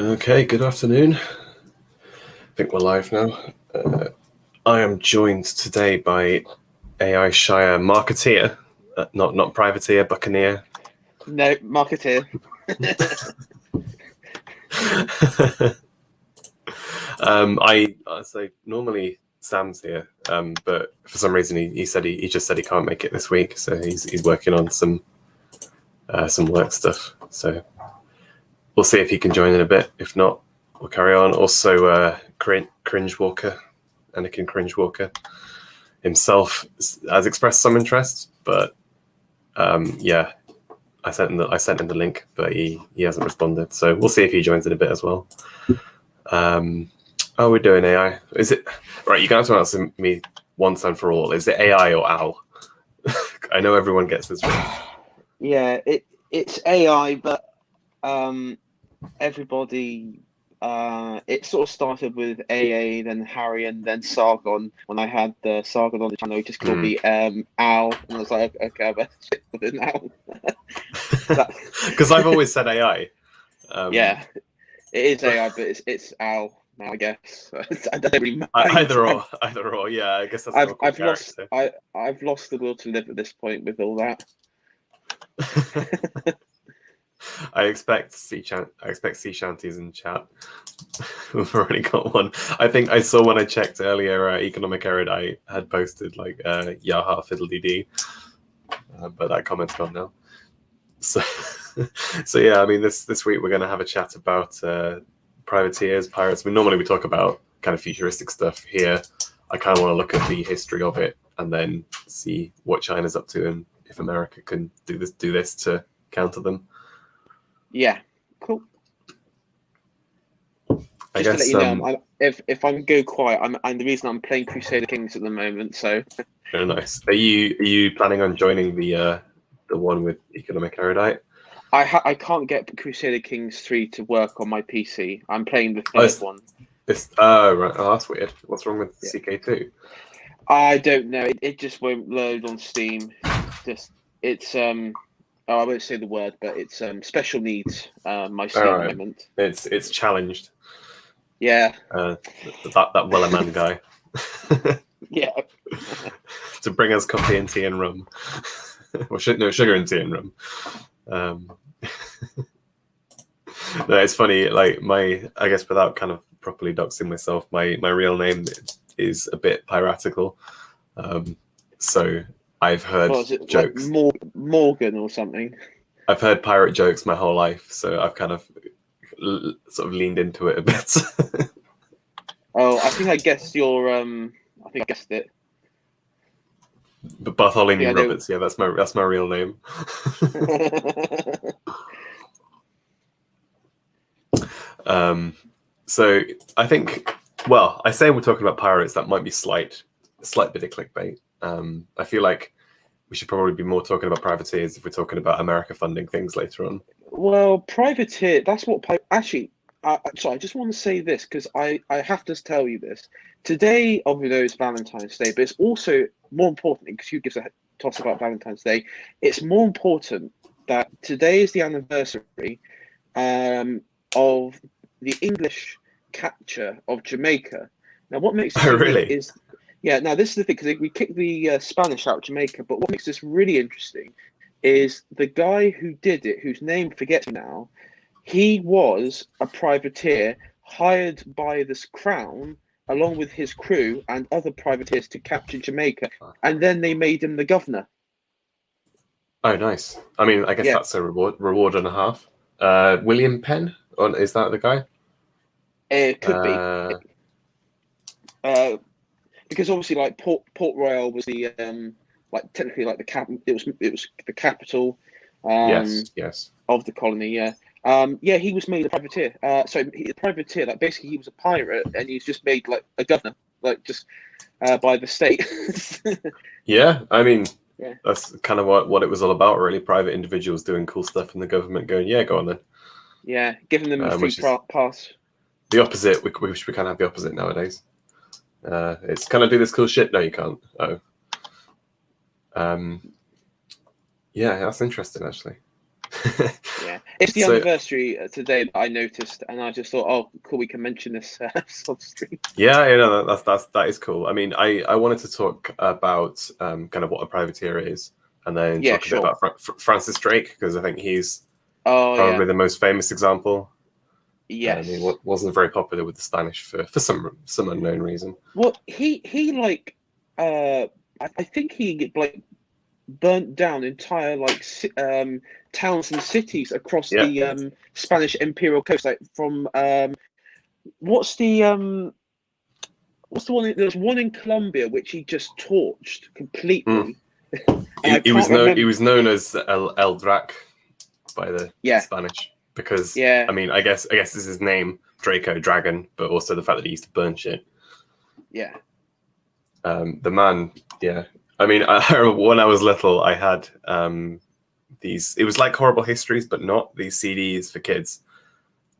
Okay, good afternoon. I think we're live now. I am joined today by AiShire marketeer, not privateer, buccaneer. No, marketeer. I say normally Sam's here, but for some reason he said he just said he can't make it this week, so he's working on some work stuff. So we'll see if he can join in a bit. If not, we'll carry on. Also, Cringewalker, Anakin Cringewalker himself has expressed some interest, but yeah, I sent him the link, but he hasn't responded. So we'll see if he joins in a bit as well. Oh, we're doing AI. Is it right? You're gonna have to answer me once and for all. Is it AI or OWL? I know everyone gets this wrong. Yeah, it's AI, but everybody. It sort of started with AA, then Harry, and then Sargon. When I had Sargon on the channel, he just called me Al, and I was like, okay, I better stick with it now. Because I've always said AI. Yeah, it is AI, but it's Al now, I guess. I don't really mind. Either or. Yeah, I guess that's. I've lost the will to live at this point with all that. I expect sea shanties in chat. We've already got one. I think I saw when I checked earlier. Economic Erudite had posted like Yaha fiddly dee, but that comment's gone now. So yeah. I mean, this week we're going to have a chat about privateers, pirates. Normally we talk about kind of futuristic stuff. Here, I kind of want to look at the history of it and then see what China's up to and if America can do this to counter them. Yeah, cool. I Just guess, to let you know, if I go quiet, I'm the reason I'm playing Crusader Kings at the moment. So very nice. Are you planning on joining the one with Economic Erudite? I can't get Crusader Kings 3 to work on my PC. I'm playing the third one. Right. Oh, that's weird. What's wrong with CK2? I don't know. It just won't load on Steam. It's I won't say the word, but it's special needs. My Steam at the moment. It's challenged. Yeah. That Wellerman guy. Yeah. To bring us coffee and tea and rum. Well, sugar and tea and rum. No, it's funny. Like I guess without kind of properly doxing myself, my real name is a bit piratical. So I've heard jokes. Like Morgan or something. I've heard pirate jokes my whole life, so I've kind of sort of leaned into it a bit. Oh, I think I guessed your. I think I guessed it. But Bartholomew Roberts, yeah, that's my real name. So I think, well, I say we're talking about pirates. That might be slight bit of clickbait. I feel like we should probably be more talking about privateers if we're talking about America funding things later on. Well, privateer. That's what. Actually, sorry. I just want to say this because I have to tell you this. Today, obviously, it's Valentine's Day, but it's also more important because who gives a toss about Valentine's Day? It's more important that today is the anniversary of the English capture of Jamaica. Now, what makes this really is, yeah. Now, this is the thing because we kicked the Spanish out of Jamaica, but what makes this really interesting is the guy who did it, whose name forgets me now. He was a privateer hired by this crown along with his crew and other privateers to capture Jamaica, and then they made him the governor. Oh, nice. I mean, I guess that's a reward and a half. William Penn, is that the guy? It could be. Because obviously, like Port Royal was the like technically like the cap. It was the capital. Yes. Of the colony. Yeah. He was made a privateer. A privateer. Like basically, he was a pirate, and he's just made like a governor, like just by the state. Yeah, I mean, that's kind of what it was all about, really. Private individuals doing cool stuff, and the government going, "Yeah, go on then." Yeah, giving them a free pass. The opposite. We kind of have the opposite nowadays. It's can I do this cool shit? No, you can't. Oh. Yeah, that's interesting, actually. Yeah, it's the So anniversary today that I noticed, and I just thought, oh, cool, we can mention this on stream. yeah, you know, that is cool. I mean, I wanted to talk about kind of what a privateer is, and then Yeah, talk a bit sure. about Francis Drake, because I think he's Oh yeah, probably the most famous example. He yes. wasn't very popular with the Spanish for some unknown reason. Well, he like I think he like burnt down entire like towns and cities across Yeah, the Spanish imperial coast, like from what's the what's the one? There's one in Colombia which he just torched completely, and I he was can't remember. he was known as El Drac by the Yeah, Spanish because yeah, I mean I guess this is his name, Draco, dragon, but also the fact that he used to burn shit. yeah. The man, yeah. I mean, I remember when I was little, I had these. It was like Horrible Histories, but not these CDs for kids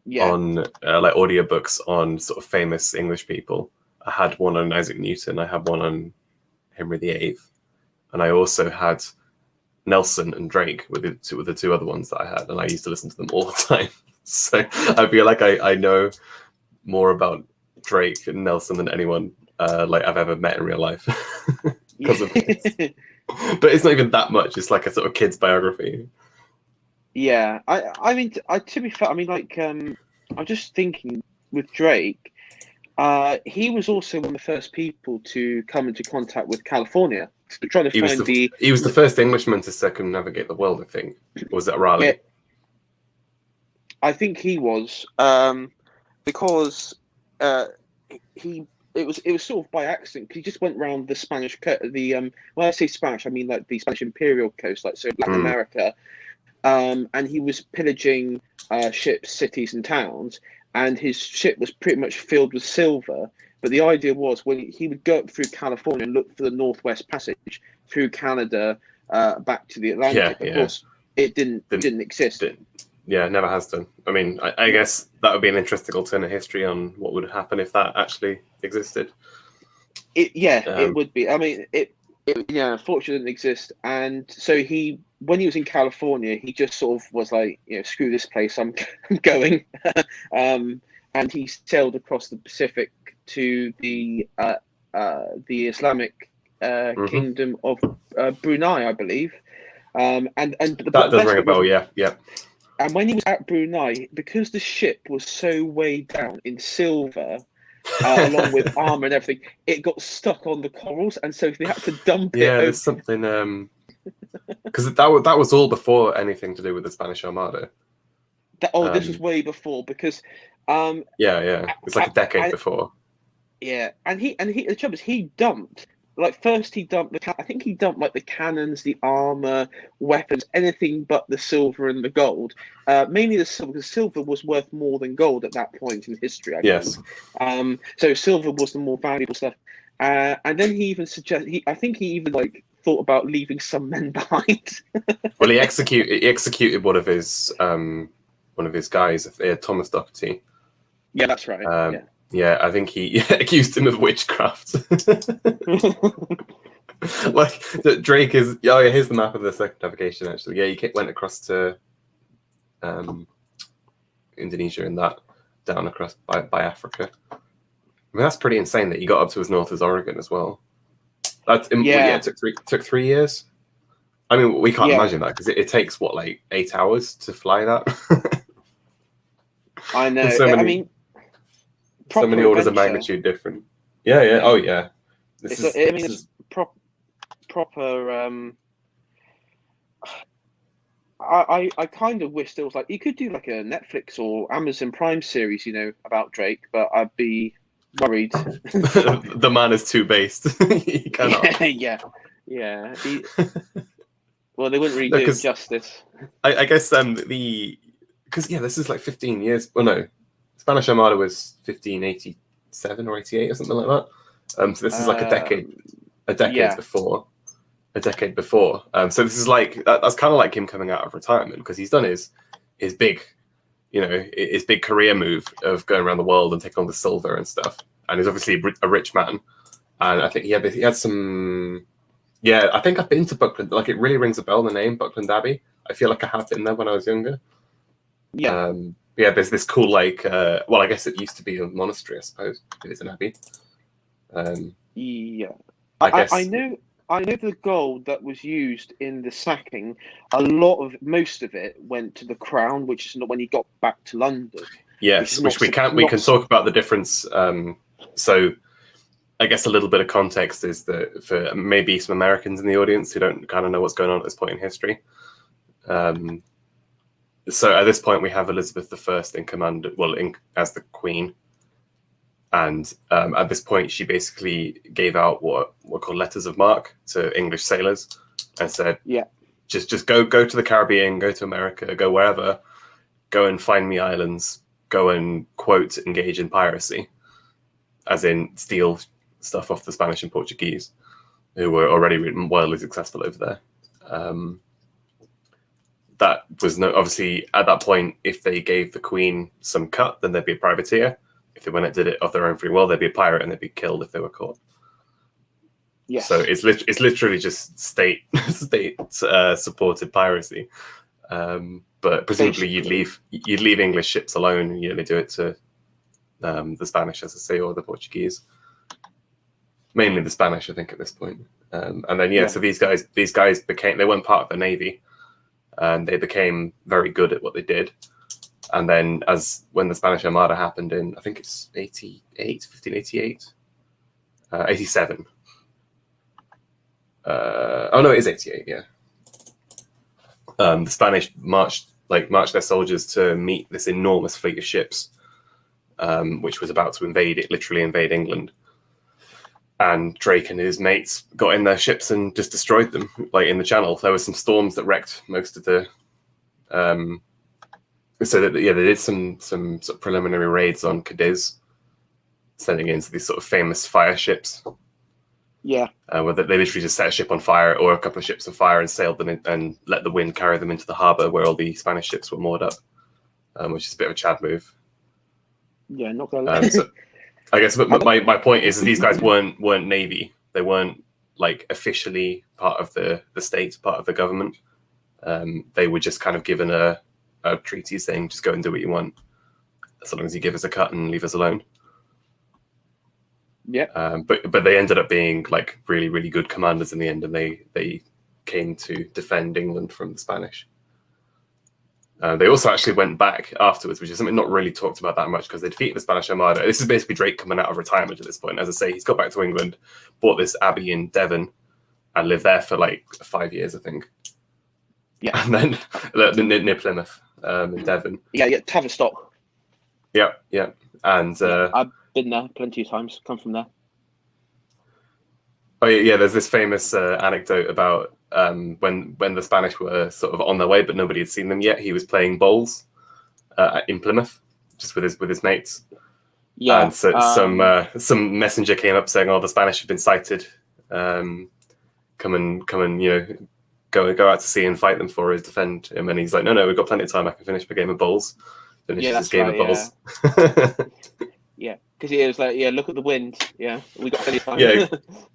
Yeah. on like audiobooks on sort of famous English people. I had one on Isaac Newton. I had one on Henry VIII, and I also had Nelson and Drake with the two other ones that I had, and I used to listen to them all the time. So I feel like I know more about Drake and Nelson than anyone like I've ever met in real life because of this. But it's not even that much. It's like a sort of kid's biography. Yeah, I mean, to be fair, I mean, like, I'm just thinking with Drake, he was also one of the first people to come into contact with California, trying to find He was the first Englishman to circumnavigate the world, I think. Or was that Raleigh? Yeah, I think he was, because he it was sort of by accident. 'Cause he just went around the Spanish when I say Spanish, I mean like the Spanish imperial coast, like so Latin America. And he was pillaging ships, cities, and towns. And his ship was pretty much filled with silver. But the idea was when he would go up through California and look for the Northwest Passage through Canada back to the Atlantic. Yeah, Of course, it didn't exist. Yeah, never has done. I mean, I guess that would be an interesting alternate history on what would happen if that actually existed. It would be. I mean, it unfortunately didn't exist. And so when he was in California, he just sort of was like, screw this place, I'm going. And he sailed across the Pacific to the Islamic kingdom of Brunei, I believe. And that does ring a bell. Yeah. And when he was at Brunei, because the ship was so weighed down in silver, along with armor and everything, it got stuck on the corals, and so they had to dump it. Yeah, there's something because that was all before anything to do with the Spanish Armada. This was way before because. Yeah, it's like a decade before. Yeah, and the trouble is he dumped. Like first he dumped I think he dumped like the cannons, the armor, weapons, anything but the silver and the gold. Mainly the silver, because silver was worth more than gold at that point in history. Yes. So silver was the more valuable stuff. And then he even I think he even like thought about leaving some men behind. Well, he executed one of his guys, Thomas Doherty. Yeah, that's right. Yeah, I think he accused him of witchcraft. Like Drake is. Oh yeah, here's the map of the circumnavigation. Actually, yeah, he went across to Indonesia and that down across by Africa. I mean, that's pretty insane that he got up to as north as Oregon as well. It took 3 years. I mean, we can't imagine that because it takes what, like 8 hours to fly that. I know. I mean, so many orders of magnitude different. Yeah. Oh yeah. It's proper. I kind of wish there was like you could do like a Netflix or Amazon Prime series, about Drake, but I'd be worried. The man is too based. He cannot. Yeah. Well, they wouldn't really do it justice. I guess because this is like 15 years. Well, no, Spanish Armada was 1587 or 88 or something like that. So this is like a decade before. A decade before. So this is like that's kind of like him coming out of retirement because he's done his big, his big career move of going around the world and taking on the silver and stuff. And he's obviously a rich man. And I think he had some. Yeah, I think I've been to Buckland. Like it really rings a bell. The name Buckland Abbey. I feel like I have been there when I was younger. Yeah. Yeah, there's this cool like well, I guess it used to be a monastery, I suppose. It is an abbey. Yeah. I guess I know the gold that was used in the sacking, most of it went to the crown, which is not when he got back to London. yes, which we can talk about the difference. So I guess a little bit of context is that for maybe some Americans in the audience who don't kind of know what's going on at this point in history. So at this point, we have Elizabeth I in command, well, as the Queen. And at this point, she basically gave out what were called letters of marque to English sailors and said, yeah, just go to the Caribbean, go to America, go wherever, go and find me islands, go and, quote, engage in piracy, as in steal stuff off the Spanish and Portuguese, who were already wildly successful over there. That was obviously at that point, if they gave the Queen some cut, then they'd be a privateer. If they went and did it of their own free will, they'd be a pirate and they'd be killed if they were caught. yes. So it's literally just state supported piracy. But presumably you'd leave English ships alone, and you only do it to the Spanish, as I say, or the Portuguese. Mainly the Spanish, I think, at this point. And then so these guys they weren't part of the navy. And they became very good at what they did. And then when the Spanish Armada happened in, I think it's 1588, 87. Oh no, it is 88, yeah. The Spanish marched their soldiers to meet this enormous fleet of ships, which was about to literally invade England. And Drake and his mates got in their ships and just destroyed them, like in the Channel. There were some storms that wrecked most of the. So that they did some sort of preliminary raids on Cadiz, sending into these sort of famous fire ships. Yeah. Where they literally just set a ship on fire or a couple of ships on fire and sailed them in, and let the wind carry them into the harbour where all the Spanish ships were moored up, which is a bit of a Chad move. Yeah, not gonna. So I guess, but my point is these guys weren't navy. They weren't like officially part of the state, part of the government. They were just kind of given a treaty saying, just go and do what you want, as long as you give us a cut and leave us alone. Yeah. But they ended up being like really, really good commanders in the end, and they came to defend England from the Spanish. They also actually went back afterwards, which is something not really talked about that much, because they defeated the Spanish Armada. This is basically Drake coming out of retirement at this point. As I say, he's got back to England, bought this abbey in Devon, and lived there for like 5 years, I think. Yeah. And then near Plymouth, in Devon. Yeah, Tavistock. Yeah. And I've been there plenty of times. Come from there. Oh yeah, there's this famous anecdote about when the Spanish were sort of on their way, but nobody had seen them yet. He was playing bowls in Plymouth, just with his mates. Yeah. And so some messenger came up saying, "Oh, the Spanish have been sighted. Come and go out to sea and fight them for us, defend him." And he's like, "No, we've got plenty of time. I can finish my game of bowls." Finishes his game of bowls. Yeah. Because he was like, look at the wind. Yeah, we got plenty of time. Yeah,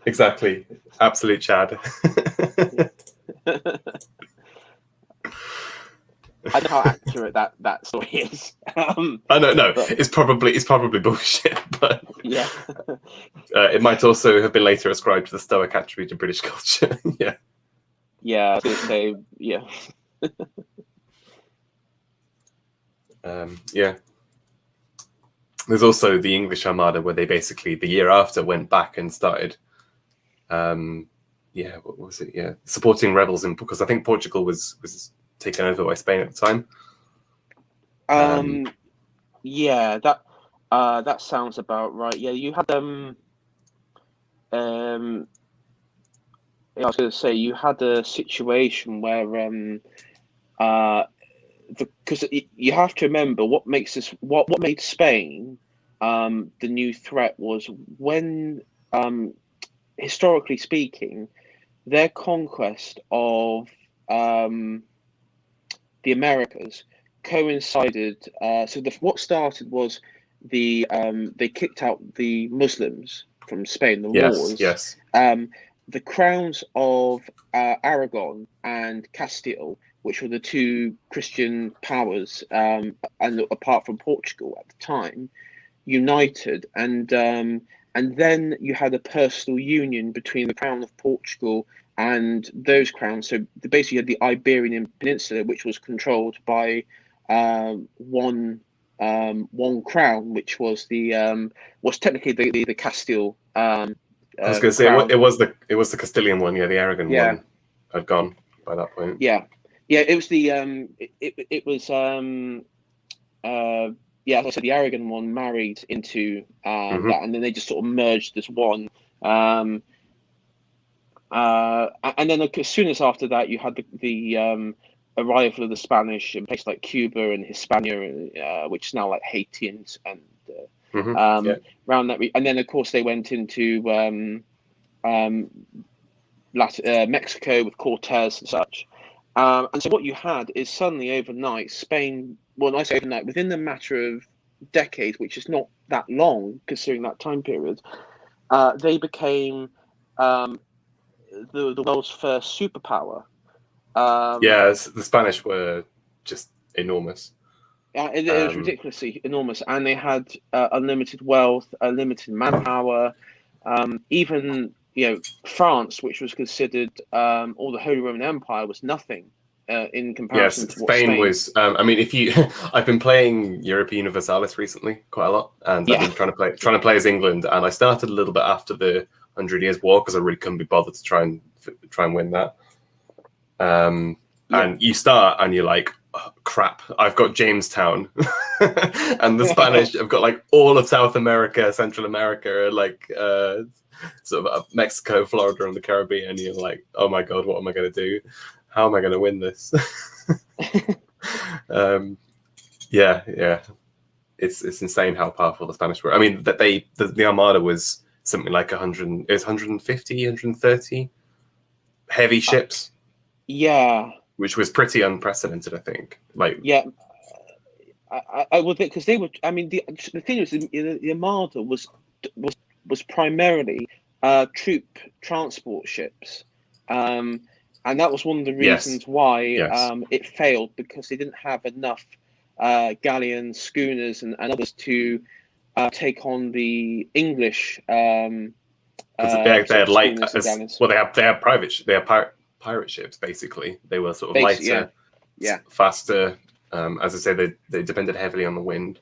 exactly. Absolute Chad. I don't know how accurate that story is. I don't know. It's probably bullshit, but yeah, it might also have been later ascribed to the Stoic attribute of British culture. Yeah. Yeah, I was going to say yeah. Yeah. There's also the English Armada, where they basically the year after went back and started, what was it? Yeah, supporting rebels because I think Portugal was taken over by Spain at the time. Yeah, that sounds about right. Yeah, you had I was going to say you had a situation where because you have to remember what made Spain the new threat was when historically speaking their conquest of the Americas coincided what started was they kicked out the Muslims from Spain, the Moors. Yes. The crowns of Aragon and Castile which were the two Christian powers, and apart from Portugal at the time, united, and then you had a personal union between the Crown of Portugal and those crowns. So basically, you had the Iberian Peninsula, which was controlled by one crown, which was was technically the Castile. I was going to say crown. it was the Castilian one, yeah, the Aragon Yeah. one had gone by that point. Yeah, it was the it was yeah, as I said, the Aragon one married into that, and then they just sort of merged as one. And then as soon as after that, you had the arrival of the Spanish in places like Cuba and Hispania, which is now like Haiti and around that. And then of course they went into Mexico with Cortez and such. And so what you had is suddenly overnight, Spain, well, I say overnight, within the matter of decades, which is not that long considering that time period, they became the world's first superpower. The Spanish were just enormous. It was ridiculously enormous, and they had unlimited wealth, unlimited manpower. Even France, which was considered, or the Holy Roman Empire, was nothing in comparison to what Spain was. I mean, I've been playing Europa Universalis recently quite a lot, and I've been trying to play as England, and I started a little bit after the 100 Years' War because I really couldn't be bothered to try and win that. And you start and you're like, oh, crap, I've got Jamestown, and the Spanish have got like all of South America, Central America, like sort of Mexico, Florida, and the Caribbean. You're like, oh my god, what am I going to do? How am I going to win this? It's insane how powerful the Spanish were. I mean, that the Armada was something like 100, it was 150, 130 heavy ships. Which was pretty unprecedented, I think. I would think, because they were. I mean, the thing is, the Armada was primarily troop transport ships, and that was one of the reasons why it failed, because they didn't have enough galleons, schooners, and others to take on the English. They had light. Well, they have pirate ships, basically. They were sort of lighter, faster. As I say, they depended heavily on the wind.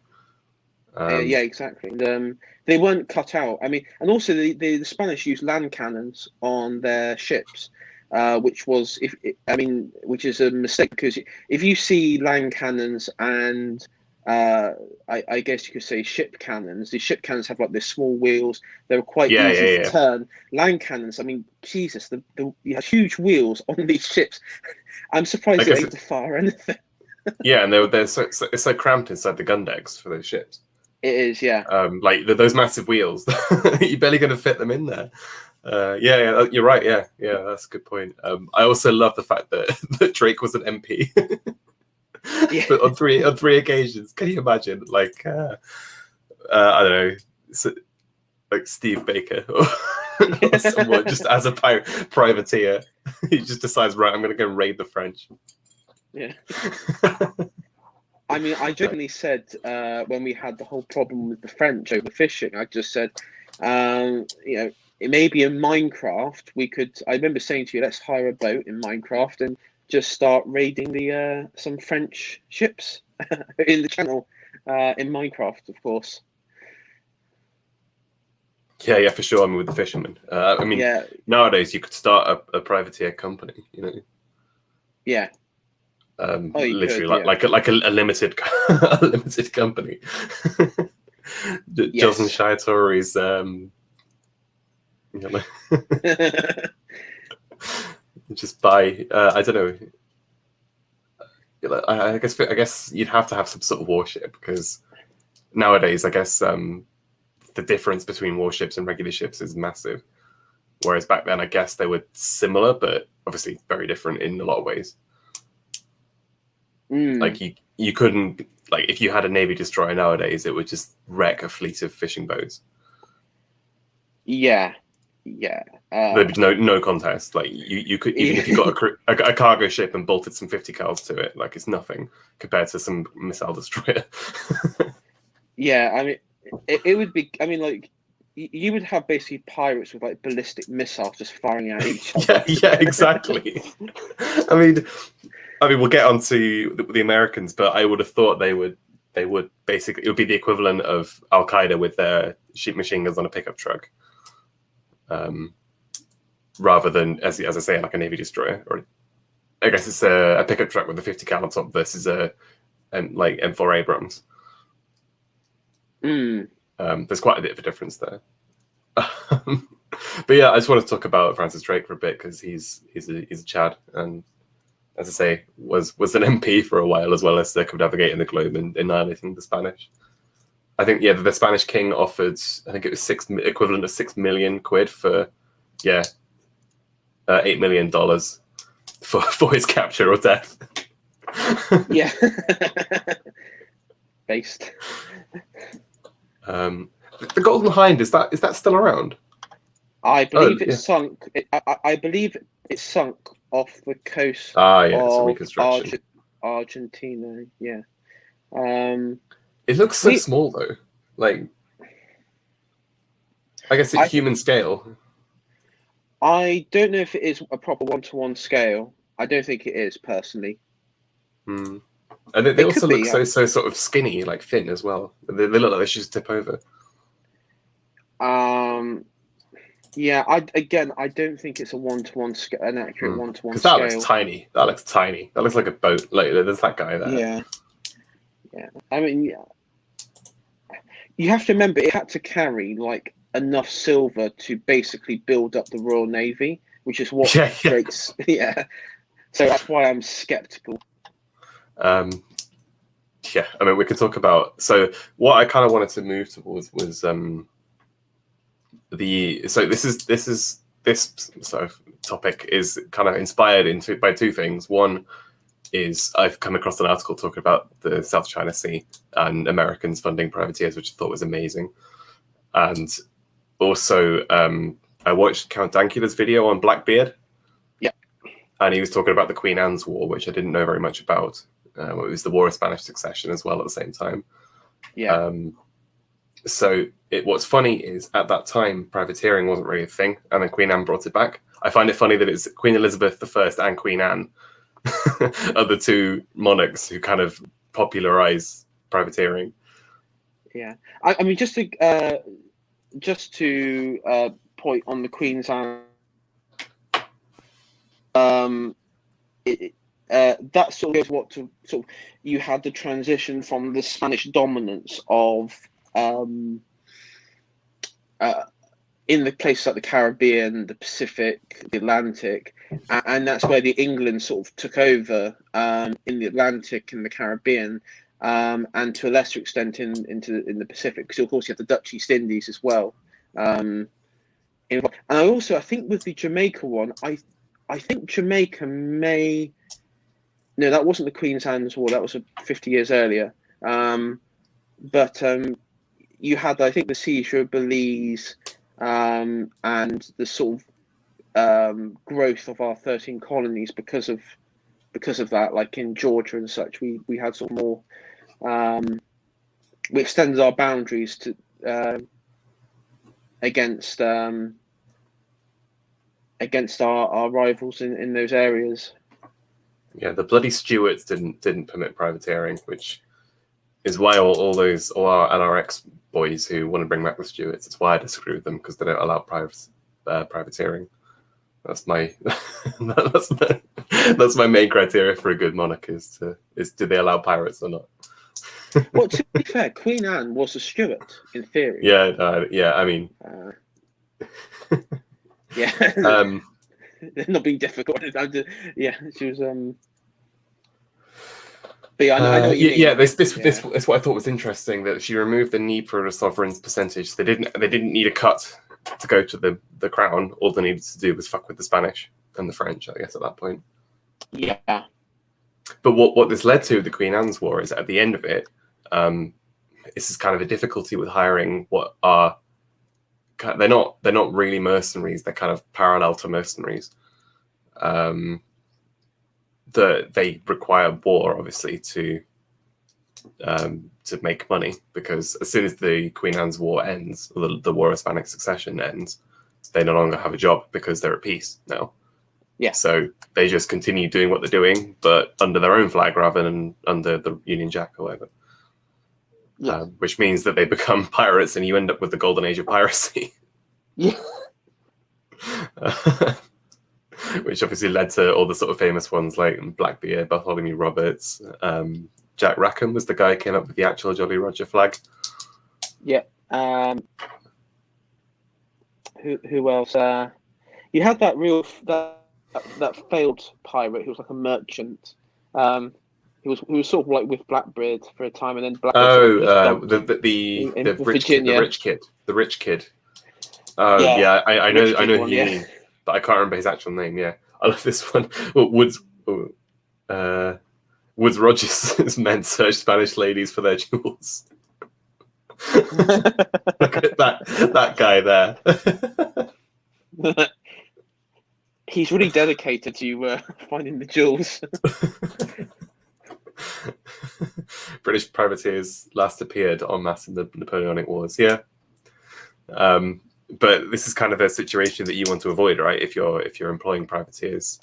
Exactly. And, they weren't cut out. I mean, and also the Spanish used land cannons on their ships, which is a mistake, because if you see land cannons and I guess you could say ship cannons. The ship cannons have like these small wheels. They were quite easy to turn. Land cannons, I mean, Jesus, you have huge wheels on these ships. I'm surprised they to fire anything. And it's so cramped inside the gun decks for those ships. It is, yeah. Like those massive wheels, you're barely going to fit them in there. You're right. Yeah, that's a good point. I also love the fact that Drake was an MP. But on three occasions. Can you imagine? Like, I don't know, like Steve Baker or someone just as a privateer, he just decides, right, I'm going to go raid the French. Yeah. I mean, I jokingly said when we had the whole problem with the French overfishing, I just said, maybe in Minecraft we could. I remember saying to you, let's hire a boat in Minecraft and just start raiding the some French ships in the channel in Minecraft, of course. Yeah, for sure. I mean, with the fishermen. Nowadays you could start a privateer company. Yeah. Literally, like a limited a limited company. Joss and AiShireTory's. Just buy. I don't know. I guess you'd have to have some sort of warship, because nowadays, I guess the difference between warships and regular ships is massive. Whereas back then, I guess they were similar, but obviously very different in a lot of ways. Like you couldn't, like, if you had a Navy destroyer nowadays, it would just wreck a fleet of fishing boats. Yeah. Yeah. There'd be no contest. Like you could, even if you got a cargo ship and bolted some 50 cals to it, like it's nothing compared to some missile destroyer. Yeah, I mean, it would be. I mean, like you would have basically pirates with like ballistic missiles just firing at each other. Yeah, exactly. I mean, we'll get on to the Americans, but I would have thought they would basically, it would be the equivalent of Al Qaeda with their sheep machine guns on a pickup truck, rather than as I say, like a Navy destroyer, or I guess it's a pickup truck with a 50 cal on top versus like M4 Abrams. There's quite a bit of a difference there. But yeah, I just want to talk about Francis Drake for a bit because he's a Chad, and as I say, was an MP for a while, as well as circumnavigating the globe and annihilating the Spanish. I think the Spanish king offered, I think it was equivalent of £6 million for $8 million for his capture or death. Yeah. Based. The Golden Hind, is that still around? I believe it's sunk. I believe it sunk off the coast of Argentina. Yeah. It looks so small though. Like, I guess it's human scale. I don't know if it is a proper 1-to-1 scale. I don't think it is personally. And they also look so sort of skinny, like thin as well. They look like they should just tip over. Yeah, I don't think it's a 1-to-1 scale, an accurate 1-to-1 scale. Because that looks tiny. That looks like a boat. Like there's that guy there. Yeah. I mean, you have to remember it had to carry like enough silver to basically build up the Royal Navy, which is what Drake's. Yeah. So that's why I'm skeptical. Yeah, I mean, we could talk about. So what I kind of wanted to move towards was this sort of topic is kind of inspired by two things. One is I've come across an article talking about the South China Sea and Americans funding privateers, which I thought was amazing. And also, I watched Count Dankula's video on Blackbeard. Yeah. And he was talking about the Queen Anne's War, which I didn't know very much about. It was the War of Spanish Succession as well at the same time. Yeah. So what's funny is at that time, privateering wasn't really a thing, and then Queen Anne brought it back. I find it funny that it's Queen Elizabeth I and Queen Anne are the two monarchs who kind of popularize privateering. Yeah, I mean, just to point on the Queen's Anne, that sort of what to sort of you had the transition from the Spanish dominance of in the places like the Caribbean, the Pacific, the Atlantic, and that's where the England sort of took over in the Atlantic and the Caribbean, and to a lesser extent in the Pacific, because of course you have the Dutch East Indies as well. And I think with the Jamaica one, I think Jamaica may. No, that wasn't the Queen's Anne's War. That was 50 years earlier. But you had, I think, the seizure of Belize and the sort of growth of our 13 colonies because of that. Like in Georgia and such, we had sort of more. We extended our boundaries to against our rivals in those areas. Yeah, the bloody Stuarts didn't permit privateering, which is why all our NRX boys who want to bring back the Stuarts, it's why I disagree with them, because they don't allow privateering. That's my that's my main criteria for a good monarch is do they allow pirates or not? Well, to be fair, Queen Anne was a Stuart in theory. Yeah. I mean, yeah. Not being difficult. Yeah, she was. But yeah, I know what you mean. Yeah, this what I thought was interesting, that she removed the need for a sovereign's percentage. They didn't need a cut to go to the crown. All they needed to do was fuck with the Spanish and the French, I guess, at that point. Yeah. But what this led to, the Queen Anne's War, is at the end of it, this is kind of a difficulty with hiring what are they're not really mercenaries. They're kind of parallel to mercenaries. They require war, obviously, to make money, because as soon as the Queen Anne's War ends, or the War of Hispanic Succession ends, they no longer have a job because they're at peace now. Yeah. So they just continue doing what they're doing, but under their own flag rather than under the Union Jack or whatever. Yeah. Which means that they become pirates, and you end up with the golden age of piracy. Yeah. Which obviously led to all the sort of famous ones like Blackbeard, Bartholomew Roberts. Jack Rackham was the guy who came up with the actual Jolly Roger flag. Yeah. Who else? You had that that failed pirate who was like a merchant. He was sort of like with Blackbeard for a time, and then Blackbeard the rich kid. Oh yeah, I know who one, you mean, but I can't remember his actual name. Yeah, I love this one. Woods Rogers' men search Spanish ladies for their jewels. Look at that guy there. He's really dedicated to finding the jewels. British privateers last appeared en masse in the Napoleonic Wars. Yeah, but this is kind of a situation that you want to avoid, right? If you're employing privateers,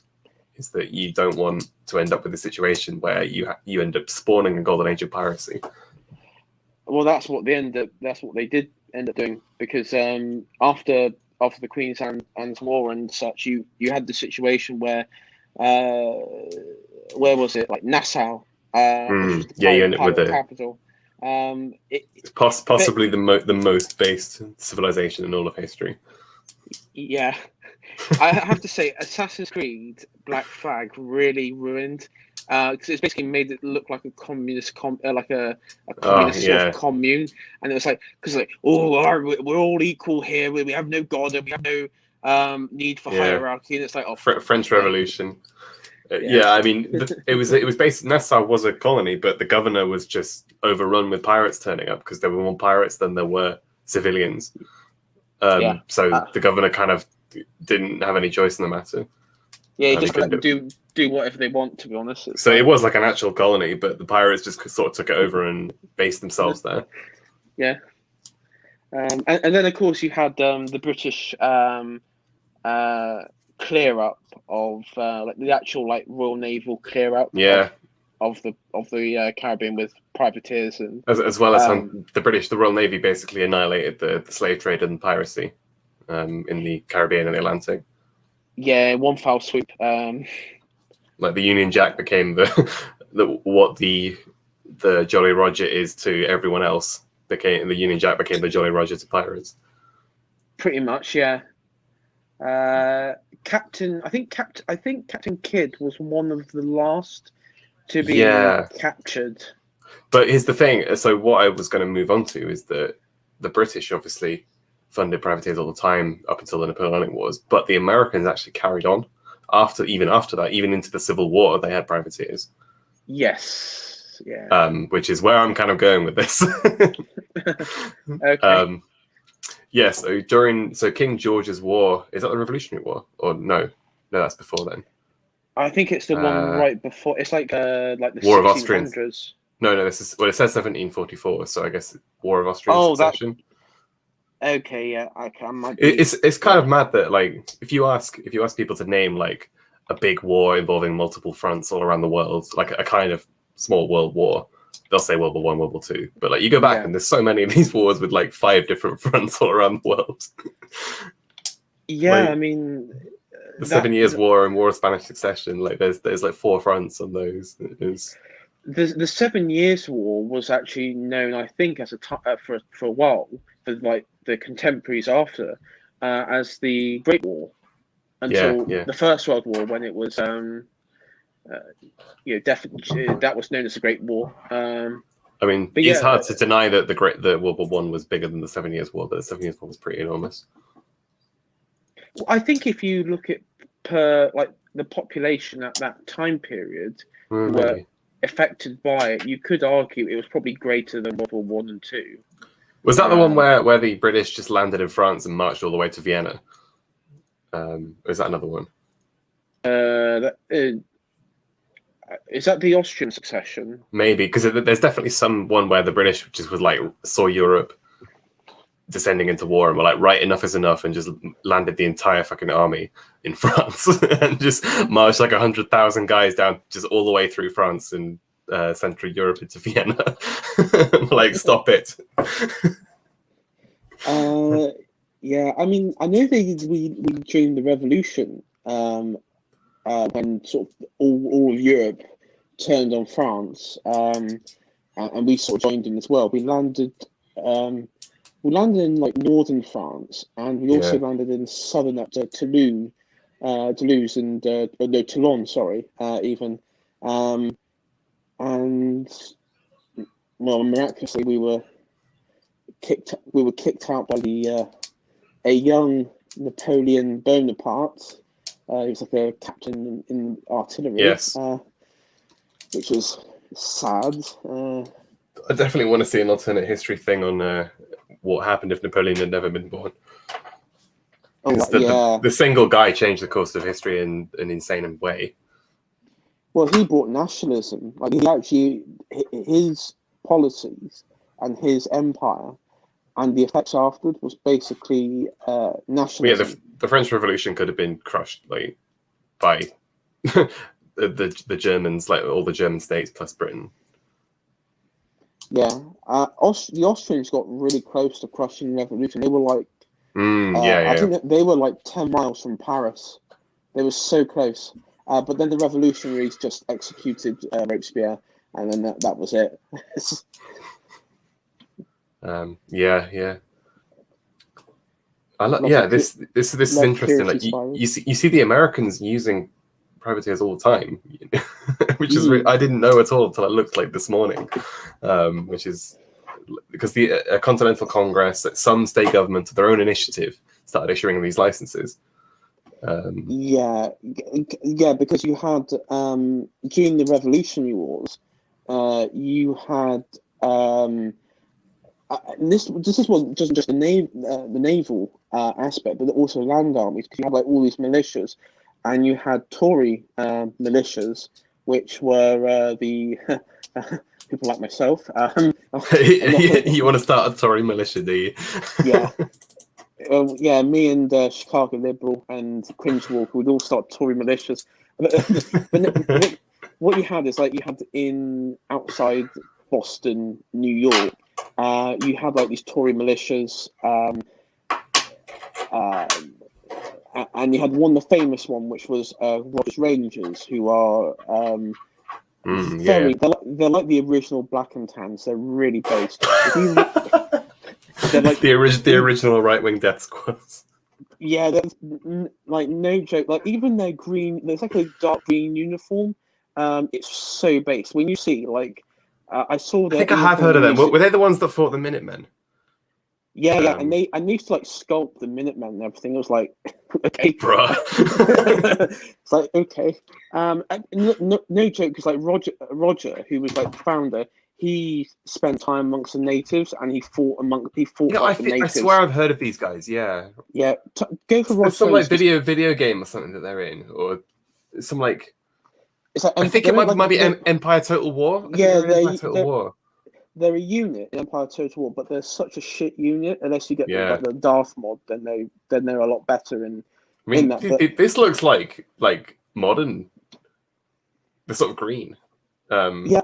is that you don't want to end up with a situation where you end up spawning a golden age of piracy. Well, that's what they did end up doing, because after the Queen's Anne's War and such, you had the situation where was it, like Nassau? You end up with the capital. It's possibly the most based civilization in all of history. Yeah, I have to say, Assassin's Creed Black Flag really ruined, because it's basically made it look like a communist like a communist sort of commune, and it was like, because we're all equal here, we have no god and we have no need for hierarchy, and it's like French Revolution. Yeah, I mean, it was based. Nassau was a colony, but the governor was just overrun with pirates turning up, because there were more pirates than there were civilians. So the governor kind of didn't have any choice in the matter. Yeah, he just let them do whatever they want, to be honest. So it was like an actual colony, but the pirates just sort of took it over and based themselves there. Yeah, and then of course you had the British clear up of like the actual like Royal Naval clear up. Of the Caribbean with privateers, and as well as the Royal Navy basically annihilated the slave trade and piracy in the Caribbean and the Atlantic. Yeah, one foul sweep. Like the Union Jack became what the Jolly Roger is to everyone else. The Union Jack became the Jolly Roger to pirates. Pretty much, yeah. I think Captain Kidd was one of the last to be captured. But here's the thing. So what I was going to move on to is that the British obviously funded privateers all the time up until the Napoleonic Wars, but the Americans actually carried on even after that, even into the Civil War, they had privateers. Yes. Yeah. Which is where I'm kind of going with this. Okay. So King George's War, is that the Revolutionary War? Or no, that's before then. I think it's the one right before. It's like the War of 1600s. Austrians. No, this is, it says 1744, so I guess War of Austrian Succession. Okay, yeah, I might be... It's kind of mad that, like, if you ask people to name like a big war involving multiple fronts all around the world, like a kind of small world war, they'll say World War I, World War II. But like you go back and there's so many of these wars with like 5 different fronts all around the world. Yeah, like, I mean, the 7 Years' War and War of Spanish Succession, like there's like 4 fronts on those. The 7 Years' War was actually known, I think, as for a while, for like the contemporaries after, as the Great War, until the First World War, when it was definitely that was known as the Great War. I mean, it's hard to deny that the World War I was bigger than the 7 Years' War, but the 7 Years' War was pretty enormous. Well, I think if you look at the population at that time period who were affected by it, you could argue it was probably greater than World War I and II. Was that the one where the British just landed in France and marched all the way to Vienna? Or is that another one? Is that the Austrian succession? Maybe, because there's definitely some one where the British just was like saw Europe descending into war and were like, right, enough is enough, and just landed the entire fucking army in France and just marched like 100,000 guys down just all the way through France and Central Europe into Vienna. Like, stop it. Yeah, I mean, I know we during the revolution, when sort of all of Europe turned on France, and we sort of joined in as well. We landed in like northern France, and we also landed in southern up to Toulouse and no, Toulon, sorry, even, and well, miraculously we were kicked out by a young Napoleon Bonaparte. He was like a captain in artillery. Yes. Which was sad. I definitely want to see an alternate history thing on what happened if Napoleon had never been born. The single guy changed the course of history in an insane way. Well, he brought nationalism. Like, he actually, his policies and his empire and the effects afterward was basically nationalism. Yeah, the French Revolution could have been crushed like by the Germans, like all the German states plus Britain. Yeah, the Austrians got really close to crushing the revolution. They were like, I think they were like 10 miles from Paris. They were so close. But then the revolutionaries just executed Robespierre, and then that was it. This is interesting. Like you see the Americans using privateers all the time, which is I didn't know at all until I looked like this morning, which is because the Continental Congress, some state governments, their own initiative, started issuing these licenses. Because you had during the Revolutionary Wars, you had this wasn't just the naval aspect, but also land armies, because you had like all these militias, and you had Tory militias, which were the people like myself. You want to start a Tory militia, do you? Yeah. Me and Chicago Liberal and Cringewalker would all start Tory militias. But what you had is like you had in outside Boston, New York, you had like these Tory militias, and you had the famous one, which was Rogers Rangers, who are they're like the original Black and Tans. They're really based. They're like the original right-wing death squads. Yeah, that's like no joke. Like even their green, there's like a dark green uniform. It's so based. When you see like, I saw that. I think I have heard of them. Were they the ones that fought the Minutemen? Yeah, and they used to like sculpt the Minutemen and everything. It was like, okay, bruh. It's like okay. No joke, because like Roger, who was like the founder, he spent time amongst the natives, and he fought the natives. I swear I've heard of these guys. Yeah. Go for Roger. Some like video game or something that they're in, or some like. It's like, I think it might be Empire Total War. They're a unit in Empire Total War, but they're such a shit unit. Unless you get like the Darth mod, then they're a lot better. In that, this looks like modern. The sort of green. The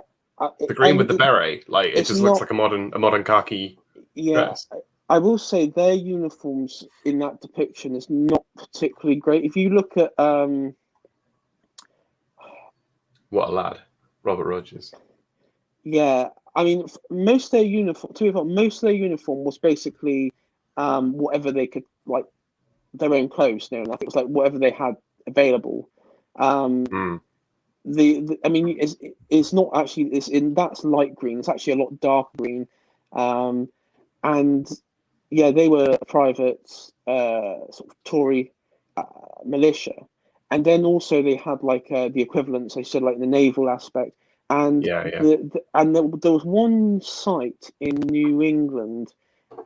green with the beret, like it just looks like a modern khaki. Dress. I will say their uniforms in that depiction is not particularly great. If you look at what a lad, Robert Rogers. Yeah, I mean, most of their uniform was basically whatever they could, like their own clothes. You know, like it was like whatever they had available. I mean, it's not actually. That's light green. It's actually a lot dark green, and yeah, they were a private sort of Tory militia, and then also they had like the equivalent. So I said like the naval aspect. And there was one site in New England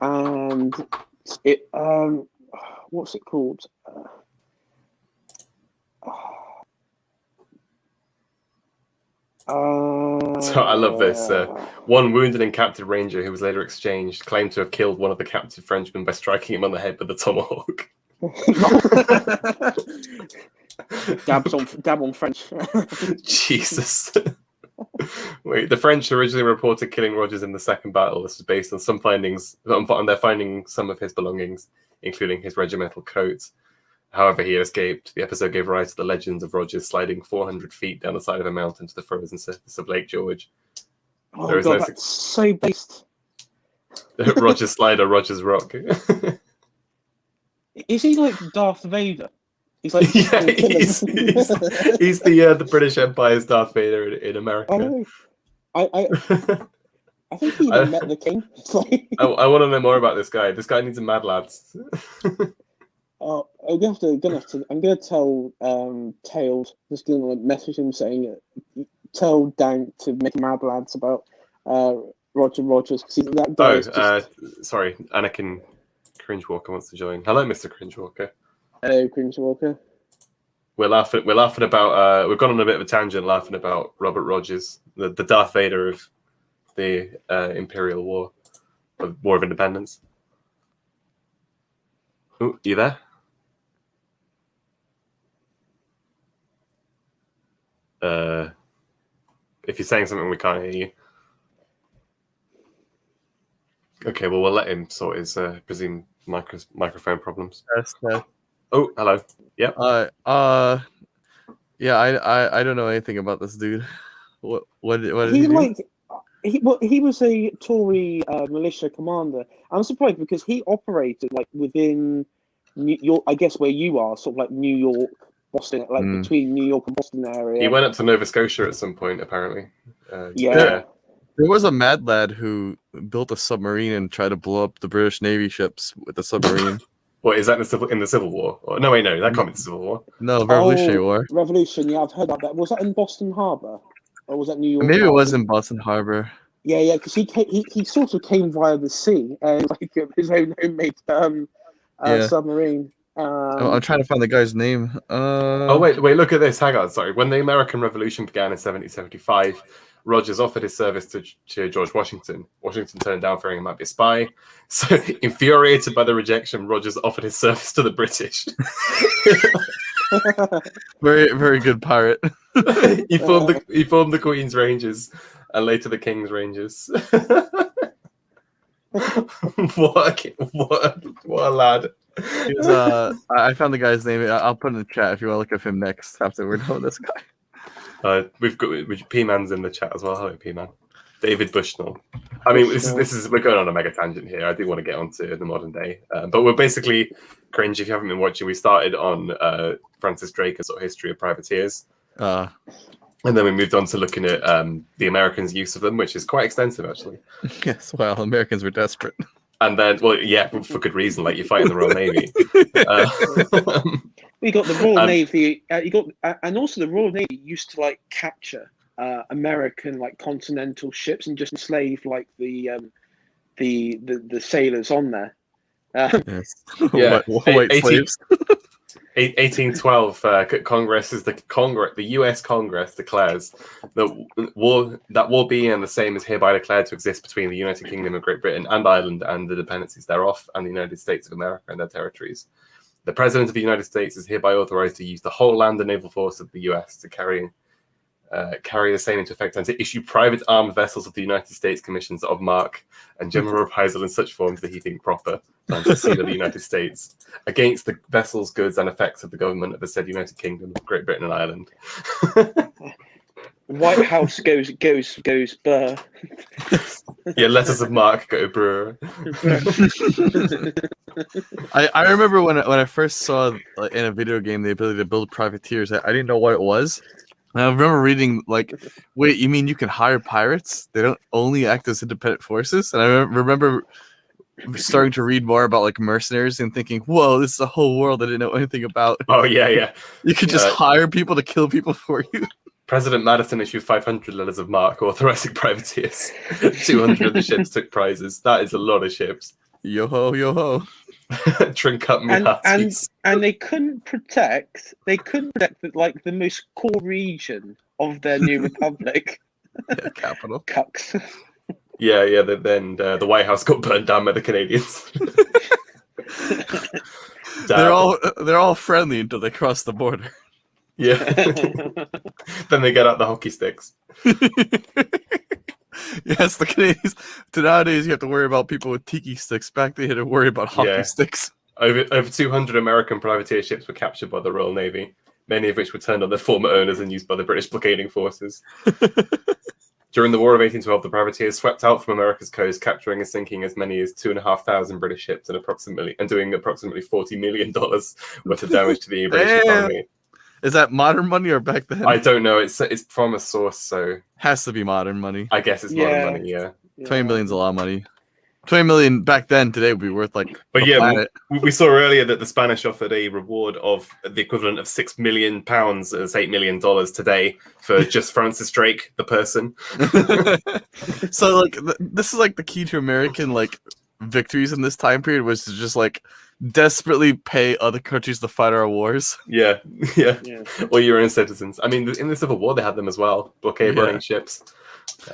and it what's it called? So I love this. One wounded and captured ranger who was later exchanged claimed to have killed one of the captured Frenchmen by striking him on the head with a tomahawk. Dab on French. Jesus. Wait, the French originally reported killing Rogers in the second battle. This was based on on their finding some of his belongings, including his regimental coat. However, he escaped. The episode gave rise to the legends of Rogers sliding 400 feet down the side of a mountain to the frozen surface of Lake George. Oh god, that's so based. Rogers Slider, Rogers Rock. Is he like Darth Vader? He's like yeah, he's the British Empire's Darth Vader in America. I think he even met the king. I want to know more about this guy. This guy needs a Mad Lads. I'm gonna tell Tails. Just gonna like message him saying, "Tell Dank to make Mad Lads about Roger Rogers because that guy." Sorry, Anakin Cringewalker wants to join. Hello, Mr. Cringewalker. Hello, Cringewalker. We're laughing about. We've gone on a bit of a tangent, laughing about Robert Rogers, the Darth Vader of the Imperial War, War of Independence. Oh, you there? If you're saying something, we can't hear you. Okay, well, we'll let him sort his presumed microphone problems. Yes. Oh, hello. Yep. Yeah. I don't know anything about this dude. What did he do? like? He was a Tory militia commander. I'm surprised because he operated like within New York, I guess where you are, sort of like New York, Boston, like between New York and Boston area. He went up to Nova Scotia at some point, apparently. Yeah. There was a mad lad who built a submarine and tried to blow up the British Navy ships with the submarine. What is that in the Civil War? No, wait, no, that can't be the Civil War. No, Revolutionary War. Revolution. Yeah, I've heard about that. Was that in Boston Harbor, or was that New York? Maybe it was in Boston Harbor. Yeah, because he sort of came via the sea, like his own homemade submarine. I'm trying to find the guy's name. Wait, look at this. Hang on, sorry. When the American Revolution began in 1775, Rogers offered his service to George Washington. Washington turned down, fearing he might be a spy. So, infuriated by the rejection, Rogers offered his service to the British. Very, very good pirate. He formed the Queen's Rangers and later the King's Rangers. what a lad. I found the guy's name. I'll put it in the chat if you want to look at him next after we're done with this guy. We've got P-Man's in the chat as well. Hello, P-Man. David Bushnell. I mean, this is we're going on a mega tangent here. I do want to get onto the modern day, but we're basically Cringe. If you haven't been watching, we started on Francis Drake's sort of history of privateers, and then we moved on to looking at the Americans' use of them, which is quite extensive, actually. Yes, well, Americans were desperate. And then, well, yeah, for good reason. Like you're fighting the Royal Navy. We got the Royal Navy. And also the Royal Navy used to like capture American like continental ships and just enslave like the sailors on there. Yes. Yeah, white slaves. 1812, the U.S. Congress declares that war being the same is hereby declared to exist between the United Kingdom of Great Britain and Ireland and the dependencies thereof, and the United States of America and their territories. The President of the United States is hereby authorized to use the whole land and naval force of the U.S. to carry the same into effect and to issue private armed vessels of the United States commissions of marque and general reprisal in such forms that he think proper and to seal of the United States against the vessels, goods, and effects of the government of the said United Kingdom of Great Britain and Ireland. White House goes burr. Yeah, letters of marque go burr. I remember when I first saw in a video game the ability to build privateers. I didn't know what it was. And I remember reading like, wait, you mean you can hire pirates? They don't only act as independent forces? And I remember starting to read more about like mercenaries and thinking, whoa, this is a whole world I didn't know anything about. Oh yeah. You could just hire people to kill people for you. President Madison issued 500 letters of marque authorizing privateers. 200 of the ships took prizes. That is a lot of ships. Yo ho, yo ho. Drink up me and hearties. they couldn't protect the most core region of their new republic. Yeah, capital. Cucks. Yeah. Then the White House got burned down by the Canadians. They're all friendly until they cross the border. Yeah. Then they get out the hockey sticks. Yes, the Canadians. To nowadays, you have to worry about people with tiki sticks. Back then, you had to worry about hockey Yeah. sticks. Over 200 American privateer ships were captured by the Royal Navy, many of which were turned on their former owners and used by the British blockading forces. During the War of 1812, the privateers swept out from America's coast, capturing and sinking as many as 2,500 British ships and doing approximately $40 million worth of damage to the British economy. Is that modern money or back then? I don't know. It's from a source, so Has to be modern money. I guess it's modern money. Yeah. 20 million's a lot of money. 20 million back then, today would be worth like. But the yeah, planet. we saw earlier that the Spanish offered a reward of the equivalent of £6 million, as $8 million today, for just Francis Drake, the person. So like this is like the key to American like victories in this time period was to just like desperately pay other countries to fight our wars. Yeah. Or your own citizens. I mean, in the Civil War, they had them as well. Blockade running ships.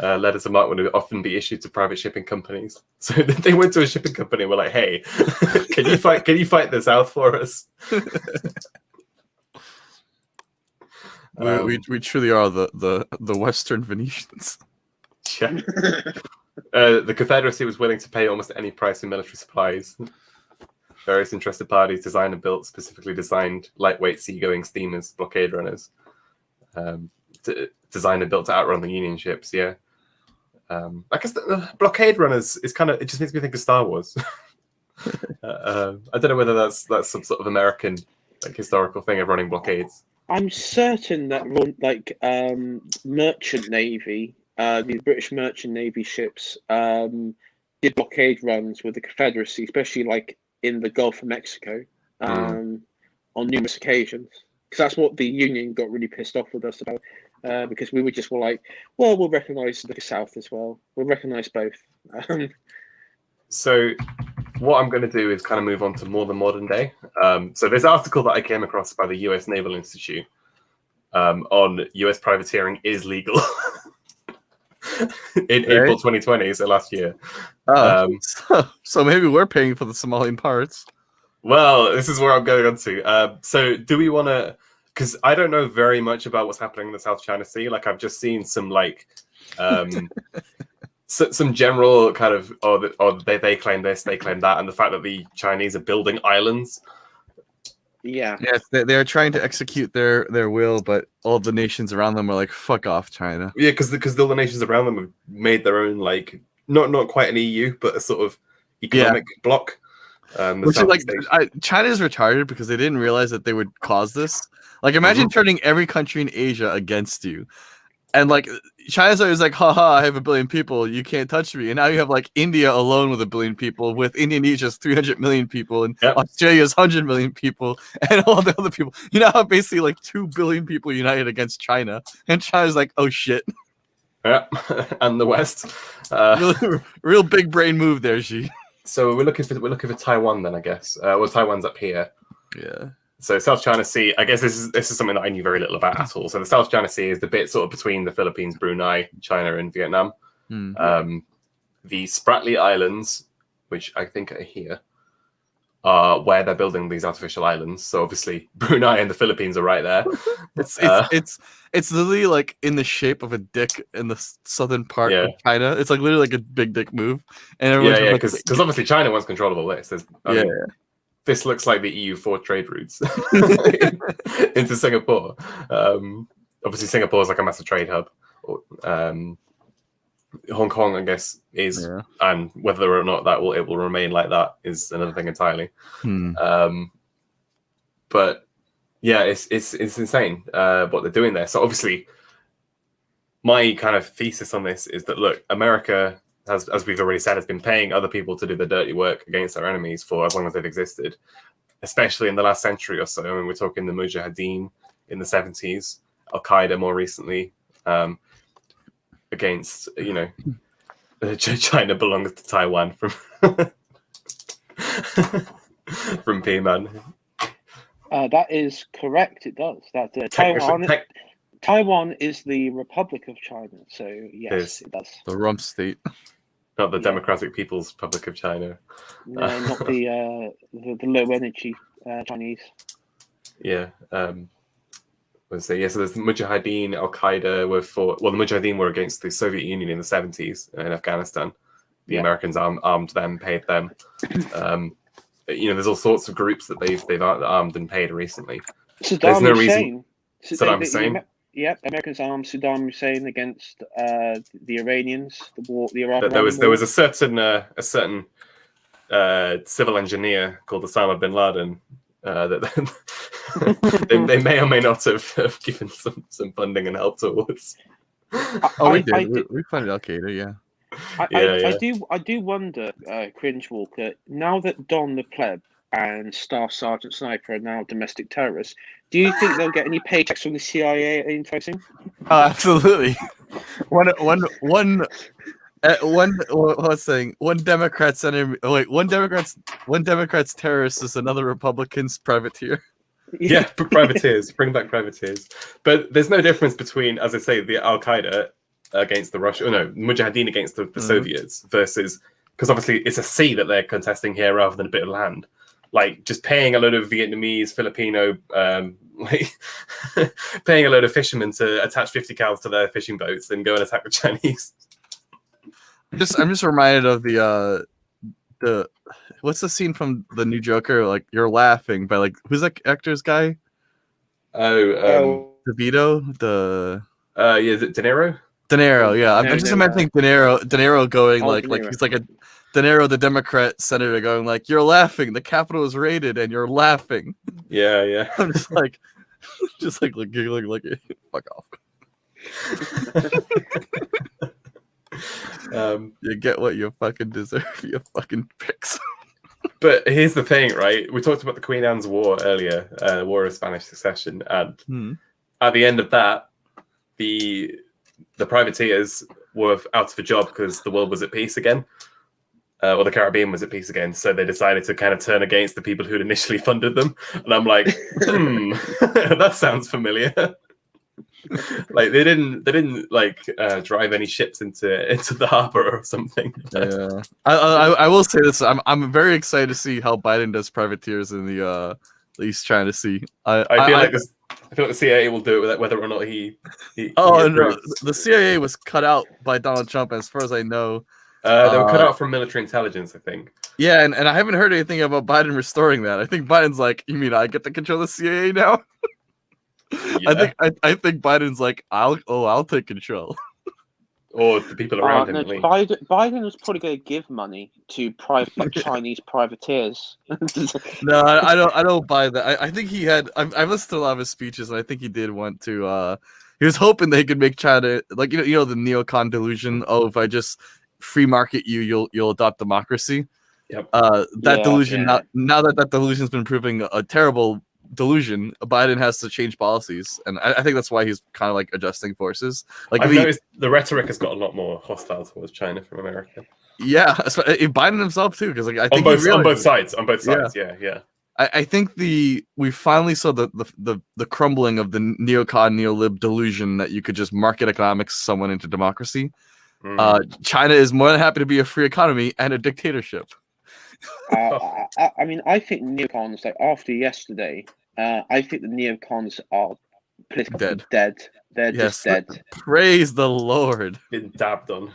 Letters of marque would often be issued to private shipping companies. So they went to a shipping company and were like, "Hey, can you fight the South for us?" We truly are the Western Venetians. Yeah. The Confederacy was willing to pay almost any price in military supplies. Various interested parties designed and built specifically designed lightweight seagoing steamers, blockade runners. Designed and built to outrun the Union ships. Yeah. I guess the blockade runners is kind of, it just makes me think of Star Wars. I don't know whether that's some sort of American like historical thing of running blockades. I'm certain that merchant navy, the British merchant navy ships, did blockade runs with the Confederacy, especially like in the Gulf of Mexico, on numerous occasions. Because that's what the Union got really pissed off with us about. Because we were just like, well, we'll recognise the South as well. We'll recognise both. So what I'm going to do is kind of move on to more the modern day. So there's an article that I came across by the US Naval Institute on US privateering is legal in April 2020, so last year. So maybe we're paying for the Somalian pirates. Well, this is where I'm going on to. So do we want to... Because I don't know very much about what's happening in the South China Sea. Like, I've just seen some, like... some general kind of, they claim this, they claim that, and the fact that the Chinese are building islands. Yeah. Yes, they're trying to execute their will, but all the nations around them are like, "Fuck off, China." Yeah, because all the nations around them have made their own, like, not quite an EU, but a sort of economic bloc. Which is like, China's retarded because they didn't realize that they would cause this. Like, imagine turning every country in Asia against you. And like China's always like, haha, I have 1 billion people, you can't touch me. And now you have like India alone with 1 billion people, with Indonesia's 300 million people, and Australia's 100 million people, and all the other people. You now have basically like 2 billion people united against China. And China's like, oh shit. Yeah, and the West. Real big brain move there, Xi. So we're looking for Taiwan then, I guess. Well, Taiwan's up here. Yeah. So South China Sea, I guess this is something that I knew very little about at all. So the South China Sea is the bit sort of between the Philippines, Brunei, China, and Vietnam. The Spratly Islands, which I think are here, are where they're building these artificial islands. So obviously Brunei and the Philippines are right there. It's literally like in the shape of a dick in the southern part of China. It's like literally like a big dick move. And because obviously China wants control of all this. I mean, this looks like the EU4 trade routes into Singapore. Obviously, Singapore is like a massive trade hub. Hong Kong, I guess, is, and whether or not it will remain like that is another thing entirely. But yeah, it's insane what they're doing there. So obviously, my kind of thesis on this is that, look, America, as we've already said, has been paying other people to do the dirty work against their enemies for as long as they've existed, especially in the last century or so. I mean, we're talking the Mujahideen in the 70s, Al Qaeda more recently, against, China belongs to Taiwan from from P-Man. That is correct. It does. That Taiwan is the Republic of China. So yes, it does. The rump state. Not the Yeah. Democratic People's Republic of China. No, not the low energy Chinese. Yeah. So there's the Mujahideen, Al Qaeda the Mujahideen were against the Soviet Union in the 70s in Afghanistan. The Americans armed them, paid them. There's all sorts of groups that they've armed and paid recently. There's no reason. Saddam Hussein. Americans armed Saddam Hussein against the Iranians. The Iraq. There was a certain civil engineer called Osama bin Laden. That they may or may not have given some funding and help towards. We did. We funded Al Qaeda, yeah. I do wonder, Cringewalker, now that Don the Pleb and Staff Sergeant Sniper are now domestic terrorists, do you think they'll get any paychecks from the CIA anytime soon? Oh, absolutely. One Democrat's enemy. Wait, one Democrat's terrorist is another Republican's privateer. Yeah, privateers. Bring back privateers. But there's no difference between, as I say, the Al Qaeda against the Mujahideen against the Soviets versus, because obviously it's a sea that they're contesting here rather than a bit of land. Like just paying a load of Vietnamese, Filipino, paying a load of fishermen to attach 50 cals to their fishing boats and go and attack the Chinese. I'm just reminded of the what's the scene from the new Joker? Like you're laughing, but like who's that actor's guy? DeVito. Is it De Niro? De Niro, yeah. I'm just imagining De Niro going like he's like a De Niro, the Democrat senator, going like, "You're laughing. The Capitol was raided, and you're laughing." Yeah. I'm just like giggling, like, fuck off. You get what you fucking deserve, you fucking pricks. But here's the thing, right? We talked about the Queen Anne's War earlier, War of Spanish Succession, and at the end of that, the privateers were out of a job because the world was at peace again, or the Caribbean was at peace again. So they decided to kind of turn against the people who'd initially funded them. And I'm like, that sounds familiar. Like they didn't like drive any ships into the harbor or something. Yeah, I will say this. I'm very excited to see how Biden does privateers in the East China Sea. I feel like the CIA will do it whether or not he no, the CIA was cut out by Donald Trump, as far as I know. They were cut out from military intelligence, I think. Yeah, and I haven't heard anything about Biden restoring that. I think Biden's like, you mean I get to control the CIA now? Yeah. I think Biden's like, I'll take control. Or the people around him. No, Biden was probably going to give money to Chinese privateers. No, I don't buy that. I think he had. I've listened to a lot of his speeches, and I think he did want to. He was hoping they could make China like the neocon delusion. Oh, if I just free market you, you'll adopt democracy. Yep. Delusion. Now that delusion's been proving a terrible delusion, Biden has to change policies, and I think that's why he's kind of like adjusting forces. Like I've noticed the rhetoric has got a lot more hostile towards China from America. Yeah, Biden himself too, because like I think on both sides. Yeah. I think we finally saw the crumbling of the neocon neolib delusion that you could just market economics someone into democracy. China is more than happy to be a free economy and a dictatorship. I mean, I think neocons, like after yesterday, I think the neocons are politically dead. They're just dead. Praise the Lord. Been dabbed on.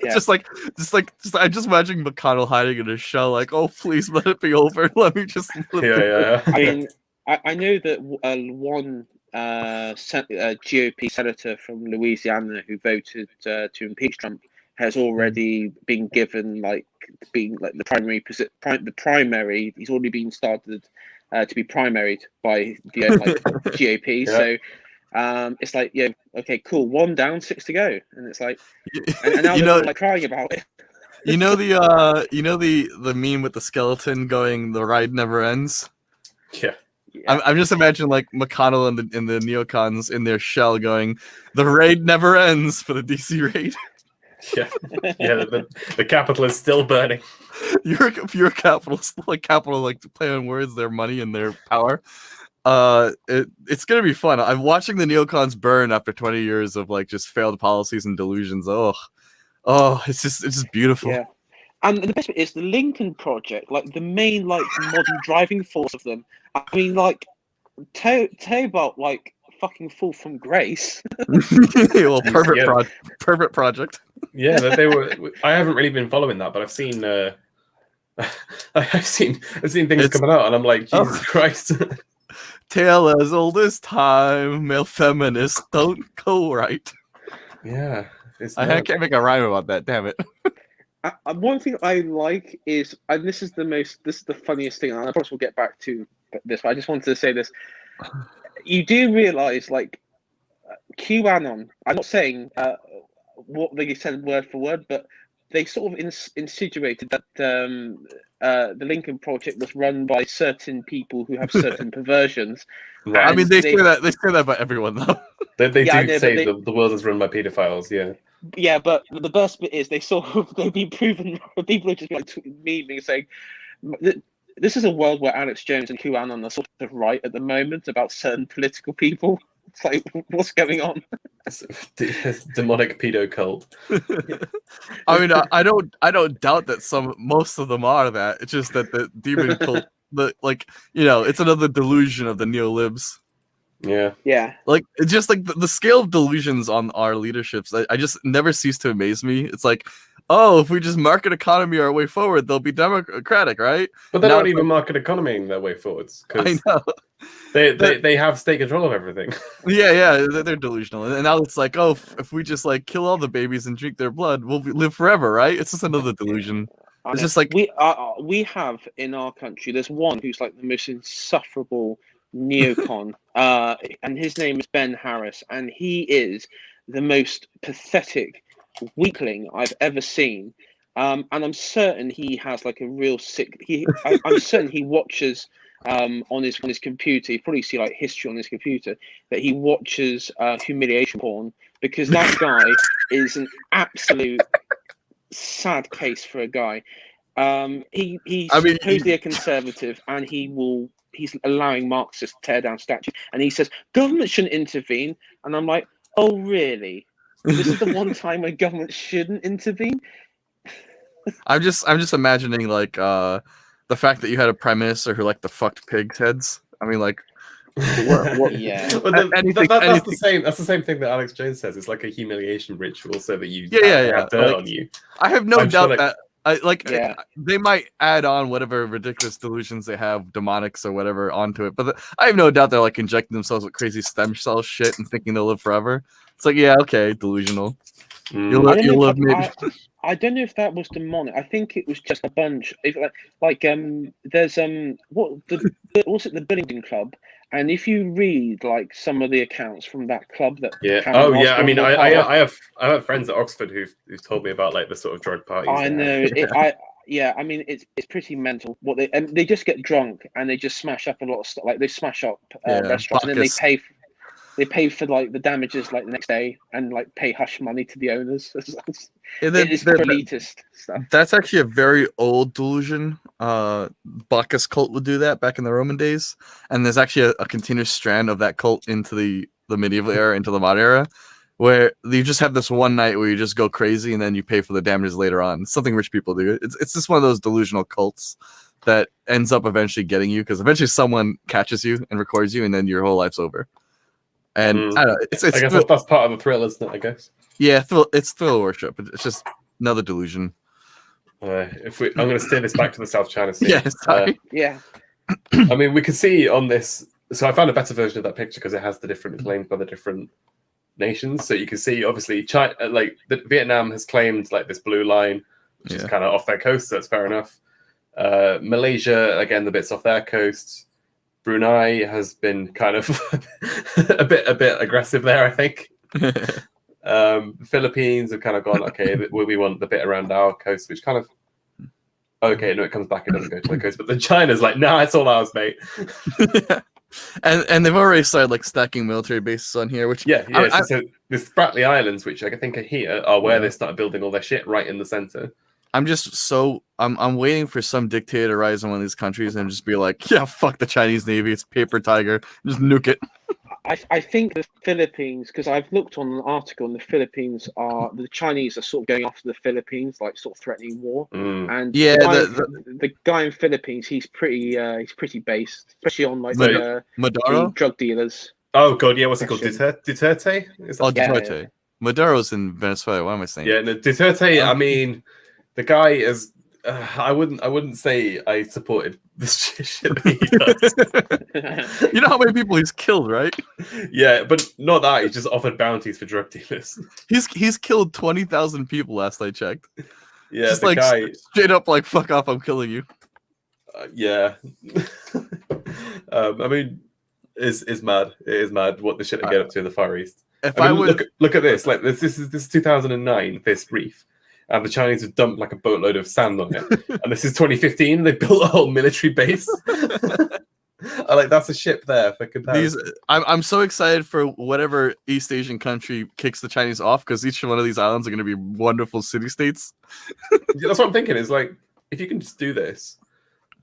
Yeah. just I'm just imagining McConnell hiding in his shell, like, oh, please let it be over. Let me just. Yeah. I mean, I know that one GOP senator from Louisiana who voted to impeach Trump has already been given the primary. He's already been started to be primaried by the GOP. Yeah. So it's like, yeah, okay, cool. 1 down, 6 to go, and it's like, and now they're like crying about it. You know the meme with the skeleton going, "The ride never ends." Yeah. I'm just imagining like McConnell and the neocons in their shell going, "The raid never ends" for the DC raid. Yeah, the capital is still burning. Pure capital, still like capital, like to play on words, their money and their power. It's gonna be fun. I'm watching the neocons burn after 20 years of like just failed policies and delusions. Oh, it's just beautiful. Yeah. And the best bit is the Lincoln Project, like the main like modern driving force of them. I mean, like tell about like fucking fall from grace. Well, Yeah. pervert project. Yeah, that they were. I haven't really been following that, but I've seen. I've seen things coming out, and I'm like, Jesus Christ. Tale as old as time, male feminists don't go right. Yeah, I can't make a rhyme about that. Damn it. One thing I like is, and this is the funniest thing, and I probably will get back to this, but I just wanted to say this. You do realize, like, QAnon, I'm not saying what they said word for word, but they sort of insinuated that the Lincoln Project was run by certain people who have certain perversions. Right. I mean, they say that about everyone, though. They do say the world is run by pedophiles, yeah. Yeah, but the best bit is they've been proven. People are just like memeing saying, "This is a world where Alex Jones and QAnon are sort of right at the moment about certain political people." It's like, what's going on? Demonic pedo cult. I mean, I don't doubt that most of them are that. It's just that the demon cult, it's another delusion of the neo-libs. Yeah. Like, it's just like the scale of delusions on our leaderships. I just never cease to amaze me. It's like, oh, if we just market economy our way forward, they'll be democratic, right? But they're not even market economying their way forwards. I know. They have state control of everything. Yeah, they're delusional. And now it's like, oh, if we just like kill all the babies and drink their blood, we'll live forever, right? It's just another delusion. It's just like we have in our country. There's one who's like the most insufferable neocon, and his name is Ben Harris, and he is the most pathetic weakling I've ever seen. And I'm certain he has like a real sick. I'm certain he watches on his computer. You probably see like history on his computer that he watches humiliation porn, because that guy is an absolute sad case for a guy. He's supposedly a conservative, and he's allowing Marxists to tear down statues, and he says government shouldn't intervene, and I'm like, oh really? This is the one time a government shouldn't intervene? I'm just imagining like the fact that you had a prime minister who liked the fucked pigs' heads. I mean, like, what yeah. Well, that's the same thing that Alex Jones says. It's like a humiliation ritual so that you have dirt on you. I have no doubt that they might add on whatever ridiculous delusions they have, demonics or whatever, onto it. But I have no doubt they're like injecting themselves with crazy stem cell shit and thinking they'll live forever. It's like, yeah, okay, delusional. You'll live maybe. I don't know if that was demonic. I think it was just a bunch. There's what's it, the Billington Club, and if you read like some of the accounts from that club that I mean, I have friends at Oxford who've told me about like the sort of drug parties. I know I mean it's pretty mental. What they just get drunk and they just smash up a lot of stuff. Like they smash up restaurants, and then they pay for like the damages like the next day, and like pay hush money to the owners. It is elitist stuff. That's actually a very old delusion. Bacchus cult would do that back in the Roman days, and there's actually a continuous strand of that cult into the medieval era, into the modern era, where you just have this one night where you just go crazy, and then you pay for the damages later on. It's something rich people do. It's just one of those delusional cults that ends up eventually getting you, because eventually someone catches you and records you, and then your whole life's over. And I don't know, I guess that's part of the thrill, isn't it? I guess. Yeah, it's thrill worship. It's just another delusion. I'm going to steer this back to the South China Sea. Yeah, sorry. Yeah. I mean, we can see on this. So I found a better version of that picture because it has the different claims by the different nations. So you can see, obviously, China, Vietnam has claimed like this blue line, which is kind of off their coast. So that's fair enough. Malaysia, again, the bits off their coast. Brunei has been kind of a bit aggressive there, I think. Philippines have kind of gone, okay, we want the bit around our coast, which kind of, okay, no, it comes back, it doesn't go to the coast. But then China's like, nah, it's all ours, mate. And they've already started like stacking military bases on here, which Yeah, yeah. I, So the Spratly Islands, which I think are here, are where Yeah. they started building all their shit right in the center. I'm waiting for some dictator to rise in one of these countries and just be like, yeah, fuck the Chinese Navy, it's paper tiger, just nuke it. I think the Philippines, because I've looked on an article, and the Chinese are sort of going after the Philippines, like sort of threatening war. Mm. And Yeah, the guy in Philippines, he's pretty based, especially on like the Maduro. drug dealers. Oh god, yeah. What's it called? Question. Duterte? Is that Oh, Yeah, Duterte. yeah. Maduro's in Venezuela. What am I saying? Yeah, no, Duterte. I Um, mean, the guy is. I wouldn't say I supported this shit that he does. You know how many people he's killed, right? Yeah, but not that. He's just offered bounties for drug dealers. He's killed 20,000 people last I checked. Yeah, Just the like guy. straight up, like fuck off, I'm killing you. Yeah. I mean, is mad. It is mad what the shit they get up to in the Far East. If I I mean, was look at this. Like this is 2009. This reef, and the Chinese have dumped like a boatload of sand on it. And this is 2015. They built a whole military base. That's a ship there for comparison. I'm so excited for whatever East Asian country kicks the Chinese off, because each one of these islands are going to be wonderful city states. Yeah, that's what I'm thinking. Is like if you can just do this.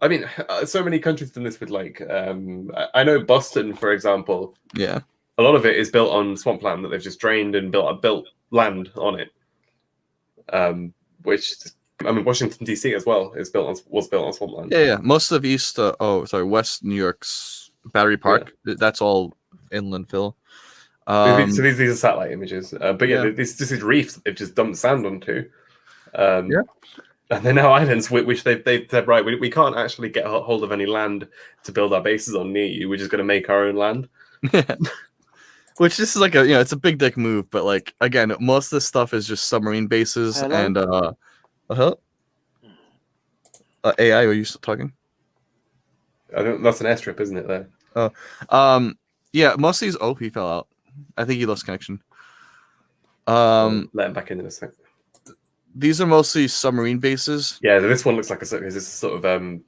I mean, so many countries done this with like. I know Boston, for example. Yeah. A lot of it is built on swampland that they've just drained and built land on it. Which I mean, Washington DC as well was built on swampland. Yeah. Most of West New York's Battery Park. Yeah. That's all inland fill. So these are satellite images, but Yeah. this is reefs that they've just dumped sand onto. Yeah. And they're now islands which they've said, right, we can't actually get a hold of any land to build our bases on near you. We're just going to make our own land. Which this is like it's a big dick move, but like again, most of this stuff is just submarine bases. Hello? And AI, are you still talking? I think that's an airstrip, isn't it? There. Yeah, most of these. Oh, he fell out. I think he lost connection. Let him back in a sec. These are mostly submarine bases. Yeah, this one looks like this sort of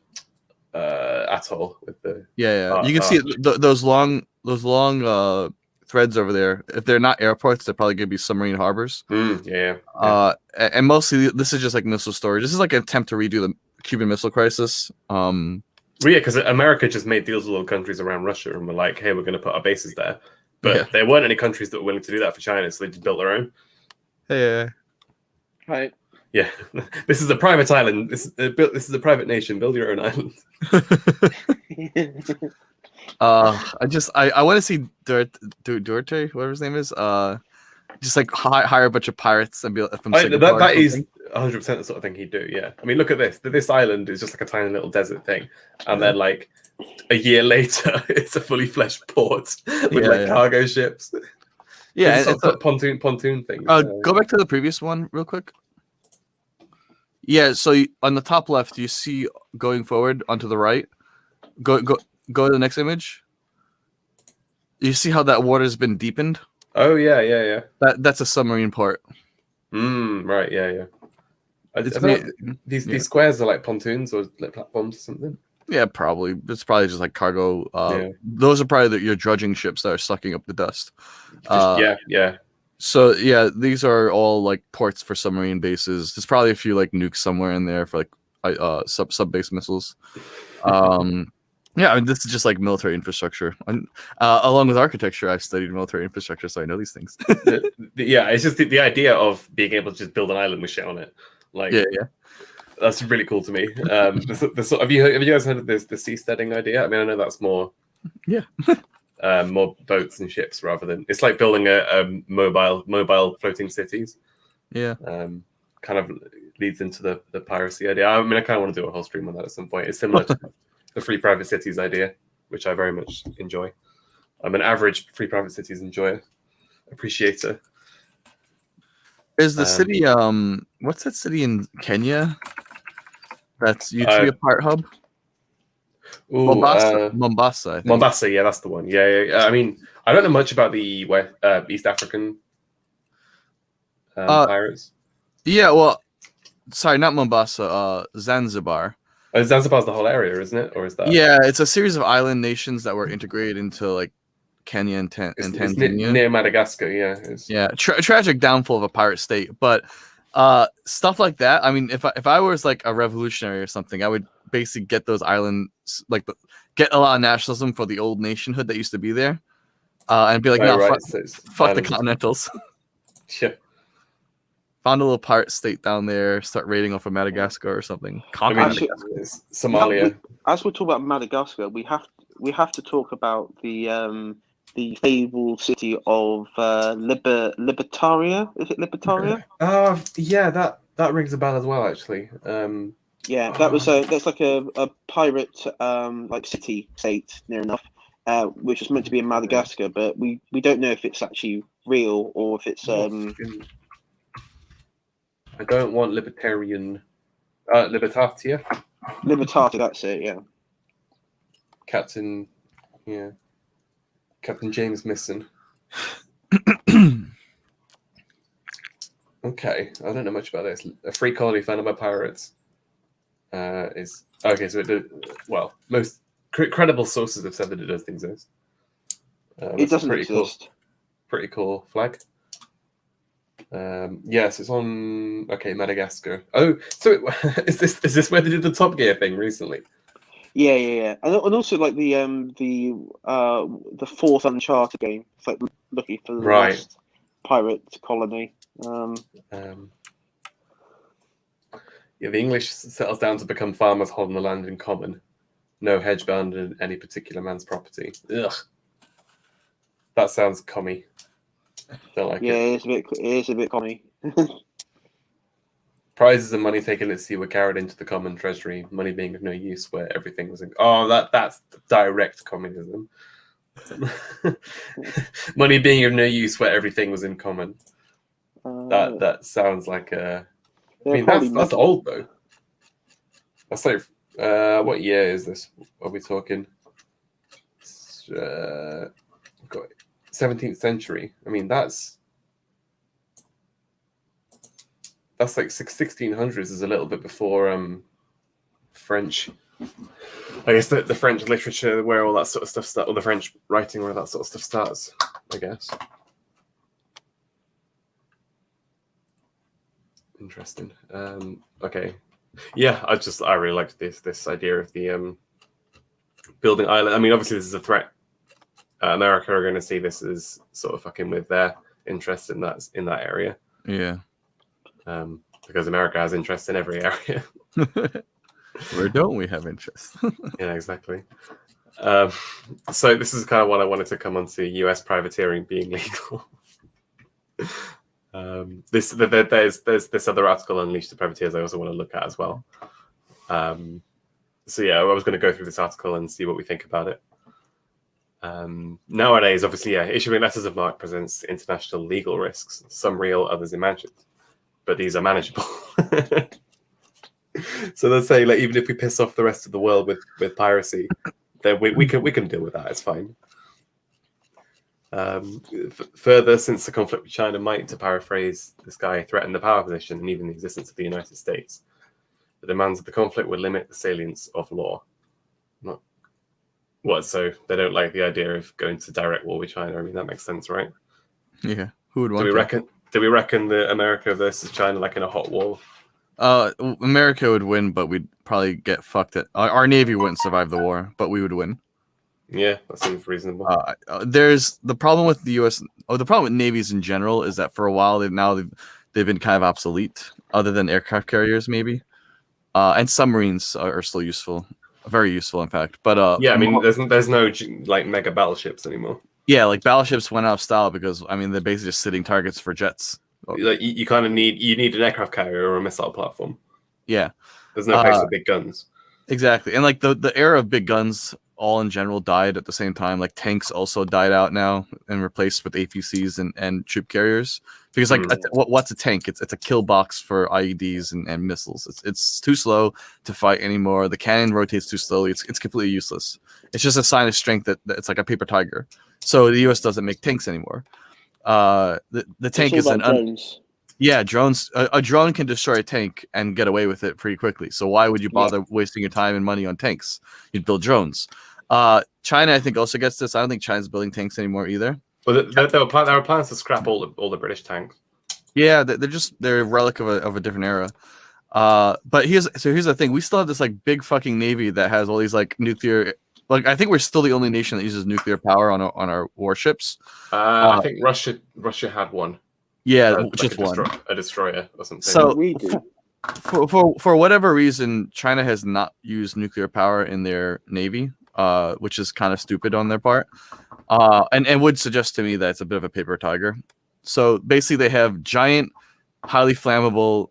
atoll with the. Yeah. You can see those long threads over there. If they're not airports, they're probably gonna be submarine harbors. Yeah. And mostly this is just like missile storage. This is like an attempt to redo the Cuban Missile Crisis. Well, yeah, because America just made deals with all countries around Russia and were like, hey, we're going to put our bases there. But there weren't any countries that were willing to do that for China, so they just built their own. Yeah. Right. Yeah, this is a private island. This is a private nation. Build your own island. I want to see Duarte, whatever his name is. Just like hire a bunch of pirates and be from Singapore. That is 100% the sort of thing he'd do. Yeah, I mean, look at this. This island is just like a tiny little desert thing, and then like a year later, it's a fully fleshed port with cargo ships. Yeah, it's a pontoon thing. Go back to the previous one real quick. Yeah, so on the top left, you see going forward onto the right. Go to the next image. You see how that water's been deepened? Oh yeah. That's a submarine port. Right, yeah. These squares are like pontoons or like platforms or something. Yeah, probably. It's probably just like cargo. Those are probably your dredging ships that are sucking up the dust. Yeah. So yeah, these are all like ports for submarine bases. There's probably a few like nukes somewhere in there for like sub base missiles. Yeah, I mean, this is just like military infrastructure. Along with architecture, I've studied military infrastructure, so I know these things. Yeah, it's just the idea of being able to just build an island with shit on it. Like, yeah. That's really cool to me. Have you guys heard of the seasteading idea? I mean, I know that's more. Yeah. More boats and ships rather than it's like building a mobile floating cities. Yeah. Kind of leads into the piracy idea. I mean, I kind of want to do a whole stream on that at some point. It's similar to the free private cities idea, which I very much enjoy. I'm an average free private cities enjoyer, appreciator. Is the city what's that city in Kenya that's used to be a pirate hub? Ooh, Mombasa, I think. Mombasa, yeah, that's the one. Yeah. I mean, I don't know much about the East African pirates. Yeah, well, sorry, not Mombasa. Zanzibar. Zanzibar's the whole area, isn't it? Or is that? Yeah, it's a series of island nations that were integrated into like Kenya and, It's Tanzania. near Madagascar. Yeah. Yeah, tragic downfall of a pirate state, but stuff like that. I mean, if I was like a revolutionary or something, I would basically get those islands, like get a lot of nationalism for the old nationhood that used to be there, and be like, no, Right. So fuck the Continentals. Yeah. Found a little pirate state down there, start raiding off of Madagascar or something. I mean, Actually, Somalia. As we're talking about Madagascar, we have to talk about the fabled city of Libertaria. Is it Libertaria? Oh, yeah, that rings a bell as well, actually. Yeah, that's like a pirate like city state near enough, which was meant to be in Madagascar, but we don't know if it's actually real or if it's I don't want libertarian. Libertatia. Libertaria. That's it. Yeah. Captain James missing. Okay, I don't know much about this. A free colony founded by pirates is okay. So it did well. Most credible sources have said that it does exist. It doesn't exist. Pretty cool flag. Yes, it's on Madagascar. Oh, so is this where they did the Top Gear thing recently? Yeah, and also like the fourth Uncharted game. It's like looking for the lost pirate colony. Yeah, the English settles down to become farmers holding the land in common. No hedge bound in any particular man's property. Ugh, that sounds commie. Don't like it. Yeah, it is a bit commie. Prizes and money taken at sea were carried into the common treasury, money being of no use where everything was in... Oh, that's direct communism. Money being of no use where everything was in common. That sounds like a... I mean, that's old, though. That's like... what year is this? Are we talking? 17th century. I mean, that's like 1600s is a little bit before French. I guess the French literature where all that sort of stuff starts, or the French writing where that sort of stuff starts, I guess. Interesting. Okay. Yeah, I really liked this idea of the building island. I mean, obviously this is a threat. America are going to see this as sort of fucking with their interest in that area. Yeah. Because America has interest in every area. Where don't we have interest? Yeah, exactly. So this is kind of what I wanted to come on to: U.S. privateering being legal. There's this other article, Unleash the Privateers, I also want to look at as well. So yeah, I was going to go through this article and see what we think about it. Nowadays, obviously, issuing letters of marque presents international legal risks, some real, others imagined, but these are manageable. So let's say, like, even if we piss off the rest of the world with piracy, then we can deal with that. It's fine. Further, since the conflict with China might, to paraphrase this guy, threaten the power position and even the existence of the United States, the demands of the conflict would limit the salience of law. So they don't like the idea of going to direct war with China. I mean, that makes sense, right? Yeah. Who would want Do we reckon that America versus China, like in a hot war? America would win, but we'd probably get fucked. Our Navy wouldn't survive the war, but we would win. Yeah, that seems reasonable. There's the problem with the U.S. The problem with navies in general is that for a while they've been kind of obsolete, other than aircraft carriers maybe, and submarines are still useful. Very useful, in fact. But yeah, I mean, there's no like mega battleships anymore. Yeah, like battleships went out of style because I mean they're basically just sitting targets for jets. Like you kind of need an aircraft carrier or a missile platform. Yeah, there's no place for big guns. Exactly, and like the era of big guns, all in general, died at the same time. Like tanks also died out now and replaced with APCs and troop carriers. Because like what's a tank? It's a kill box for IEDs and missiles. It's too slow to fight anymore. The cannon rotates too slowly. It's completely useless. It's just a sign of strength that it's like a paper tiger. So the U.S. doesn't make tanks anymore. The tank is Yeah, drones. A drone can destroy a tank and get away with it pretty quickly. So why would you bother wasting your time and money on tanks? You'd build drones. China, I think, also gets this. I don't think China's building tanks anymore either. Well, there were plans to scrap all the British tanks. Yeah, they're a relic of a different era. But here's the thing: we still have this like big fucking navy that has all these like nuclear. Like I think we're still the only nation that uses nuclear power on our warships. I think Russia had one. Yeah, Like just one. A destroyer or something. So We do. for whatever reason, China has not used nuclear power in their navy, which is kind of stupid on their part, and would suggest to me that it's a bit of a paper tiger. So basically, they have giant, highly flammable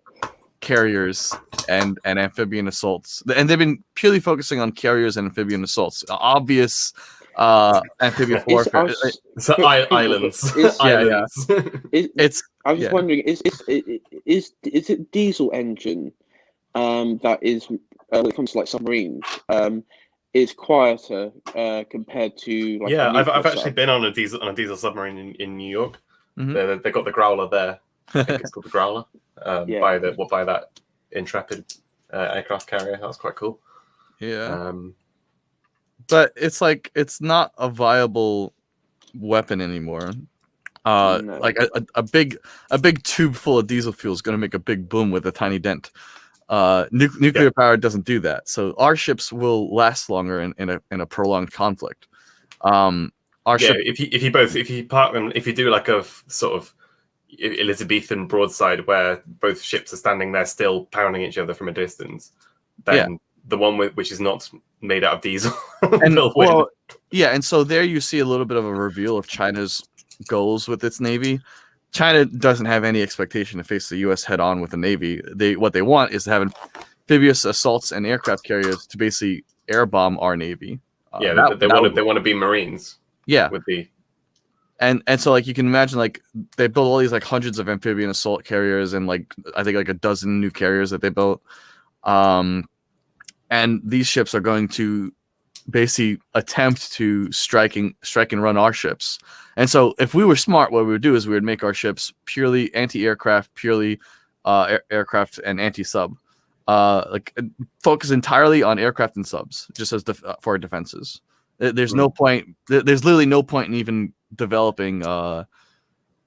carriers and amphibian assaults, and they've been purely focusing on carriers and amphibian assaults. Obvious amphibious warfare. So islands. Islands. I was just wondering, is it diesel engine that is when it comes to like submarines is quieter compared to like I've actually been on a diesel submarine in New York. Mm-hmm. They got the Growler there. I think it's called the Growler. By that Intrepid aircraft carrier. That was quite cool. Yeah. But it's like it's not a viable weapon anymore. No. Like a big tube full of diesel fuel is going to make a big boom with a tiny dent. Nuclear power doesn't do that, so our ships will last longer in a prolonged conflict. If you do like a sort of Elizabethan broadside where both ships are standing there still pounding each other from a distance, then the one which is not made out of diesel and and so there you see a little bit of a reveal of China's goals with its navy. China doesn't have any expectation to face the U.S. head on with a navy. What they want is to have amphibious assaults and aircraft carriers to basically air bomb our navy. They want to be Marines. Yeah, with the and so like you can imagine like they built all these like hundreds of amphibian assault carriers and like I think like a dozen new carriers that they built. And these ships are going to basically attempt to strike and run our ships. And so if we were smart, what we would do is we would make our ships purely anti-aircraft, purely aircraft and anti-sub. Like focus entirely on aircraft and subs, just as for our defenses. There's no point. There's literally no point in even developing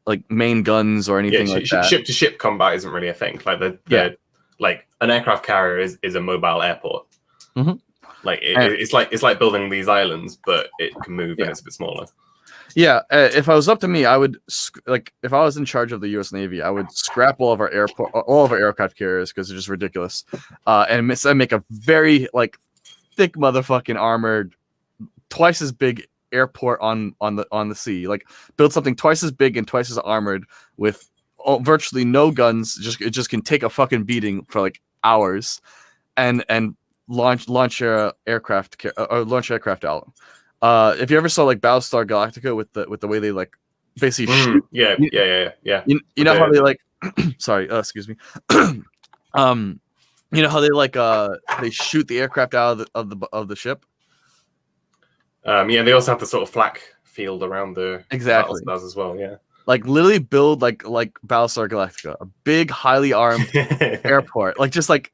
like main guns or anything like that. Ship to ship combat isn't really a thing. Like like an aircraft carrier is a mobile airport. Mm-hmm. Like it's like building these islands, but it can move and it's a bit smaller. Yeah, if I was up to me, I would if I was in charge of the U.S. Navy, I would scrap all of our aircraft carriers because they're just ridiculous, and make a very like thick motherfucking armored, twice as big airport on the sea. Like build something twice as big and twice as armored with virtually no guns. It just can take a fucking beating for like hours, and launch your aircraft or launch aircraft out. If you ever saw like Battlestar Galactica with the way they like basically shoot. Yeah. You know how they like sorry, excuse me. You know how they like they shoot the aircraft out of the ship? They also have the sort of flak field around the exactly Battlestars as well, yeah. Like literally build like Battlestar Galactica, a big highly armed airport. Like just like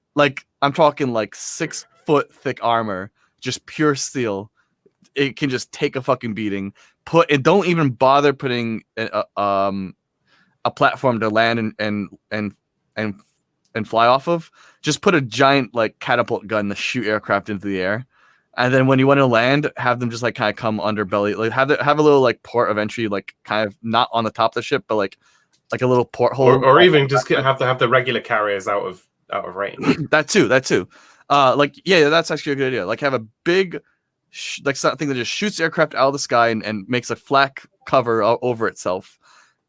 I'm talking like 6 foot thick armor, just pure steel. It can just take a fucking beating. Don't even bother putting a platform to land and fly off of. Just put a giant like catapult gun to shoot aircraft into the air, and then when you want to land, have them just like kind of come underbelly, like have a little like port of entry, like kind of not on the top of the ship, but like a little porthole, or even just have to have the regular carriers out of range. that too. That's actually a good idea. Like have a big like something that just shoots aircraft out of the sky and makes a flak cover over itself,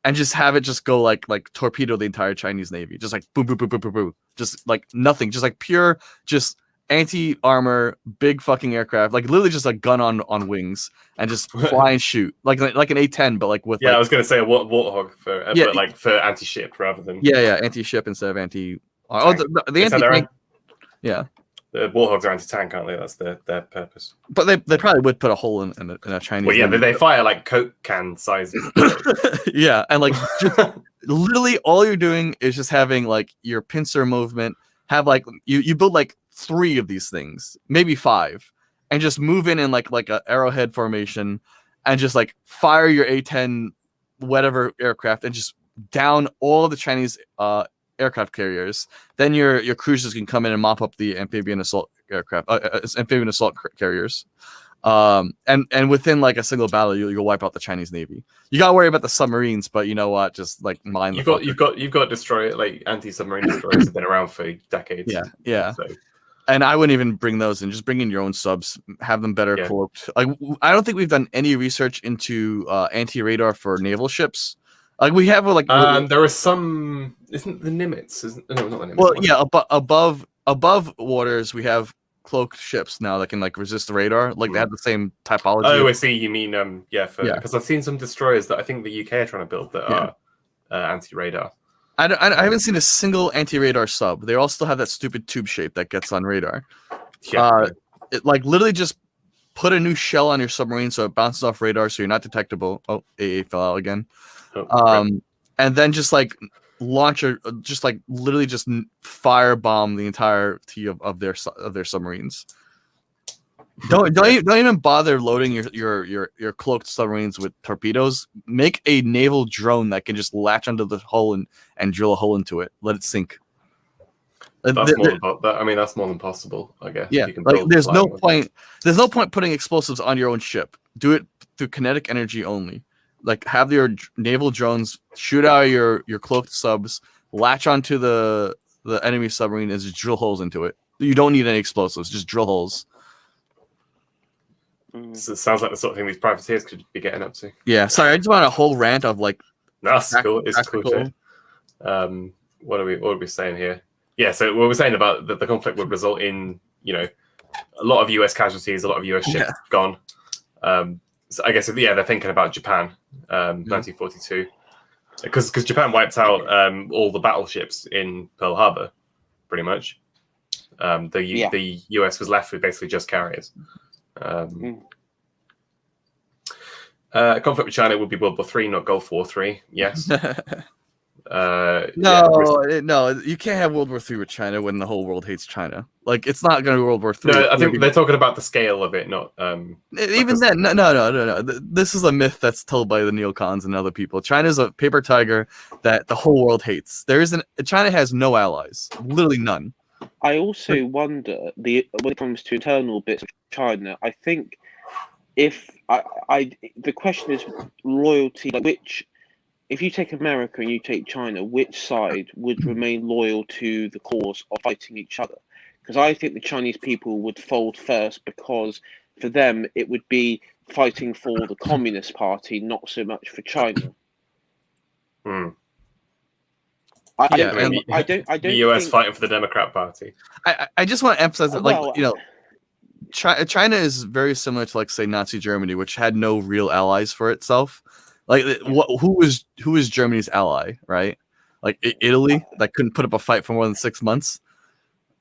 and just have it just go like torpedo the entire Chinese Navy, just like boom boom boom boom boom boom, just like nothing, just like pure just anti-armor big fucking aircraft, like literally just a gun on wings and just fly and shoot like an A-10, but like with I was gonna say a Warthog but like for anti-ship rather than anti-ship instead of anti. The anti-tank. Yeah. The Warthogs are anti-tank, aren't they? That's their purpose. But they probably would put a hole in a Chinese. Well, yeah, they fire like Coke can size. Yeah, and like literally all you're doing is just having like your pincer movement. Have like you build like 3 of these things, maybe 5, and just move in like a arrowhead formation, and just like fire your A-10 whatever aircraft and just down all of the Chinese aircraft carriers. Then your cruisers can come in and mop up the amphibian assault carriers. And within like a single battle, you'll wipe out the Chinese Navy. You gotta worry about the submarines, but you know what? Just like mine. You've got destroyer, like anti-submarine destroyers have been around for decades. Yeah. So. And I wouldn't even bring those in. Just bring in your own subs. Have them better equipped. Like I don't think we've done any research into anti-radar for naval ships. Like we have like there are some. Isn't the Nimitz? No, not the Nimitz. Well, yeah, above waters we have cloaked ships now that can like resist the radar. Like they have the same typology. Oh, I see. You mean because I've seen some destroyers that I think the UK are trying to build that are anti-radar. I haven't seen a single anti-radar sub. They all still have that stupid tube shape that gets on radar. Yeah. It like literally just put a new shell on your submarine so it bounces off radar so you're not detectable. Oh, AA fell out again. And then just like just like literally just firebomb the entirety of their submarines. Don't even bother loading your cloaked submarines with torpedoes. Make a naval drone that can just latch onto the hull and drill a hole into it. Let it sink. That's more than possible, I guess. Yeah, like there's no point putting explosives on your own ship. Do it through kinetic energy only. Like have your naval drones shoot out your cloaked subs, latch onto the enemy submarine, and just drill holes into it. You don't need any explosives. Just drill holes. So it sounds like the sort of thing these privateers could be getting up to. Yeah, sorry, I just want a whole rant of like. That's cool. It's cool shit. What are we saying here? Yeah, so what we're saying about the conflict would result in a lot of US casualties, a lot of US ships gone. So I guess they're thinking about Japan, 1942, because Japan wiped out all the battleships in Pearl Harbor, pretty much. The US was left with basically just carriers. Conflict with China would be World War III, not Gulf War III. Yes. No, you can't have World War III with China when the whole world hates China. Like it's not going to be World War III. No, I think they're talking about the scale of it, not. Even then, no. This is a myth that's told by the neocons and other people. China's a paper tiger that the whole world hates. China has no allies, literally none. I also wonder when it comes to internal bits of China. I think if the question is loyalty, like if you take America and you take China, which side would remain loyal to the cause of fighting each other? Because I think the Chinese people would fold first, because for them it would be fighting for the Communist Party, not so much for China. I don't. The US fighting for the Democrat Party. I just want to emphasize that, China is very similar to, like, say, Nazi Germany, which had no real allies for itself. Like, who was Germany's ally, right? Like Italy, that couldn't put up a fight for more than 6 months.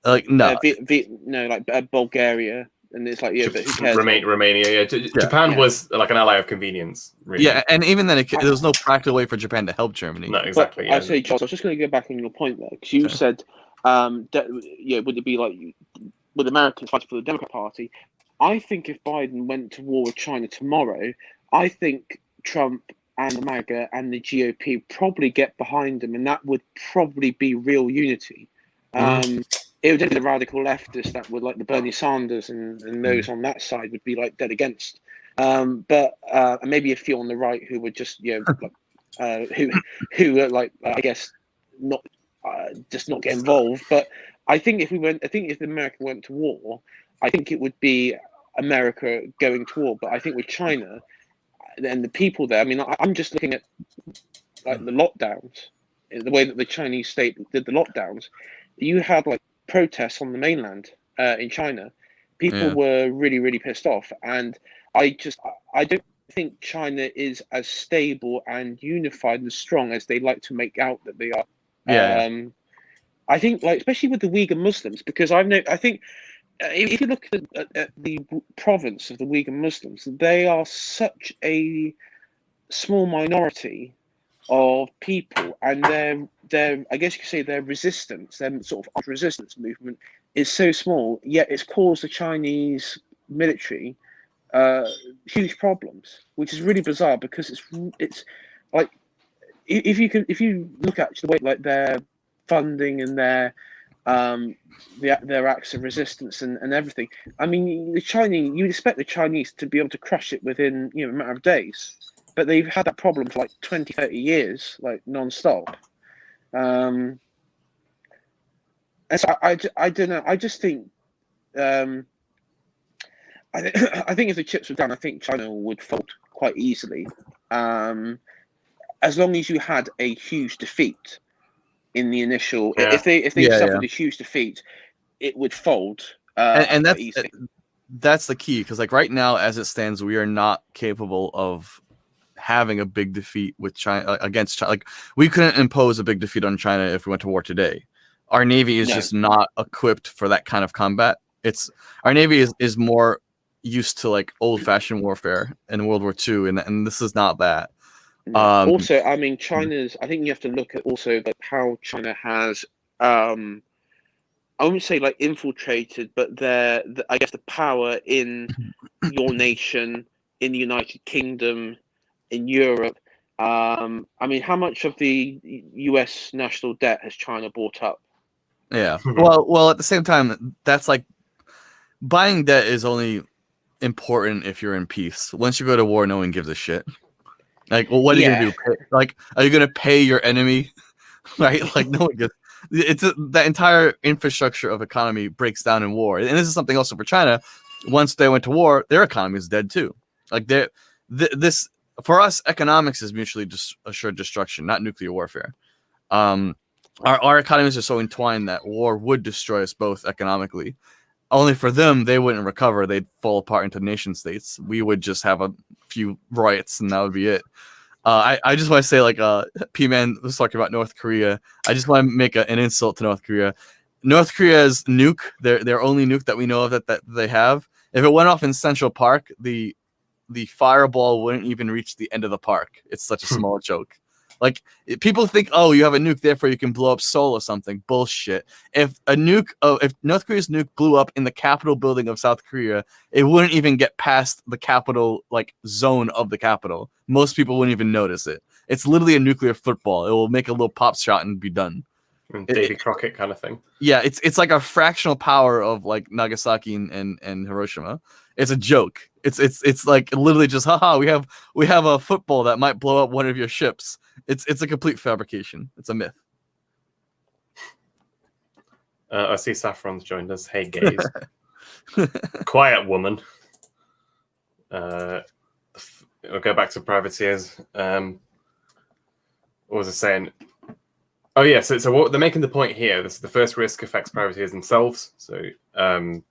Like, no, Bulgaria, and it's like, but who cares? Romania, Japan was like an ally of convenience, really. Yeah, and even then, there was no practical way for Japan to help Germany. No, exactly. I say, Charles, I was just going to go back on your point there, because you said, would it be like, would Americans fight for the Democrat Party? I think if Biden went to war with China tomorrow, I think Trump and the MAGA and the GOP probably get behind him, and that would probably be real unity. It would be the radical leftists that would, like the Bernie Sanders and those on that side, would be like dead against. But maybe a few on the right who would just who are like, I guess, not just not get involved. But I think if America went to war, I think it would be America going to war. But I think with China and the people there, I mean, I'm just looking at like the lockdowns, the way that the Chinese state did the lockdowns. You had like protests on the mainland in China. People were really, really pissed off, and I don't think China is as stable and unified and strong as they like to make out that they are. I think, like, especially with the Uyghur Muslims, because I think if you look at the province of the Uyghur Muslims, they are such a small minority of people, and their I guess you could say their resistance, their sort of resistance movement is so small, yet it's caused the Chinese military huge problems, which is really bizarre because it's like if you look at the way like their funding and their acts of resistance and everything. I mean, the Chinese, you'd expect the Chinese to be able to crush it within a matter of days, but they've had that problem for like 20, 30 years, like non-stop. And so I don't know. I just think I think if the chips were down, I think China would fold quite easily, as long as you had a huge defeat in the initial. Yeah. If they suffered a huge defeat, it would fold. And quite easily. that's the key, because like right now, as it stands, we are not capable of having a big defeat with China against China. Like we couldn't impose a big defeat on China if we went to war today. Our navy is just not equipped for that kind of combat. Our navy is more used to like old-fashioned warfare in World War II, and this is not that. Also, I mean, I think you have to look at also like how China has, I wouldn't say like infiltrated, but I guess the power in your nation, in the United Kingdom, in Europe. I mean, how much of the U.S. national debt has China bought up? Yeah. Well, at the same time, that's like buying debt is only important if you're in peace. Once you go to war, no one gives a shit. Like, well, what are you gonna do? Like, are you gonna pay your enemy? Right? Like, no one gives. That entire infrastructure of economy breaks down in war, and this is something also for China. Once they went to war, their economy is dead too. Like, this for us, economics is mutually assured destruction, not nuclear warfare. Our economies are so entwined that war would destroy us both economically. Only for them, they wouldn't recover. They'd fall apart into nation states. We would just have a few riots, and that would be it. I just want to say, like, P-Man was talking about North Korea. I just want to make an insult to North Korea. North Korea's nuke, their only nuke that we know of that they have, if it went off in Central Park, the fireball wouldn't even reach the end of the park. It's such a small joke. Like, people think, oh, you have a nuke, therefore you can blow up Seoul or something. Bullshit. If North Korea's nuke blew up in the Capitol building of South Korea, it wouldn't even get past the capital zone of the capital. Most people wouldn't even notice it. It's literally a nuclear football. It will make a little pop shot and be done. Davy Crockett kind of thing. Yeah, it's like a fractional power of like Nagasaki and Hiroshima. It's a joke. It's like literally just haha. We have a football that might blow up one of your ships. It's a complete fabrication. It's a myth. I see Saffron's joined us. Hey, gays. Quiet woman. We'll go back to privateers. What was I saying? Oh yeah, so what they're making the point here. This is the first risk affects privateers themselves. So they're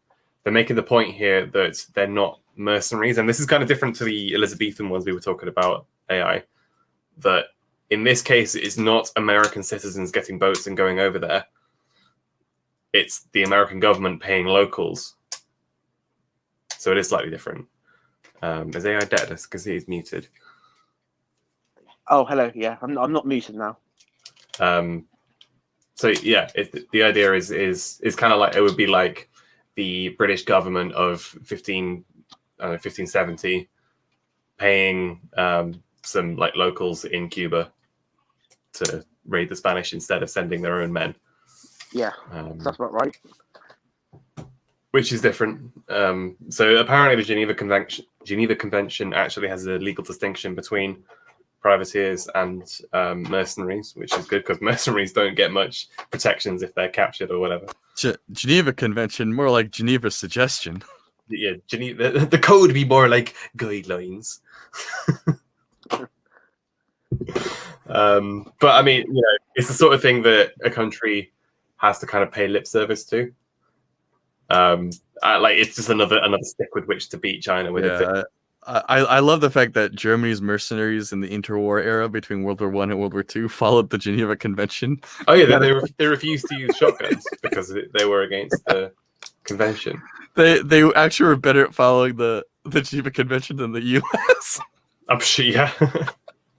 making the point here that they're not mercenaries, and this is kind of different to the Elizabethan ones we were talking about. AI, that in this case it's not American citizens getting boats and going over there. It's the American government paying locals. So it is slightly different. Is AI dead? Because he's muted. Oh, hello. Yeah, I'm not muted now. So yeah, the idea is kind of like it would be like the British government of 1570 paying some like locals in Cuba to raid the Spanish instead of sending their own men. Yeah, that's about right. Which is different. So apparently the Geneva Convention actually has a legal distinction between privateers and mercenaries, which is good because mercenaries don't get much protections if they're captured or whatever. Geneva Convention, more like Geneva Suggestion. Yeah, the code would be more like guidelines. But I mean, it's the sort of thing that a country has to kind of pay lip service to. It's just another stick with which to beat China with. Yeah, I love the fact that Germany's mercenaries in the interwar era between World War I and World War II followed the Geneva Convention. Oh yeah, they refused to use shotguns because they were against the convention. They actually were better at following the Geneva Convention than the U.S. I'm sure, yeah.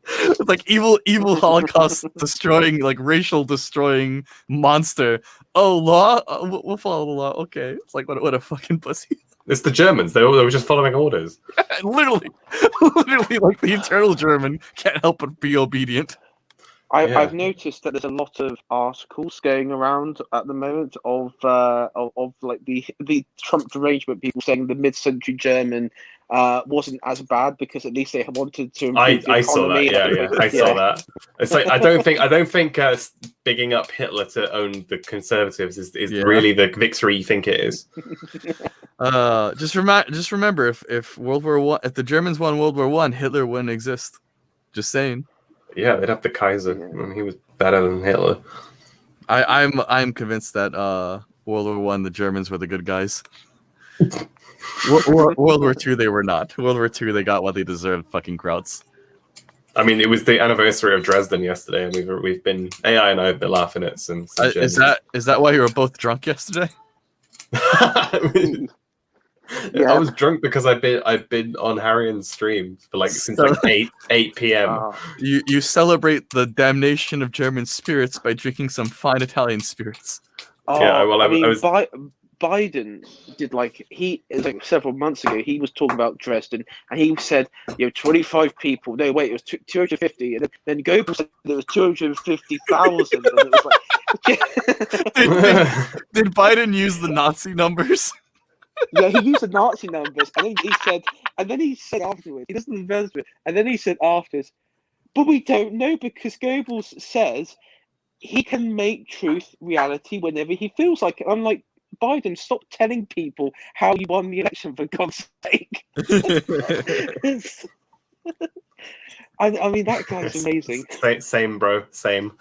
It's like evil Holocaust destroying, like racial destroying monster. Oh, law? We'll follow the law. Okay. It's like what a fucking pussy. It's the Germans. They were just following orders. literally, like the eternal German can't help but be obedient. Yeah. I've noticed that there's a lot of articles going around at the moment of like the Trump derangement people saying the mid-century German wasn't as bad because at least they wanted to improve the I saw that. economy. Yeah. I saw that. It's like I don't think bigging up Hitler to own the conservatives is really the victory you think it is. Just remember, if World War One, if the Germans won World War One, Hitler wouldn't exist. Just saying. Yeah, they'd have the Kaiser. Yeah. I mean, he was better than Hitler. I'm convinced that World War One, the Germans were the good guys. World War Two, they were not. World War Two, they got what they deserved. Fucking krauts. I mean, it was the anniversary of Dresden yesterday, and we've been AI and I have been laughing at some Is that why you were both drunk yesterday? Yeah. I was drunk because I've been on Harrian's stream for since 8 p.m. You celebrate the damnation of German spirits by drinking some fine Italian spirits. Yeah, well, I was. Biden did several months ago. He was talking about Dresden, and he said, 25 people. No, wait, it was 250, and then Goebbels said there was 250,000. And it was did Biden use the Nazi numbers? Yeah, he used the Nazi numbers, and then he said afterwards, he doesn't reverse it, and then he said afterwards, but we don't know because Goebbels says he can make truth reality whenever he feels like it. I'm like, Biden, stop telling people how you won the election, for God's sake. I mean, that guy's amazing. Same, bro. Same.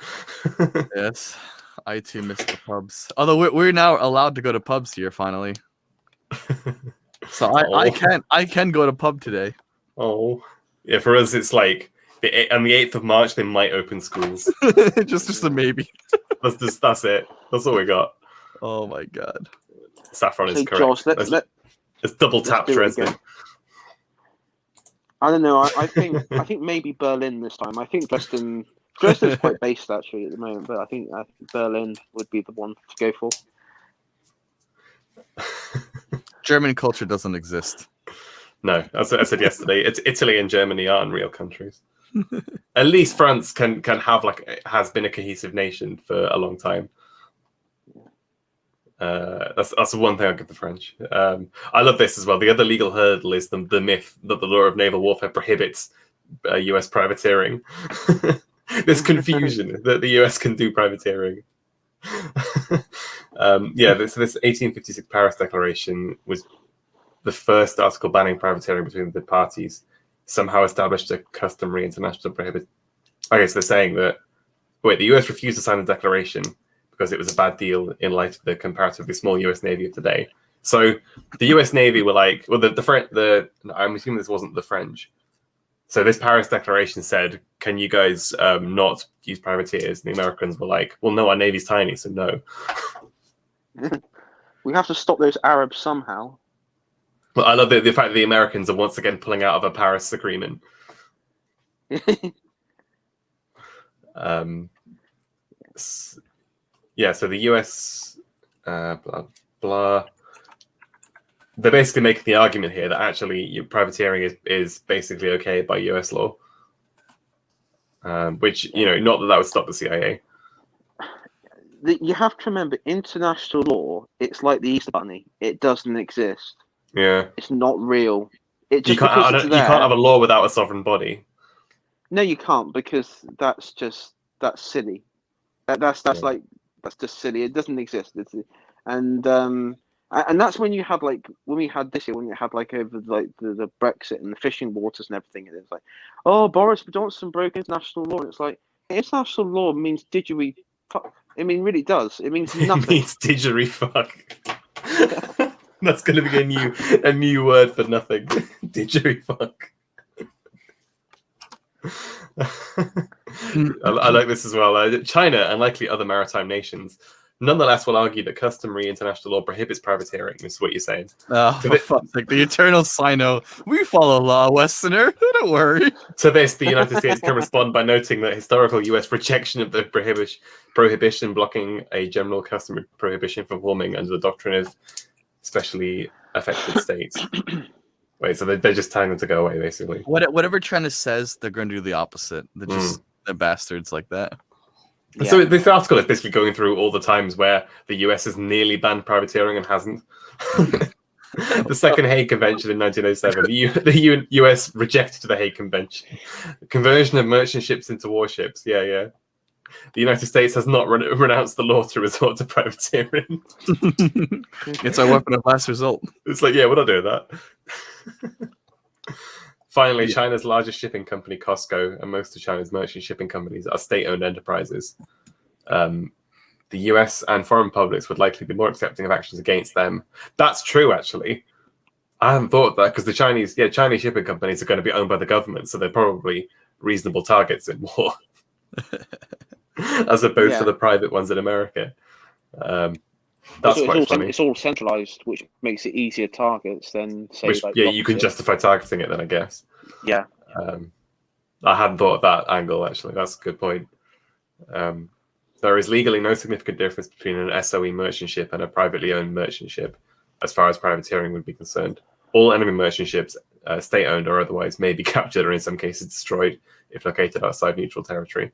Yes, I too miss the pubs. Although we're now allowed to go to pubs here finally. So I can go to pub today. Oh, yeah. For us, it's like on the 8th of March they might open schools. just a maybe. That's it. That's all we got. Oh my god. Saffron is correct. Josh, let's double tap Dresden. I don't know. I think maybe Berlin this time. I think Dresden's quite based actually at the moment, but I think Berlin would be the one to go for. German culture doesn't exist. No, as I said yesterday, it's Italy and Germany aren't real countries. At least France can have has been a cohesive nation for a long time. That's the one thing I'll give the French. I love this as well. The other legal hurdle is the myth that the law of naval warfare prohibits U.S. privateering. There's confusion that the U.S. can do privateering. This 1856 Paris Declaration was the first article banning privateering between the parties. Somehow established a customary international prohibit. I guess they're saying that the US refused to sign the declaration because it was a bad deal in light of the comparatively small US Navy of today. So the US Navy were like, well, I'm assuming this wasn't the French. So this Paris Declaration said, can you guys not use privateers? And the Americans were like, well, no, our Navy's tiny, so no. We have to stop those Arabs somehow. Well, I love the fact that the Americans are once again pulling out of a Paris agreement. So the US, blah, blah. They're basically making the argument here that actually privateering is basically okay by US law. Which, not that would stop the CIA. You have to remember, international law, it's like the Easter Bunny. It doesn't exist. Yeah. It's not real. You can't have a law without a sovereign body. No, you can't, because that's silly. That's just silly. It doesn't exist. And that's when you had when we had this year, when you had over the Brexit and the fishing waters and everything, and it's like, oh, Boris Johnson broke international law, and it's like, international law means didgeridoo. I mean, really does. It means nothing. It means didgeridoo. That's going to be a new word for nothing. Didgeridoo. I like this as well. China, and likely other maritime nations, nonetheless will argue that customary international law prohibits privateering. Is what you're saying. Oh, for fuck's sake, the eternal Sino. We follow law, Westerner. Don't worry. To this, the United States can respond by noting that historical U.S. rejection of the prohibition blocking a general customary prohibition from forming under the doctrine of specially affected states. Wait, so they're just telling them to go away, basically. Whatever China says, they're going to do the opposite. They're bastards like that. Yeah. So this article is basically going through all the times where the US has nearly banned privateering and hasn't. The Second Hague Convention in 1907, the US rejected the Hague Convention. The conversion of merchant ships into warships. Yeah. The United States has not renounced the law to resort to privateering. It's our weapon of last result. It's like, yeah, we're not doing that. Finally, China's largest shipping company, Costco, and most of China's merchant shipping companies are state-owned enterprises. The US and foreign publics would likely be more accepting of actions against them. That's true, actually. I hadn't thought of that because the Chinese shipping companies are going to be owned by the government, so they're probably reasonable targets in war, as opposed to the private ones in America. That's quite funny. It's all centralized, which makes it easier targets than say. You can justify targeting it then, I guess. Yeah. I hadn't thought of that angle actually. That's a good point. There is legally no significant difference between an SOE merchant ship and a privately owned merchant ship, as far as privateering would be concerned. All enemy merchant ships, state-owned or otherwise, may be captured or in some cases destroyed if located outside neutral territory.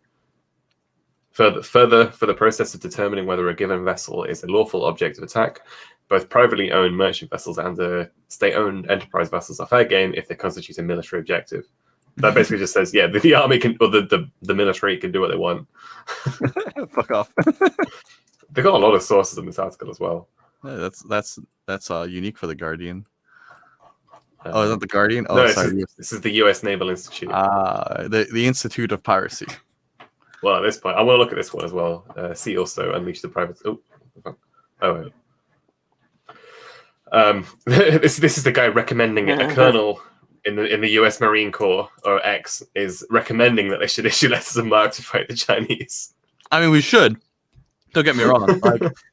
Further, for the process of determining whether a given vessel is a lawful object of attack, both privately owned merchant vessels and the state-owned enterprise vessels are fair game if they constitute a military objective. That basically just says, the army can, or the military can do what they want. Fuck off. They've got a lot of sources in this article as well. Yeah, that's unique for the Guardian. Is that the Guardian? Oh, no, sorry. This is the U.S. Naval Institute. The Institute of Piracy. Well, at this point, I want to look at this one as well. See also Unleash the Private. This is the guy recommending it. A colonel in the U.S. Marine Corps, or X, is recommending that they should issue letters of marque to fight the Chinese. I mean, we should. Don't get me wrong.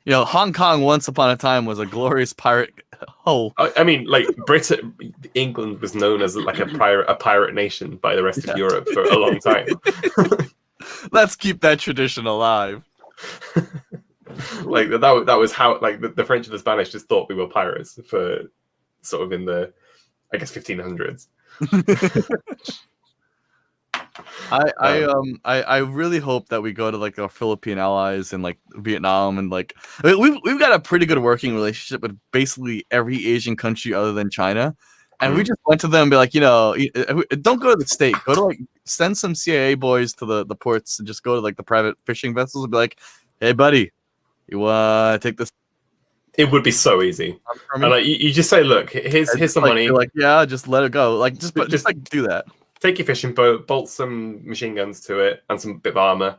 Hong Kong once upon a time was a glorious pirate hole. I mean, Britain, England was known as a pirate nation by the rest of Europe for a long time. Let's keep that tradition alive. That was how the French and the Spanish just thought we were pirates for sort of in the, I guess, 1500s. I really hope that we go to our Philippine allies and Vietnam and we've got a pretty good working relationship with basically every Asian country other than China. And we just went to them and be like, don't go to the state. Go to send some CIA boys to the ports and just go to the private fishing vessels and be like, hey, buddy, you want to take this? It would be so easy. And you just say, look, here's some money. Just let it go. Just do that. Take your fishing boat, bolt some machine guns to it and some bit of armor.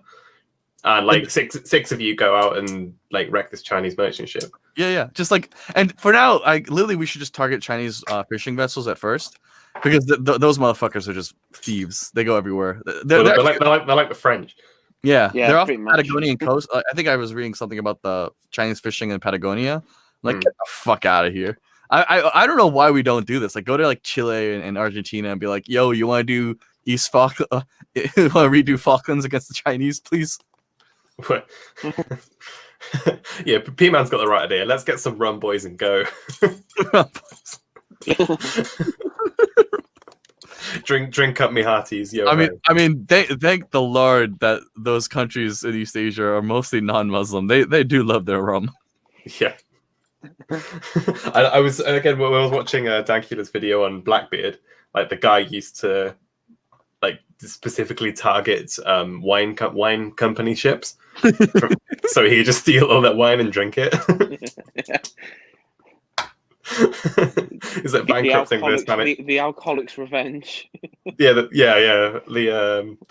And six of you go out and wreck this Chinese merchant ship. Yeah. And for now, literally, we should just target Chinese fishing vessels at first, because those motherfuckers are just thieves. They go everywhere. They're like the French. Yeah, they're off the Patagonian coast. I think I was reading something about the Chinese fishing in Patagonia. Get the fuck out of here. I don't know why we don't do this. Go to Chile and Argentina and be like, yo, you want to do East Falkland? You want to redo Falklands against the Chinese, please? Yeah, P-Man's got the right idea. Let's get some rum boys and go. drink up me hearties. Yo, I mean, thank the Lord that those countries in East Asia are mostly non-Muslim. They do love their rum. Yeah. I was watching Dan Keeler's video on Blackbeard. The guy used to specifically target wine company ships, so he could just steal all that wine and drink it. Is that bankrupting the Spanish? The alcoholics' revenge. The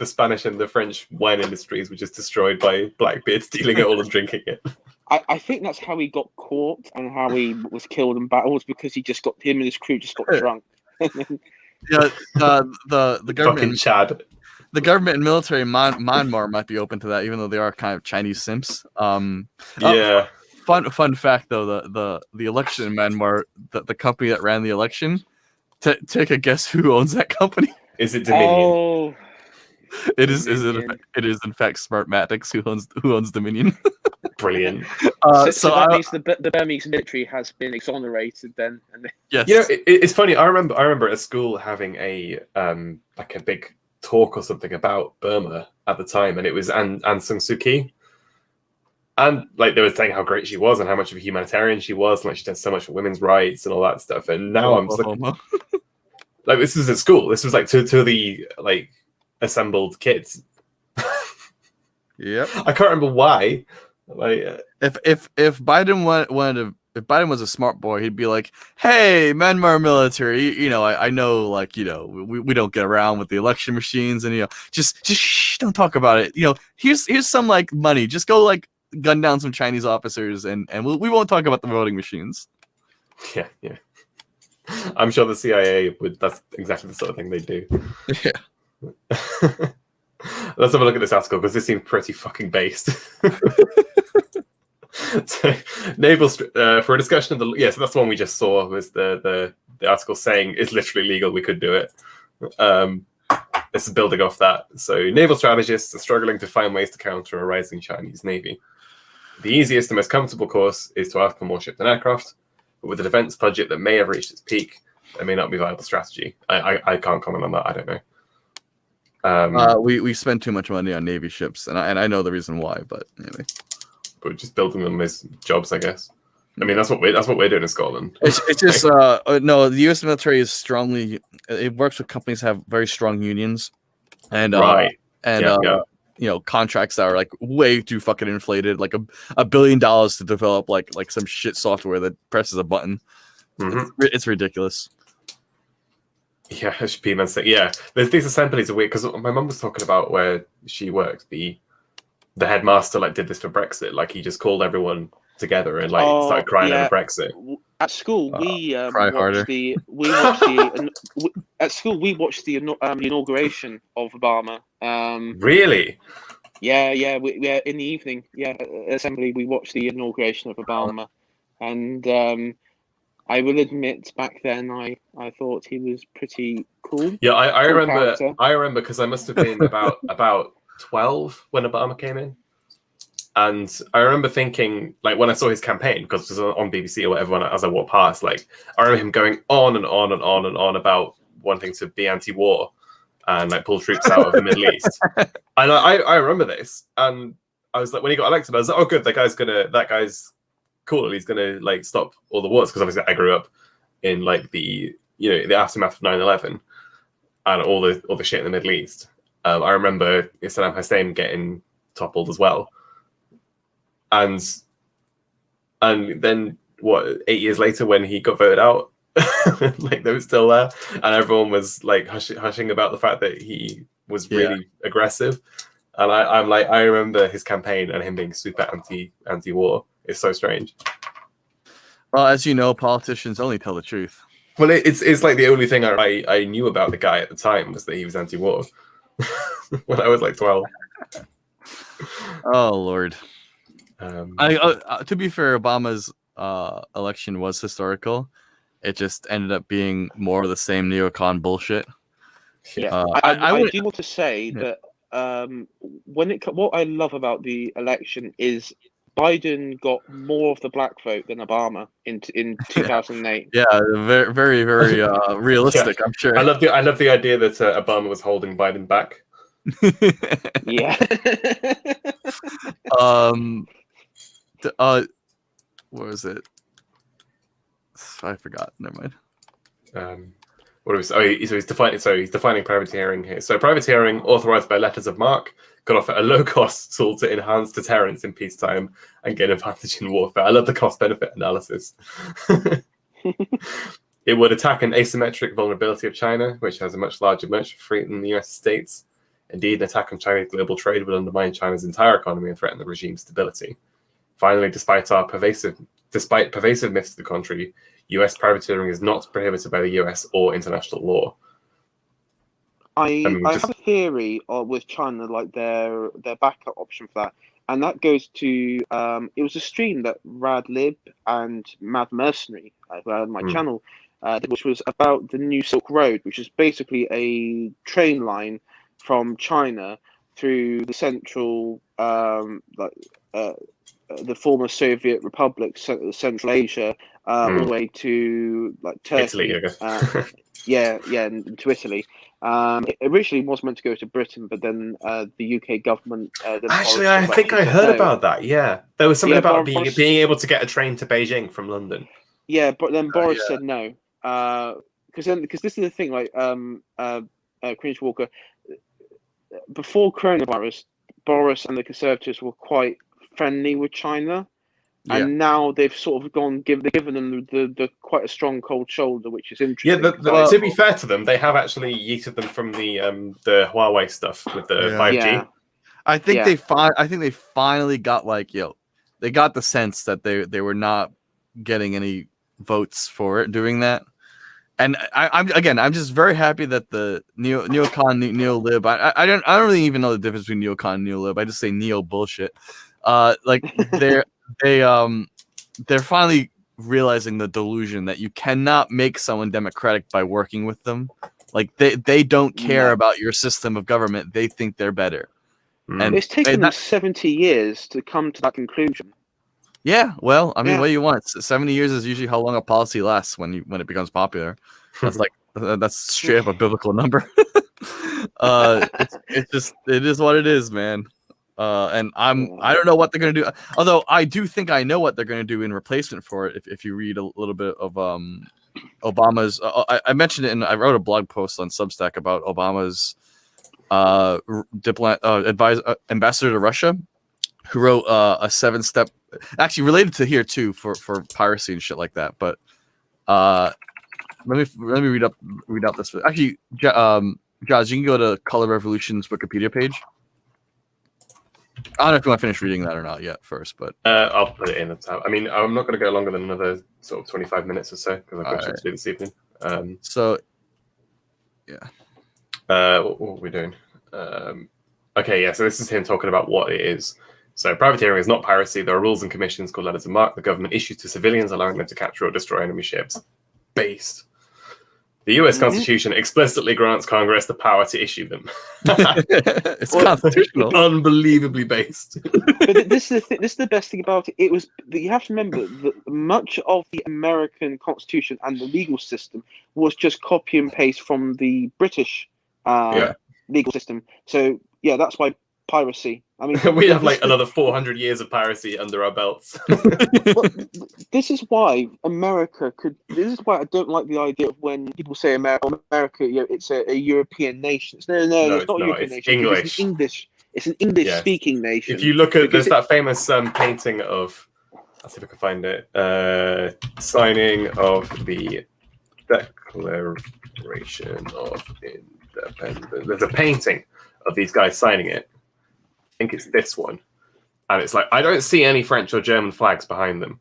Spanish and the French wine industries were just destroyed by Blackbeard stealing it all and drinking it. I think that's how he got caught and how he was killed in battles, because him and his crew just got drunk. The government, fucking Chad. the government and military in Myanmar might be open to that, even though they are kind of Chinese simps. Yeah. Fun fact though, the election in Myanmar, the company that ran the election, take a guess who owns that company? Is it Dominion? Oh, It is Dominion. in fact Smartmatics who owns Dominion. Brilliant. So that means the Burmese military has been exonerated then. And yes. You know, it's funny. I remember at school having a like a big talk or something about Burma at the time, and it was Aung San Suu Kyi, and like they were saying how great she was and how much of a humanitarian she was, and like she did so much for women's rights and all that stuff. And now I'm just like this was at school. This was like to the like assembled kids. Yep. I can't remember why. Like if Biden if Biden was a smart boy, he'd be like, "Hey, Myanmar military, you know, I know, like, you know, we don't get around with the election machines, and you know, just shh, don't talk about it. You know, here's some like money. Just go like gun down some Chinese officers, and we won't talk about the voting machines." Yeah. I'm sure the CIA would. That's exactly the sort of thing they do. Yeah. Let's have a look at this article because this seems pretty fucking based. So, naval for a discussion of the so that's the one we just saw was the article saying it's literally legal. We could do it. This is building off that. So naval strategists are struggling to find ways to counter a rising Chinese navy. The easiest and most comfortable course is to outcome more ships and aircraft, but with a defense budget that may have reached its peak, there may not be a viable strategy. I can't comment on that. I don't know. We spend too much money on navy ships, and I know the reason why, but anyway. But just building them as jobs, I guess. I mean, that's what we're doing in Scotland. It's just no. The U.S. military is strongly. It works with companies that have very strong unions, and you know, contracts that are like way too fucking inflated, like $1 billion to develop like some shit software that presses a button. Mm-hmm. It's ridiculous. Yeah, yeah. There's these assemblies are weird because my mum was talking about where she worked. The headmaster like did this for Brexit. Like he just called everyone together and like started crying over Brexit. At school, we watched the inauguration of Obama. Really? Yeah. In the evening, assembly, we watched the inauguration of Obama, and I will admit, back then, I thought he was pretty cool. Yeah, I remember. Character. I remember because I must have been about 12 when Obama came in, and I remember thinking, like, when I saw his campaign, because it was on BBC or whatever, as I walked past, like, I remember him going on and on and on and on about wanting to be anti-war and like pull troops out of the Middle East. And I remember this, and I was like, when he got elected, I was like, oh, good, that guy's cool. He's gonna like stop all the wars, because obviously I grew up in like the aftermath of 9/11 and all the shit in the Middle East. I remember Saddam Hussein getting toppled as well, and then 8 years later when he got voted out, like they were still there, and everyone was like hushing about the fact that he was really aggressive. And I'm like, I remember his campaign and him being super anti-war. It's so strange. Well, as you know, politicians only tell the truth. Well, it's like the only thing I knew about the guy at the time was that he was anti-war. When I was like 12. Oh Lord. To be fair, Obama's election was historical. It just ended up being more of the same neocon bullshit. Yeah, I do want to say that what I love about the election is Biden got more of the black vote than Obama in 2008. Yeah, very, very, very realistic. I'm sure. I love the idea that Obama was holding Biden back. Yeah. What was it? I forgot. Never mind. He's defining privateering here. So privateering, authorized by letters of marque, could offer a low-cost tool to enhance deterrence in peacetime and gain advantage in warfare. I love the cost-benefit analysis. It would attack an asymmetric vulnerability of China, which has a much larger merchant fleet than the United States. Indeed, an attack on Chinese global trade would undermine China's entire economy and threaten the regime's stability. Finally, despite pervasive myths to the contrary, U.S. privateering is not prohibited by the U.S. or international law. I Just have a theory with China, like their backup option for that, and that goes to it was a stream that Radlib and Mad Mercenary, who are on my channel, which was about the New Silk Road, which is basically a train line from China through the central, the former Soviet Republic, Central Asia, all the way to like Turkey. Italy, I guess. Yeah, and to Italy. It originally was meant to go to Britain, but then the UK government. Then Actually, Boris I think I said heard no. about that. Yeah, there was something Yeah, about Boris, being able to get a train to Beijing from London. yeah, but then Boris yeah. said no. Because this is the thing, like Cringewalker, before coronavirus, Boris and the Conservatives were quite friendly with China. Yeah. And now they've sort of they've given them the quite a strong cold shoulder, which is interesting. Yeah, to be fair to them, they have actually yeeted them from the Huawei stuff with the 5G. Yeah. I think they finally got like, they got the sense that they were not getting any votes for it doing that. And I'm just very happy that the neocon neolib. I don't really even know the difference between neocon and neolib. I just say neo bullshit. Like they're finally realizing the delusion that you cannot make someone democratic by working with them. Like they don't care about your system of government. They think they're better. And it's taken them 70 years to come to that conclusion. Yeah, well, I mean, what do you want? 70 years is usually how long a policy lasts when it becomes popular. That's straight up a biblical number. It is what it is, man. And I don't know what they're gonna do. Although I do think I know what they're gonna do in replacement for it. If you read a little bit of Obama's, I mentioned it, and I wrote a blog post on Substack about Obama's ambassador to Russia, who wrote a 7-step, actually related to here too, for piracy and shit like that. But let me read out this. Actually, Josh, you can go to Color Revolution's Wikipedia page. I don't know if you want to finish reading that or not yet first, but I'll put it in the tab. I mean, I'm not going to go longer than another sort of 25 minutes or so because I've got shit to do this evening. So, yeah. What are we doing? Okay, yeah. So this is him talking about what it is. So privateering is not piracy. There are rules and commissions called letters of marque the government issues to civilians, allowing them to capture or destroy enemy ships. Based. The U.S. Constitution explicitly grants Congress the power to issue them. It's constitutional. Unbelievably based. But this is the best thing about it. It was that you have to remember that much of the American Constitution and the legal system was just copy and paste from the British legal system. So yeah, that's why piracy. I mean, we have like another 400 years of piracy under our belts. Well, this is why America could. This is why I don't like the idea of when people say America, it's a European nation. No, it's not a European nation. English. It's an English-speaking nation. If you look at, there's that famous painting of, let's see if I can find it, signing of the Declaration of Independence. There's a painting of these guys signing it. I think it's this one, and it's like I don't see any French or German flags behind them.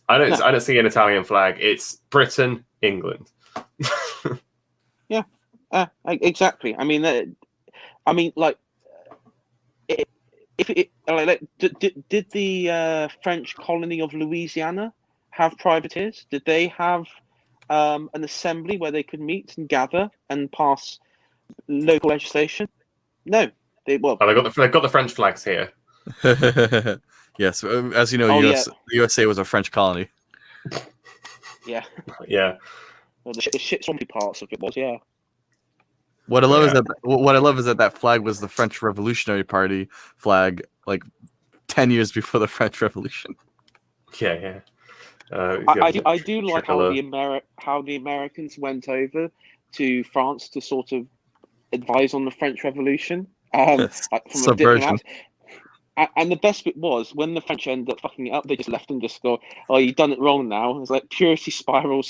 I don't see an Italian flag. It's Britain, England. Yeah, exactly. I mean, did the French colony of Louisiana have privateers? Did they have an assembly where they could meet and gather and pass local legislation? No. They've got the French flags here. Yes, as you know, the USA was a French colony. Yeah. Yeah. Well, the shit swampy parts of it was, yeah. What I love is that flag was the French Revolutionary Party flag, like 10 years before the French Revolution. Yeah. I do like how the Americans went over to France to sort of advise on the French Revolution. From Subversion. And the best bit was when the French ended up fucking it up, they just left and just go, "Oh, you've done it wrong now." It's like purity spiral.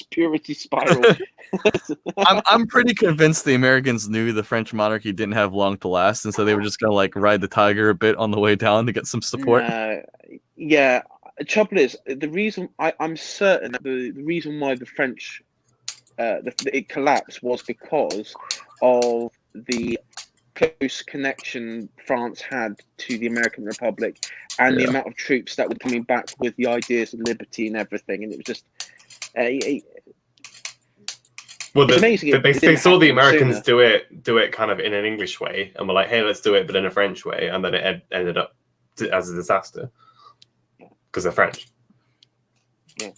I'm pretty convinced the Americans knew the French monarchy didn't have long to last, and so they were just gonna like ride the tiger a bit on the way down to get some support. Yeah. The trouble is, the reason I'm certain that the reason why the French it collapsed was because of the close connection France had to the American Republic, and the amount of troops that were coming back with the ideas of liberty and everything, and it was just. Well, it's amazing. They saw the Americans sooner. do it kind of in an English way, and were like, "Hey, let's do it," but in a French way, and then it ended up as a disaster because they're French. Yeah,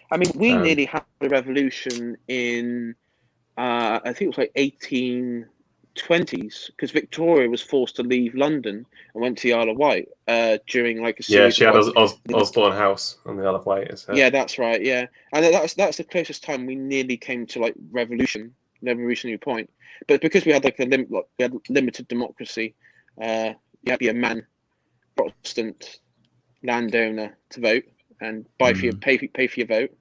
I mean, we nearly had a revolution in, I think it was like 1820s, because Victoria was forced to leave London and went to the Isle of Wight during like a series. Yeah, she had of, Osborne House on the Isle of Wight. Yeah, that's right. Yeah, and that's the closest time we nearly came to like revolutionary point. But because we had like we had limited democracy, you had to be a man, Protestant landowner to vote and pay for your vote.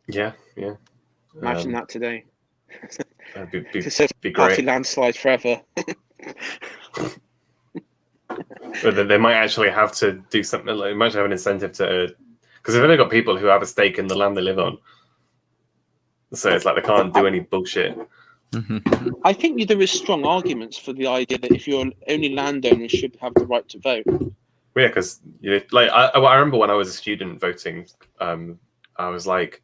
Yeah. Imagine that today. That'd be Party great. landslide forever. But they might actually have to do something. Like, they might have an incentive to, because they've only got people who have a stake in the land they live on. So it's like they can't do any bullshit. I think there is strong arguments for the idea that if you're only landowners should have the right to vote. Well, yeah, because like I remember when I was a student voting, I was like,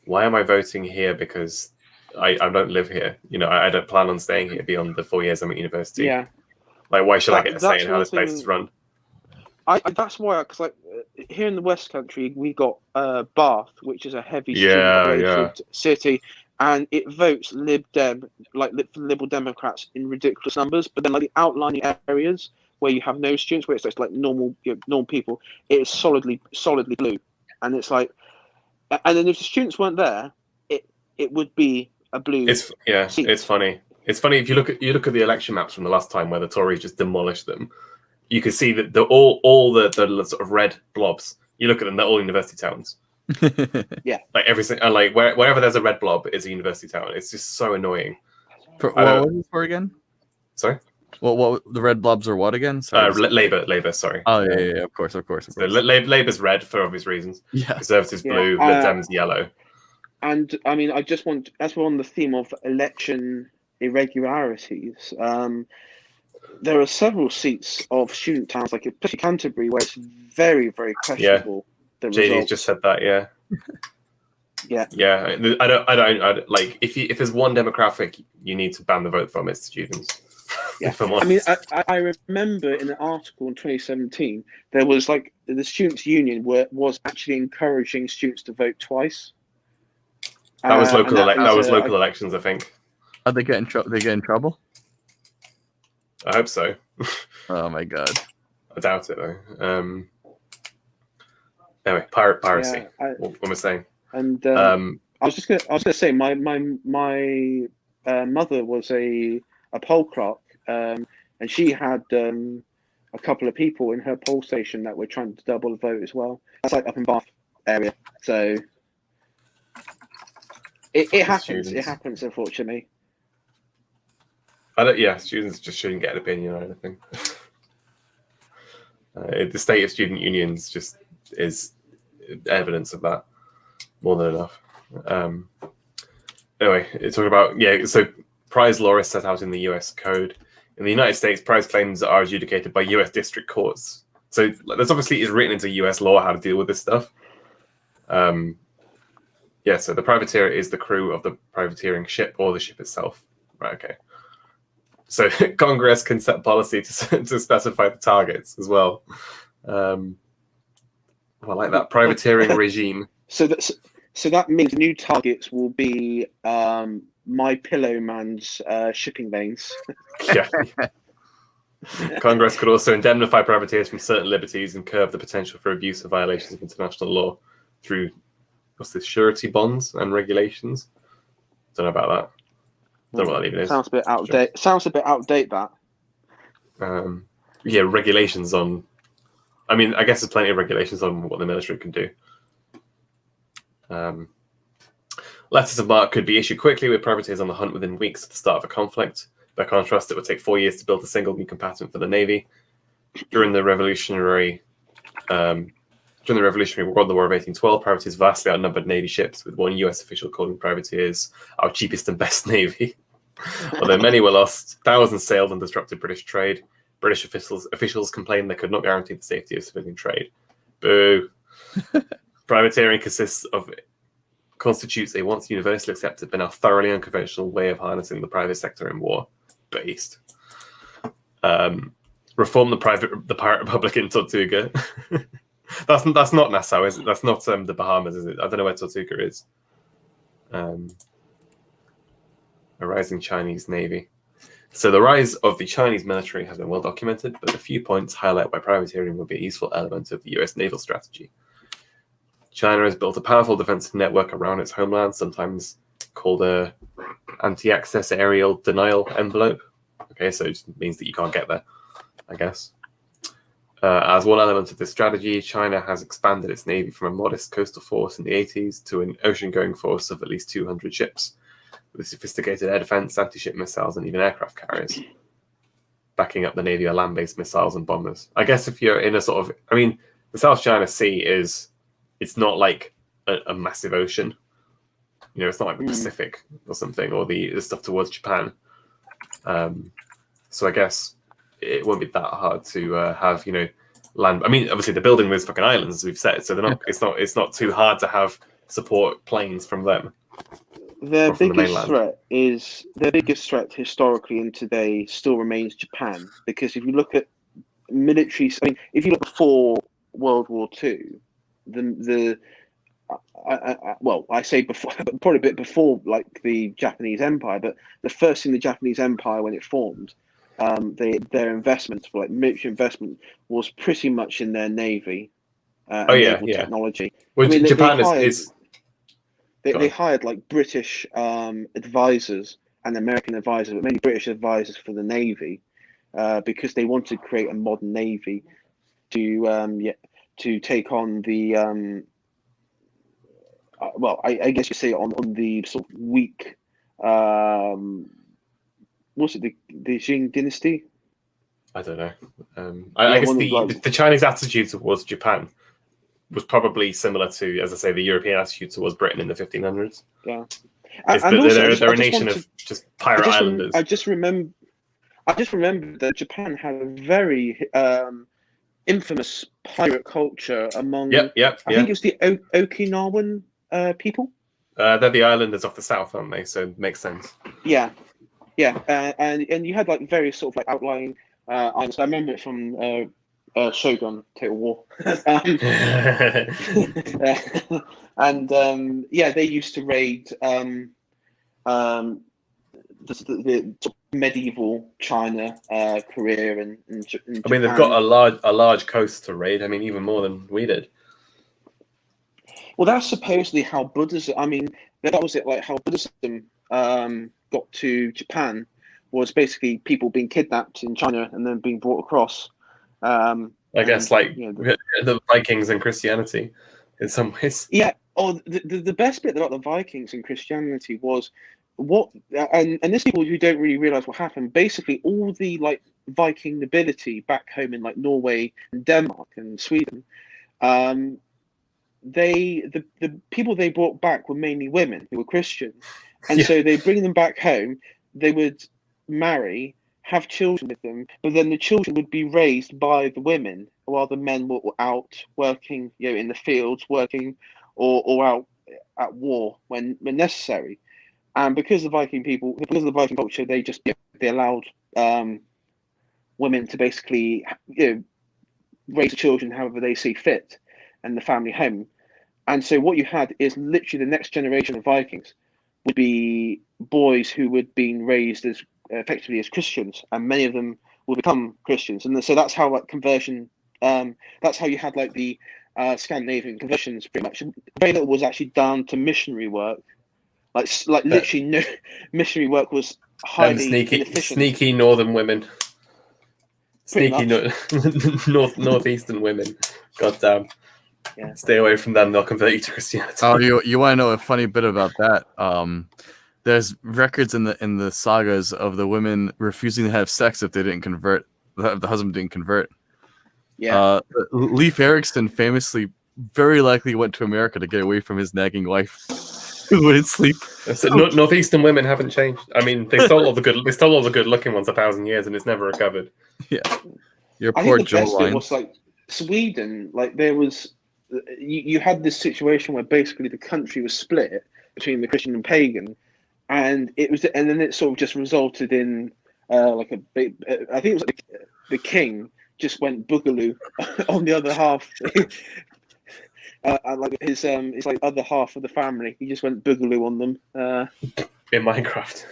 why am I voting here? Because I don't live here. I don't plan on staying here beyond the 4 years I'm at university. Yeah. Like, why should I get a say in how this place is run? That's why, because like here in the West Country, we got Bath, which is a heavy city, and it votes Lib Dem, like Liberal Democrats in ridiculous numbers. But then, like the outlying areas where you have no students, where it's just like normal people, it is solidly blue, and it's like, and then if the students weren't there, it would be a blue. It's funny. It's funny if you look at the election maps from the last time where the Tories just demolished them. You can see that all the sort of red blobs. You look at them; they're all university towns. Yeah, like everything, and like wherever there's a red blob is a university town. It's just so annoying. What was it for again? Sorry. What the red blobs are what again? Sorry. Labor. Sorry. Oh yeah, of course. So Labour's red for obvious reasons. Yeah. Conservatives blue. Lib Dems yellow. And I mean, I just want, as we're on the theme of election irregularities, there are several seats of student towns, like especially Canterbury, where it's very, very questionable. Yeah. JD's just said that. Yeah. Yeah. I don't like if there's one demographic you need to ban the vote from, it's students. Yeah. I mean, I remember in an article in 2017 there was like the students' union was actually encouraging students to vote twice. That was local. That was local elections, I think. Are they getting They get in trouble? I hope so. Oh my god. I doubt it though. Anyway, piracy. Yeah, what am I saying? And I was gonna say my mother was a poll clerk, and she had a couple of people in her poll station that were trying to double the vote as well. That's like up in Bath area, so. It happens. Students. It happens, unfortunately. Students just shouldn't get an opinion on anything. The state of student unions just is evidence of that more than enough. Anyway, talking about so prize law is set out in the U.S. Code. In the United States, prize claims are adjudicated by U.S. district courts. So there's obviously is written into U.S. law how to deal with this stuff. So the privateer is the crew of the privateering ship or the ship itself. Right, okay. So Congress can set policy to specify the targets as well. I like that privateering regime. So that means new targets will be My Pillow Man's shipping lanes. Yeah. Congress could also indemnify privateers from certain liberties and curb the potential for abuse or violations of international law through surety bonds and regulations. Don't know about that. Don't know what that even is. Sounds a bit outdated. Sure. Sounds a bit outdated. That. Regulations on. I mean, I guess there's plenty of regulations on what the military can do. Letters of marque could be issued quickly with privateers on the hunt within weeks of the start of a conflict. By contrast, it would take 4 years to build a single new combatant for the Navy. During the Revolutionary During the Revolutionary War and the War of 1812, privateers vastly outnumbered Navy ships, with one US official calling privateers our cheapest and best Navy. Although many were lost, thousands sailed and disrupted British trade. British officials complained they could not guarantee the safety of civilian trade. Boo. Privateering constitutes a once universally accepted but now thoroughly unconventional way of harnessing the private sector in war. Based. Reform the Pirate Republic in Tortuga. That's not Nassau, is it? That's not the Bahamas, is it? I don't know where Tortuga is. A rising Chinese Navy. So the rise of the Chinese military has been well documented, but a few points highlight why privateering would be a useful element of the US naval strategy. China has built a powerful defensive network around its homeland, sometimes called a anti-access aerial denial envelope. Okay, so it just means that you can't get there, I guess. As one element of this strategy, China has expanded its navy from a modest coastal force in the 80s to an ocean-going force of at least 200 ships, with sophisticated air defense, anti-ship missiles, and even aircraft carriers. Backing up the navy are land-based missiles and bombers. I guess if you're in a sort of, I mean, the South China Sea it's not like a massive ocean. You know, it's not like the Pacific or something, or the stuff towards Japan. So I guess it won't be that hard to have, you know, land. I mean, obviously they're building those fucking islands, as we've said, so they're not. It's not too hard to have support planes from them. Their biggest threat historically and today still remains Japan, because if you look at military, I mean, if you look before World War II, I say before, probably a bit before, like the Japanese Empire, but the first thing the Japanese Empire, when it formed, their investment, like military investment, was pretty much in their navy and naval technology. Well, I mean, Japan they hired like British advisors and American advisors, but mainly British advisors for the navy, because they wanted to create a modern navy to take on the I guess you say on the sort of weak. Was it the Qing dynasty? I don't know. I guess the Chinese attitude towards Japan was probably similar to, as I say, the European attitude towards Britain in the 1500s. Yeah, they're a nation of just pirate islanders. I just remember that Japan had a very infamous pirate culture among. I think it was the Okinawan people. They're the islanders off the south, aren't they? So it makes sense. Yeah, and you had like various sort of like outlying islands. I remember it from Shogun Total War. And they used to raid the sort of medieval China, Korea, and Japan. I mean, they've got a large coast to raid. I mean, even more than we did. Well, that's supposedly how Buddhism. I mean, that was it. Like how Buddhism got to Japan was basically people being kidnapped in China and then being brought across. I guess like the Vikings and Christianity, in some ways. Yeah. Oh, the best bit about the Vikings and Christianity was and there's people who don't really realize what happened. Basically, all the like Viking nobility back home in like Norway and Denmark and Sweden, the people they brought back were mainly women who were Christian, and so they bring them back home. They would marry, have children with them, but then the children would be raised by the women while the men were out working, you know, in the fields, working or out at war when necessary. And because of the Viking culture, they just they allowed women to basically raise the children however they see fit and the family home. And so what you had is literally the next generation of Vikings would be boys who would been raised as effectively as Christians, and many of them will become Christians. And so that's how like conversion. That's how you had like the Scandinavian conversions. Pretty much, very little was actually done to missionary work. Like literally, no missionary work was highly inefficient. Sneaky northern women, sneaky northeastern women. God damn. Yeah. Stay away from them; they'll convert you to Christianity. Oh, you want to know a funny bit about that? There's records in the sagas of the women refusing to have sex if they didn't convert. The husband didn't convert. Yeah. Leif Erikson famously very likely went to America to get away from his nagging wife who wouldn't sleep. So northeastern women haven't changed. I mean, they stole all the good-looking ones 1,000 years, and it's never recovered. Yeah, your I poor think the best bit jawline. was like Sweden. Like there was, you had this situation where basically the country was split between the Christian and pagan, and then it sort of just resulted in like a big. I think it was like the king just went boogaloo on the other half. And like his like other half of the family, he just went boogaloo on them. In Minecraft.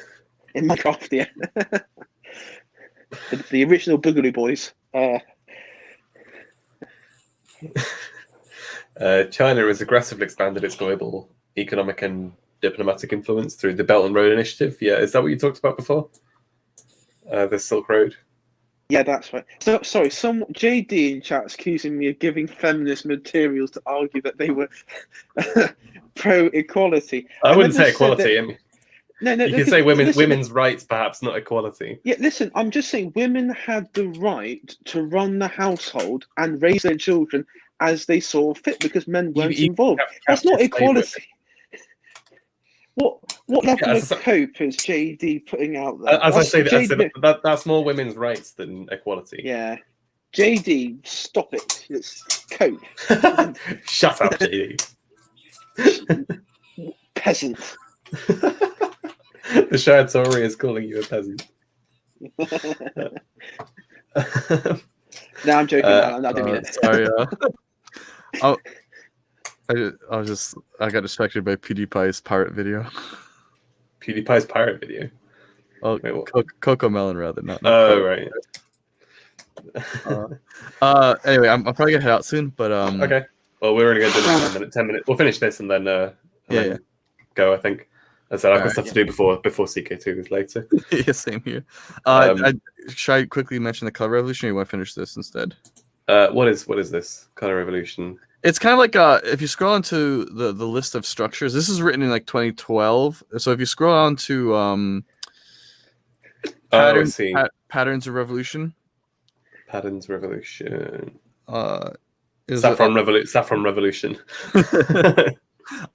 In Minecraft, yeah. the original Boogaloo Boys. China has aggressively expanded its global economic and diplomatic influence through the Belt and Road Initiative. Yeah, is that what you talked about before? The Silk Road. Yeah, that's right. So sorry, some JD in chat's accusing me of giving feminist materials to argue that they were pro equality. I wouldn't say equality. I mean, no, you can say women's rights, perhaps not equality. Yeah, listen, I'm just saying women had the right to run the household and raise their children as they saw fit because men weren't involved. That's not equality. What level of cope is JD putting out there? As I say, that's more women's rights than equality. Yeah. JD, stop it. It's cope. Shut up, JD. Peasant. The AiShireTory is calling you a peasant. No, I'm joking. I'm not doing it. Sorry. I got distracted by PewDiePie's pirate video. PewDiePie's pirate video? Oh, Coco Melon rather, not. Right. Anyway, I'm probably gonna head out soon, but okay. Well, we're only gonna do this in 10 minutes. We'll finish this and then go. I think. As I've got stuff to do before CK2 is later. Yeah, same here. Should I quickly mention the color revolution, or you want to finish this instead? What is this color revolution? It's kind of like if you scroll onto the list of structures. This is written in like 2012. So if you scroll on to patterns of revolution. Patterns revolution. Saffron revolution.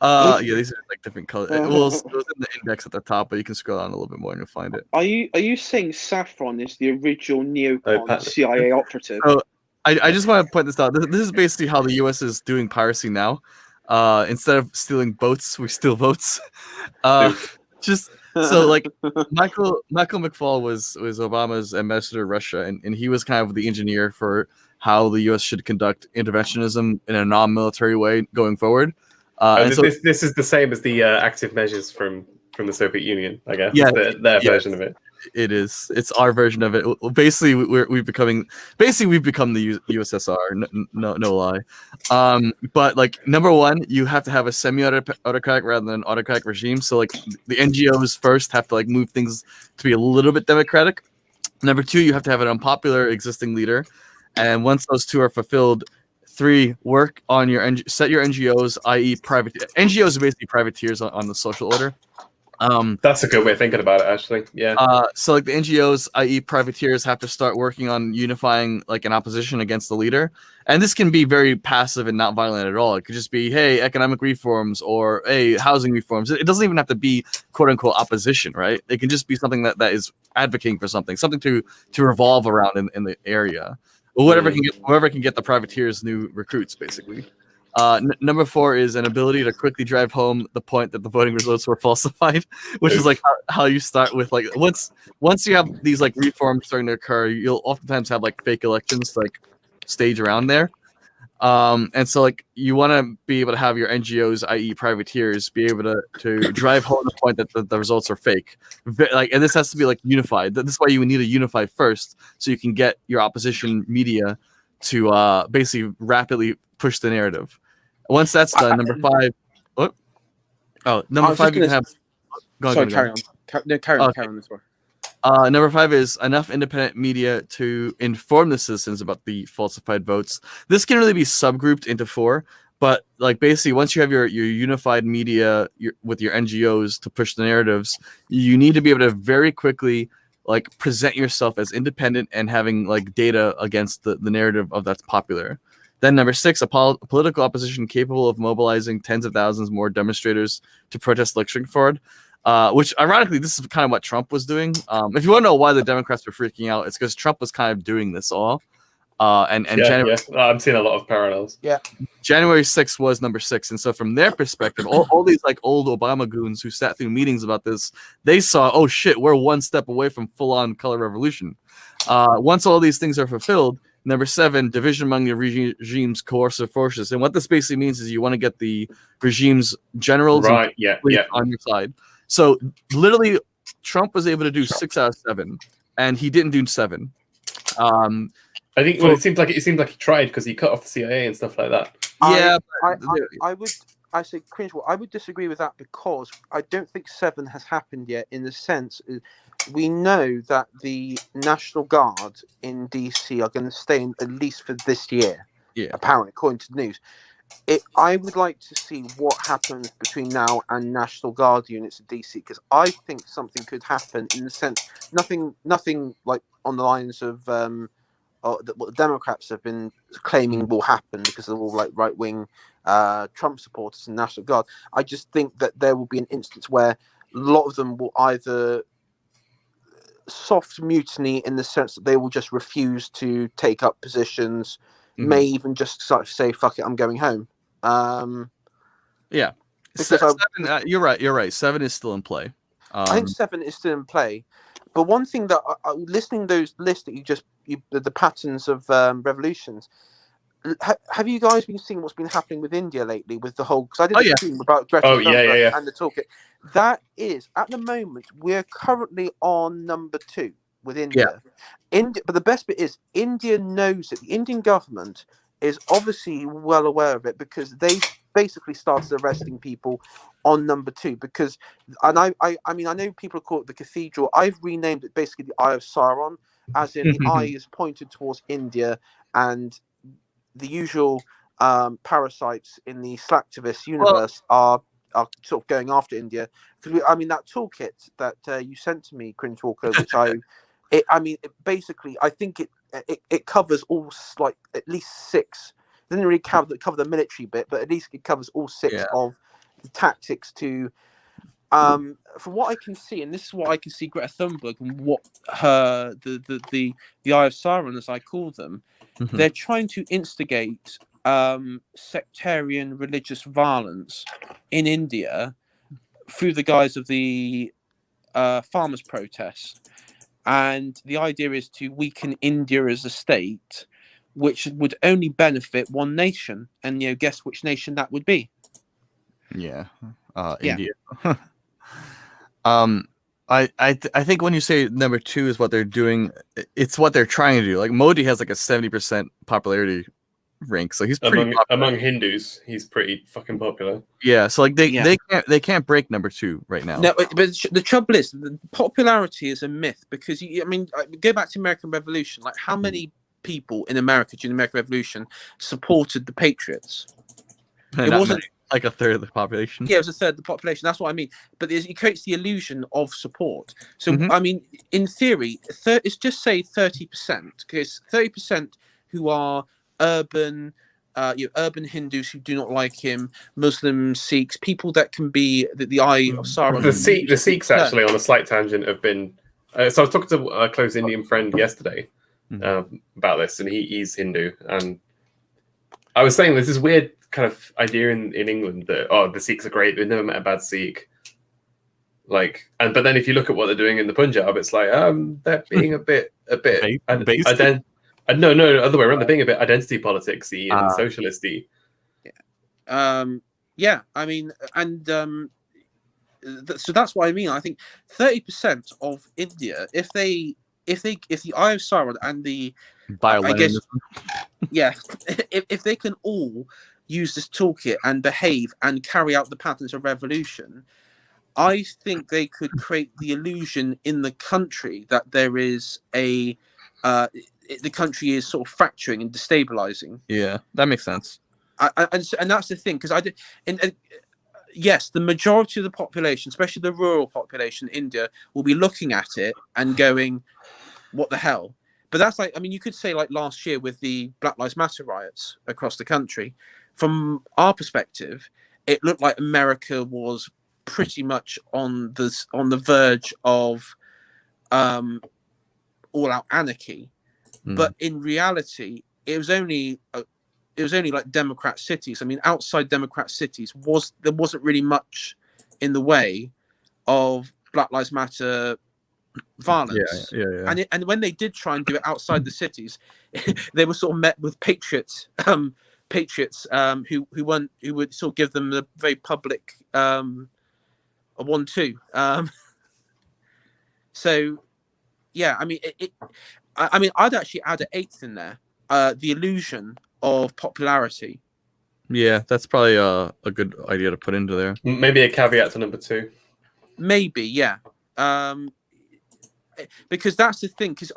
Yeah, these are like different colors. Well, it was in the index at the top, but you can scroll down a little bit more and you'll find it. Are you saying Saffron is the original neocon CIA operative? So, I just want to point this out. This is basically how the U.S. is doing piracy now. Instead of stealing boats, we steal votes. Just so like Michael McFaul was Obama's ambassador to Russia, and he was kind of the engineer for how the U.S. should conduct interventionism in a non-military way going forward. This is the same as the active measures from the Soviet Union, I guess. Yeah, their version of it. It is. It's our version of it. Basically, we've become the USSR. No lie. But like number one, you have to have a semi-autocratic rather than an autocratic regime. So like the NGOs first have to like move things to be a little bit democratic. Number two, you have to have an unpopular existing leader, and once those two are fulfilled. 3, work on set your NGOs, i.e. private NGOs are basically privateers on the social order. That's a good way of thinking about it, actually. Yeah. So like the NGOs, i.e. privateers, have to start working on unifying like an opposition against the leader, and this can be very passive and not violent at all. It could just be, hey, economic reforms or hey, housing reforms. It doesn't even have to be quote unquote opposition, right? It can just be something that is advocating for something to revolve around in the area. Whoever can get the privateers new recruits, basically. Number 4 is an ability to quickly drive home the point that the voting results were falsified, which is like how you start with like once you have these like reforms starting to occur, you'll oftentimes have like fake elections to, like stage around there. And so like you want to be able to have your NGOs, i.e. privateers, be able to drive home the point that the results are fake. Like, and this has to be like unified. This is why you need to unify first, so you can get your opposition media to basically rapidly push the narrative. Once that's done, number 5. What? Oh, number 5 you can have. Carry on this one. Number 5 is enough independent media to inform the citizens about the falsified votes. This can really be subgrouped into 4, but like basically once you have your unified media with your NGOs to push the narratives, you need to be able to very quickly like present yourself as independent and having like data against the narrative of that's popular. Then number 6, a political opposition capable of mobilizing tens of thousands more demonstrators to protest election fraud. Which ironically, this is kind of what Trump was doing. If you want to know why the Democrats were freaking out, it's because Trump was kind of doing this all. And January, I'm seeing a lot of parallels. Yeah. January 6th was number 6. And so from their perspective, all these like old Obama goons who sat through meetings about this, they saw, oh shit, we're one step away from full-on color revolution. Once all these things are fulfilled, number 7, division among the regime's coercive forces. And what this basically means is you want to get the regime's generals on your side. So literally, Trump was able to do 6 out of 7, and he didn't do 7. I think it seemed like he tried because he cut off the CIA and stuff like that. Yeah, I would. I say Cringewalker. I would disagree with that because I don't think 7 has happened yet. In the sense, we know that the National Guard in DC are going to stay in at least for this year. Yeah, apparently, according to the news. I would like to see what happens between now and National Guard units in DC because I think something could happen in the sense nothing like on the lines of what the Democrats have been claiming will happen because they're all like right wing Trump supporters and National Guard. I just think that there will be an instance where a lot of them will either soft mutiny in the sense that they will just refuse to take up positions. May even just sort of say, "Fuck it, I'm going home." Yeah, because 7, you're right. 7 is still in play. I think 7 is still in play. But one thing that listening to those lists that the patterns of revolutions. Have you guys been seeing what's been happening with India lately with the whole? Because I did a stream about Greta Thunberg and the toolkit. That is at the moment we're currently on number 2 with India. But the best bit is India knows it. The Indian government is obviously well aware of it because they basically started arresting people on number 2 because, and I mean I know people call it the cathedral. I've renamed it basically the Eye of Sauron, as in the eye is pointed towards India and the usual parasites in the Slacktivist universe are sort of going after India. Because I mean that toolkit that you sent to me, Cringewalker, which basically, I think it covers all like at least 6. It doesn't really cover the military bit, but at least it covers all 6 of the tactics to. From what I can see, and this is what I can see, Greta Thunberg and what her the Eye of Sauron, as I call them, they're trying to instigate sectarian religious violence in India through the guise of the farmers' protests. And the idea is to weaken India as a state, which would only benefit one nation. And guess which nation that would be? India. I think when you say number 2 is what they're doing, it's what they're trying to do. Like Modi has like a 70% popularity rank, so he's pretty among Hindus. He's pretty fucking popular. Yeah, so like they can't break number 2 right now. No, but the trouble is the popularity is a myth because go back to American Revolution. Like how many people in America during the American Revolution supported the Patriots? It wasn't like a third of the population. Yeah, it was a third of the population. That's what I mean. But it creates the illusion of support. So I mean, in theory, it's just say 30%, because 30% who are urban Hindus who do not like him, Muslims, Sikhs, people that can be the Eye of Sauron. The Sikhs actually, on a slight tangent, have been. So I was talking to a close Indian friend yesterday about this, and he's Hindu, and I was saying this is weird kind of idea in England that the Sikhs are great, we've never met a bad Sikh. But then if you look at what they're doing in the Punjab, it's like they're being a bit no, other way around. They're being a bit identity politicsy and socialisty. Yeah, I mean, and so that's what I mean. I think 30% of India, if the Eye of Sauron and the if they can all use this toolkit and behave and carry out the patterns of revolution, I think they could create the illusion in the country that there is the country is sort of fracturing and destabilizing. Yeah, that makes sense. And that's the thing, because yes, the majority of the population, especially the rural population in India, will be looking at it and going, "What the hell?" But that's like, I mean, you could say like last year with the Black Lives Matter riots across the country. From our perspective, it looked like America was pretty much on the verge of all-out anarchy. But in reality, it was only like Democrat cities. I mean, outside Democrat cities there wasn't really much in the way of Black Lives Matter violence. Yeah. And when they did try and do it outside the cities, they were sort of met with patriots who would sort of give them a very public a 1-2. So yeah, I mean I mean I'd actually add an 8th in there, the illusion of popularity. Yeah, that's probably a good idea to put into there. Maybe a caveat to number 2. Maybe, yeah. Because that's the thing, because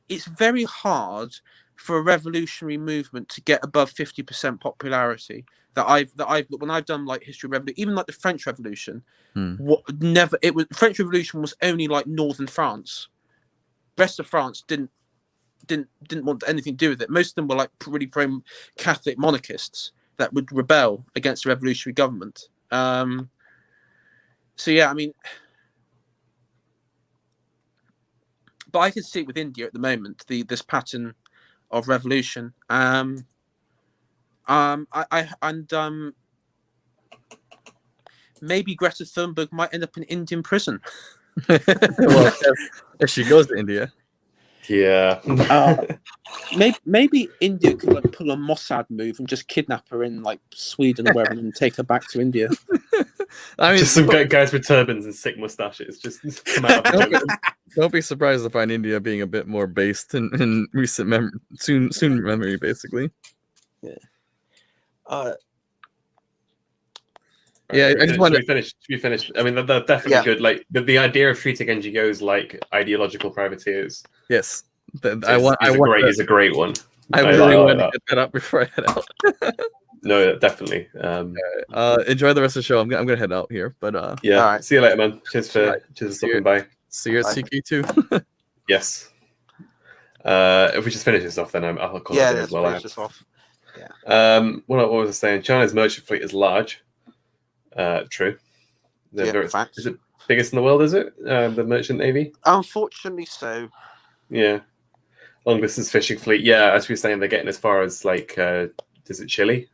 it's very hard for a revolutionary movement to get above 50% popularity. When I've done like history of revolution, even like the French Revolution, French Revolution was only like northern France. Rest of France didn't want anything to do with it. Most of them were like really pro-Catholic monarchists that would rebel against the revolutionary government. So yeah, I mean, but I can see it with India at the moment, this pattern of revolution. Maybe Greta Thunberg might end up in Indian prison. Well, if she goes to India. Yeah. Maybe India could like pull a Mossad move and just kidnap her in like Sweden or wherever and take her back to India. I mean, just some guys with turbans and sick mustaches just come out of the don't be surprised to find India being a bit more based in recent soon memory, basically. Yeah. Yeah, I just want to finish. I mean, they're definitely good. Like the idea of treating NGOs like ideological privateers. Yes, is a great one. I really want to get that up before I head out. No, definitely. Enjoy the rest of the show. I'm gonna head out here, but yeah. All right. See you later, man. Cheers for stopping by. See you at CK2. Yes. If we just finish this off, then I'll call it as well. Finish this off. Yeah. What was I saying? China's merchant fleet is large. True. Facts. Is it biggest in the world? Is it the merchant navy? Unfortunately, so. Yeah. Long distance fishing fleet. Yeah, as we were saying, they're getting as far as like, is it Chile?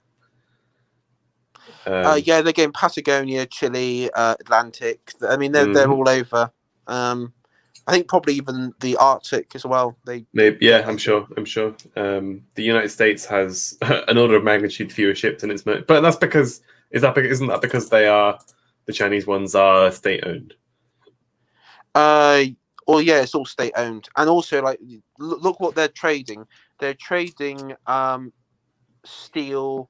Yeah, they're getting Patagonia, Chile, Atlantic. I mean, they're all over. I think probably even the Arctic as well. I'm sure. The United States has an order of magnitude fewer ships in its but that's because isn't that because the Chinese ones are state owned? Well, yeah, it's all state owned, and also like look what they're trading. They're trading steel,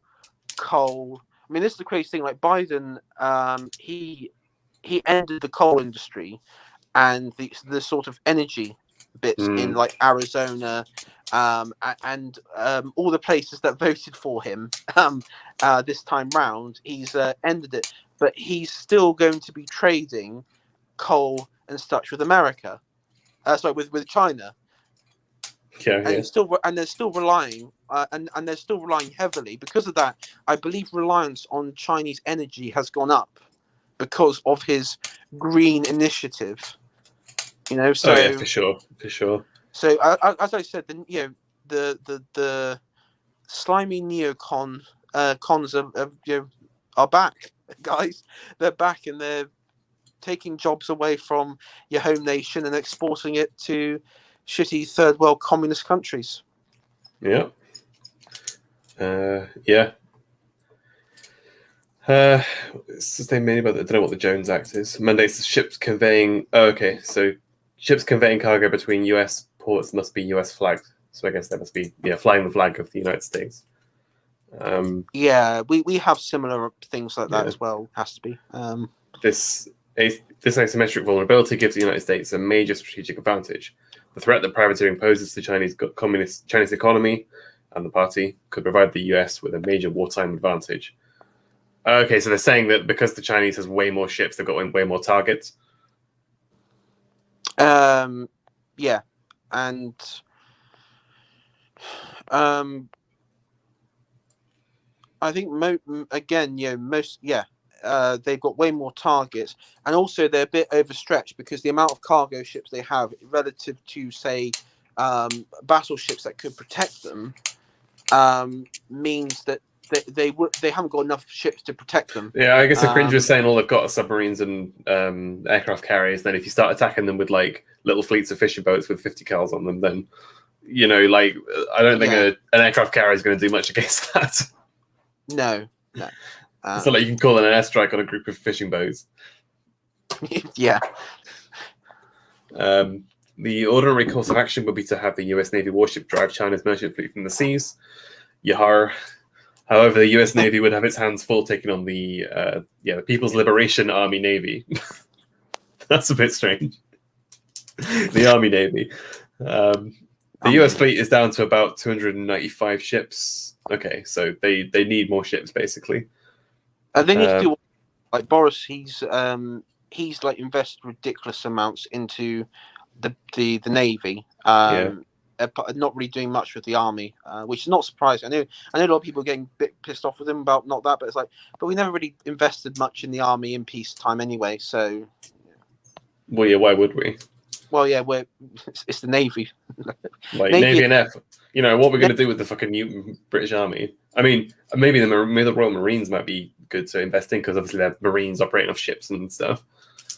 coal. I mean, this is the crazy thing. Like Biden, he ended the coal industry and the sort of energy bits in like Arizona, and all the places that voted for him this time round. He's ended it, but he's still going to be trading coal and such with America. With China. Yeah, and they're still relying and they're still relying heavily because of that. I believe reliance on Chinese energy has gone up because of his green initiative. You know, so for sure. So as I said, the slimy neocons are back, guys. They're back and they're taking jobs away from your home nation and exporting it to shitty third world communist countries. Yeah. It's the same meaning, but I don't know what the Jones Act is. Mandates ships conveying. So ships conveying cargo between U.S. ports must be U.S. flagged. So I guess that must be flying the flag of the United States. We have similar things like that as well. Has to be. This asymmetric vulnerability gives the United States a major strategic advantage. The threat that privateering poses to Chinese economy and the party could provide the US with a major wartime advantage. Okay, so they're saying that because the Chinese has way more ships, they've got way more targets. Yeah, and I think again, they've got way more targets, and also they're a bit overstretched because the amount of cargo ships they have relative to, say, battleships that could protect them, means that they haven't got enough ships to protect them. Yeah, I guess the Cringe was saying all they've got are submarines and aircraft carriers. Then if you start attacking them with like little fleets of fishing boats with 50 cals on them, then like I don't think an aircraft carrier is going to do much against that. No. It's not like you can call in an airstrike on a group of fishing boats. Yeah. The ordinary course of action would be to have the US Navy warship drive China's merchant fleet from the seas. Yahar. However, the US Navy would have its hands full taking on the People's Liberation Army Navy. That's a bit strange. The Army Navy. The US fleet is down to about 295 ships. Okay, so they need more ships, basically. And they need to do, like Boris, he's like invested ridiculous amounts into the Navy. Not really doing much with the army, which is not surprising. I know a lot of people are getting a bit pissed off with him about not that, but it's like, but we never really invested much in the army in peacetime anyway. So, well, yeah, why would we? Well, yeah, it's the Navy. Like Navy and F. What we're going to do with the fucking new British Army? I mean, maybe the Royal Marines might be good to invest in because obviously they're Marines operating off ships and stuff.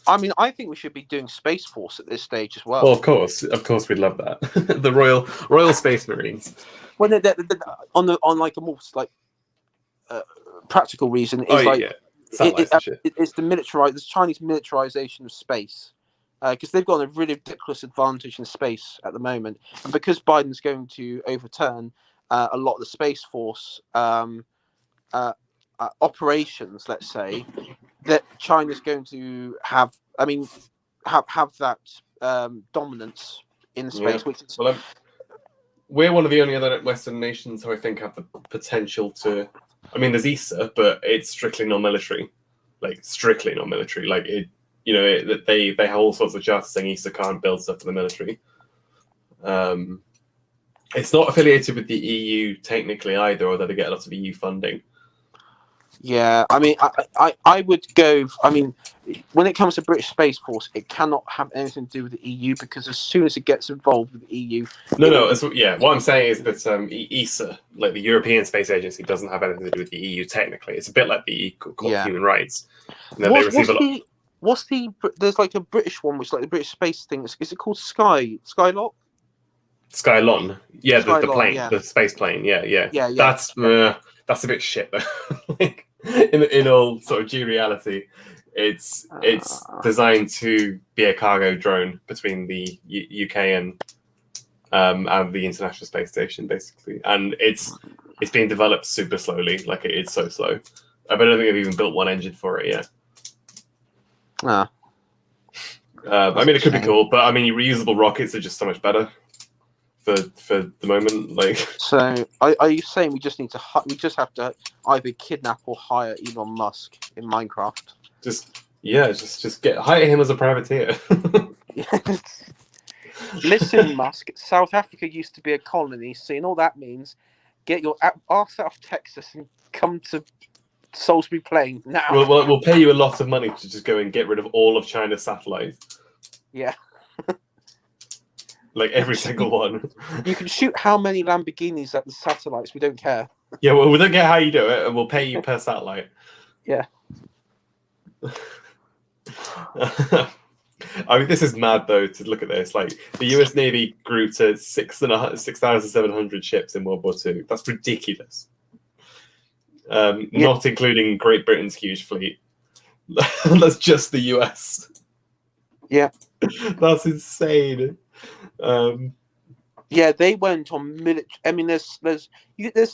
I mean, I think we should be doing Space Force at this stage as well. Well, of course, we'd love that. The Royal Space Marines. Well, on like a more like practical reason, it's it's the Chinese militarization of space. Because they've got a really ridiculous advantage in space at the moment, and because Biden's going to overturn a lot of the Space Force operations, let's say, that China's going to have that dominance in space. Which is, we're one of the only other Western nations who I think have the potential to. I mean, there's ESA, but it's strictly non-military, Like it. They have all sorts of charters saying ESA can't build stuff for the military. It's not affiliated with the EU technically either, although they get a lot of EU funding. Yeah, I mean, I would go. I mean, when it comes to British Space Force, it cannot have anything to do with the EU because as soon as it gets involved with the EU, what I'm saying is that ESA, like the European Space Agency, doesn't have anything to do with the EU technically. It's a bit like the Court of Human Rights. There's like a British one, which is like the British space thing. Is it called Skylon? Skylon, yeah, Skylon, the plane, yeah. The space plane, yeah. That's a bit shit though. Like, in all sort of due reality, it's designed to be a cargo drone between the UK and the International Space Station, basically, and it's being developed super slowly. Like it's so slow. I don't think they've even built one engine for it yet. I mean, it could be cool, but I mean, reusable rockets are just so much better for the moment. Like, so are you saying we just have to either kidnap or hire Elon Musk in Minecraft? Just hire him as a privateer. Listen, Musk, South Africa used to be a colony, so you know what that means. Get your arse out of Texas and come to Salisbury Plain now. We'll pay you a lot of money to just go and get rid of all of China's satellites. Yeah. Like every single one. You can shoot how many Lamborghinis at the satellites, we don't care. Yeah, well, we don't care how you do it, and we'll pay you per satellite. Yeah. I mean, this is mad, though, to look at this. Like, the US Navy grew to 6,700 ships in World War II. That's ridiculous. Not including Great Britain's huge fleet. That's just the US. Yeah. That's insane. Yeah, they went on military. I mean, there's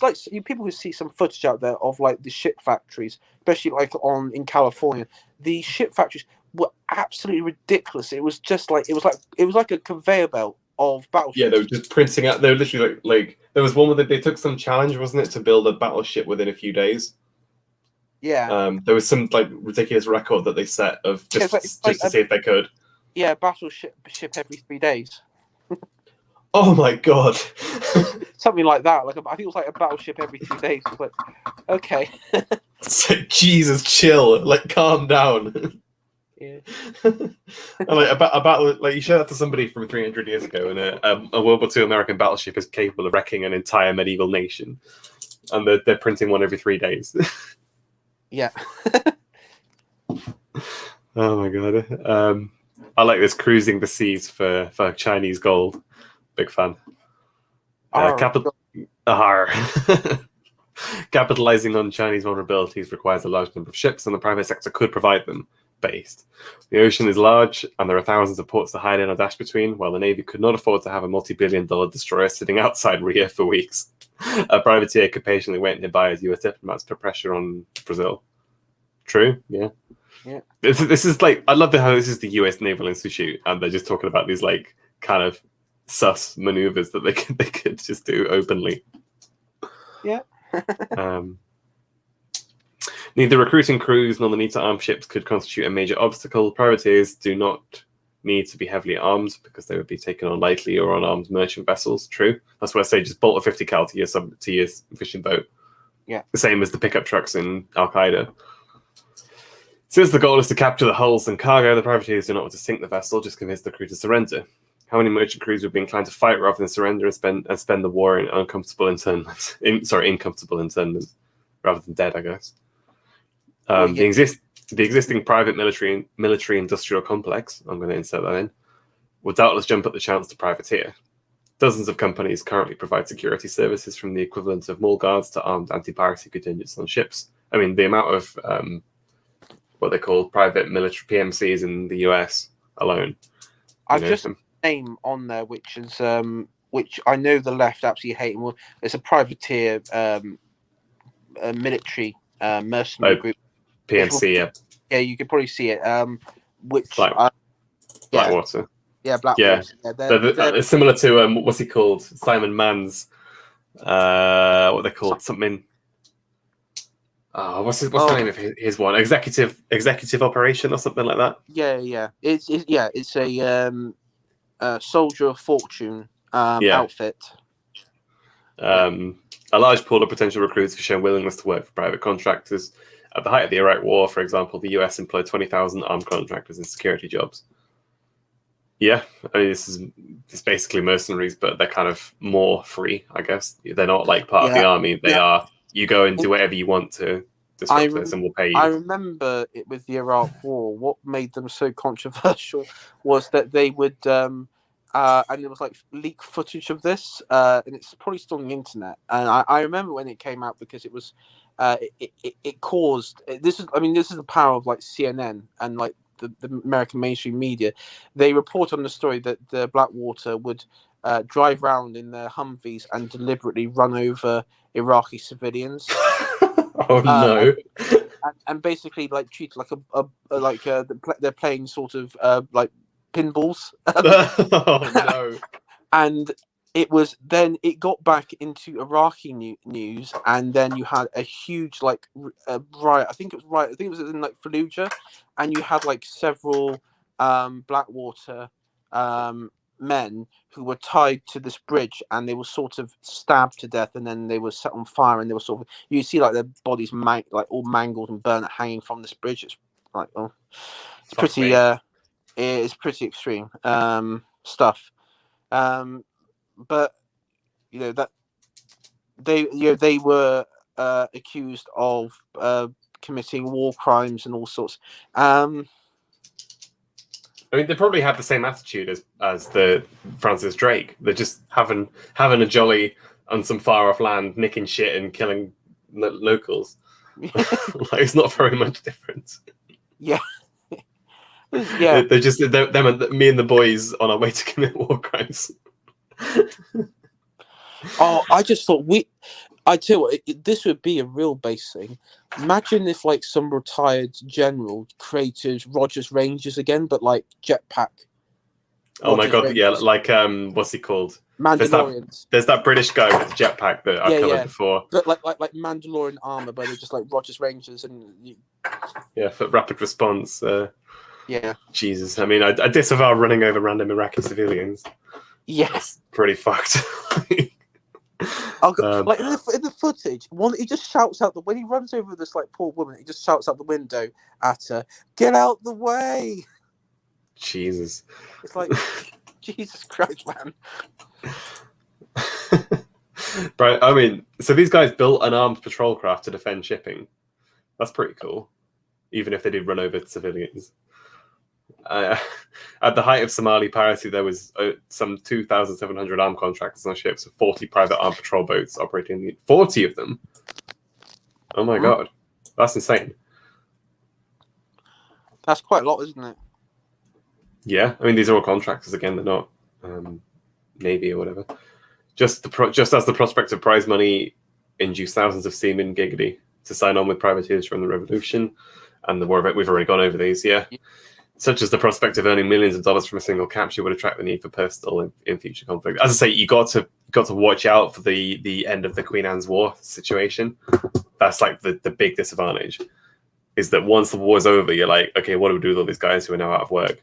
like people who see some footage out there of like the ship factories, especially like in California. The ship factories were absolutely ridiculous. It was like a conveyor belt of battleships. Yeah, they were just printing out. They were literally like there was one where they took some challenge, wasn't it, to build a battleship within a few days. Yeah. There was some like ridiculous record that they set of just to see if they could. Yeah, battleship every 3 days. Oh my god. Something like that. Like I think it was like a battleship every 2 days. But okay. It's like, Jesus, chill. Like, calm down. Yeah. And like about like you show that to somebody from 300 years ago, and a World War II American battleship is capable of wrecking an entire medieval nation, and they're printing one every 3 days. Yeah. Oh my god. I like this cruising the seas for Chinese gold. Big fan. Capitalizing on Chinese vulnerabilities requires a large number of ships, and the private sector could provide them. Based. The ocean is large, and there are thousands of ports to hide in or dash between, while the Navy could not afford to have a multi-billion-dollar destroyer sitting outside Rio for weeks. A privateer could patiently wait nearby as US diplomats put pressure on Brazil. True, yeah. Yeah. This is like, I love how this is the US Naval Institute, and they're just talking about these like kind of sus maneuvers that they could just do openly. Yeah. Neither recruiting crews nor the need to arm ships could constitute a major obstacle. Privateers do not need to be heavily armed because they would be taken on lightly or unarmed merchant vessels. True. That's why I say just bolt a 50 cal to your fishing boat. Yeah. The same as the pickup trucks in Al Qaeda. Since the goal is to capture the hulls and cargo, the privateers do not want to sink the vessel, just convince the crew to surrender. How many merchant crews would be inclined to fight rather than surrender and spend the war in uncomfortable internment? Incomfortable internment rather than dead, I guess. The existing private military industrial complex, I'm going to insert that in, will doubtless jump at the chance to privateer. Dozens of companies currently provide security services, from the equivalent of mall guards to armed anti-piracy contingents on ships. I mean, the amount of what they call private military PMCs in the US alone. I've just name on there, which is which I know the left absolutely hate. Well, it's a privateer military mercenary group. PMC, yeah, you could probably see it. Blackwater. Yeah, Blackwater. Yeah, they're similar to what's he called? Simon Mann's. What they called something. What's the name of his one? Executive operation or something like that. Yeah. It's a soldier of fortune outfit. A large pool of potential recruits have shown willingness to work for private contractors. At the height of the Iraq War, for example, the US employed 20,000 armed contractors in security jobs. Yeah, I mean, it's basically mercenaries, but they're kind of more free, I guess. They're not like part of the army. They are, you go and do whatever you want to disrupt this and we'll pay you. I remember it with the Iraq War. What made them so controversial was that they would, and there was like leak footage of this, and it's probably still on the internet. And I remember when it came out because it was, it caused, this is the power of like CNN and like the American mainstream media. They report on the story that the Blackwater would drive around in their Humvees and deliberately run over Iraqi civilians. Oh no! And basically, like treat like they're playing sort of like pinballs. Oh no! And it got back into Iraqi news, and then you had a huge like riot. I think it was in like Fallujah, and you had like several Blackwater men who were tied to this bridge, and they were sort of stabbed to death, and then they were set on fire, and they were sort of, you see like their bodies all mangled and burnt, hanging from this bridge. It's like, it's pretty it's pretty extreme stuff. But you know that they were accused of committing war crimes and all sorts. I mean, they probably had the same attitude as the Francis Drake. They're just having a jolly on some far off land, nicking shit and killing locals. Like, it's not very much different. Yeah. Yeah. They're just me and the boys on our way to commit war crimes. I just thought I tell you what, this would be a real base thing. Imagine if like some retired general created Rogers Rangers again, but like jetpack. Oh my god, Rangers. Yeah, like what's he called? Mandalorians. There's that British guy with the jetpack that I've covered before. But like Mandalorian armor, but they're just like Rogers Rangers yeah, for rapid response. Yeah. Jesus, I mean, I disavow running over random Iraqi civilians. Yeah. That's pretty fucked. Like in the footage, he just shouts out when he runs over this like poor woman, he just shouts out the window at her, "Get out the way!" Jesus. It's like, Jesus Christ, man. Right, I mean, so these guys built an armed patrol craft to defend shipping. That's pretty cool, even if they did run over civilians. At the height of Somali piracy, there was some 2,700 armed contractors on ships with 40 private armed patrol boats operating. 40 of them. Oh my god, that's insane. That's quite a lot, isn't it? Yeah, I mean, these are all contractors again. They're not Navy or whatever. Just as the prospect of prize money induced thousands of seamen giggity to sign on with privateers from the Revolution and the War of It. We've already gone over these, yeah. Such as the prospect of earning millions of dollars from a single capture would attract the need for personnel in future conflict. As I say, you got to watch out for the end of the Queen Anne's War situation. That's like the big disadvantage, is that once the war's over, you're like, okay, what do we do with all these guys who are now out of work?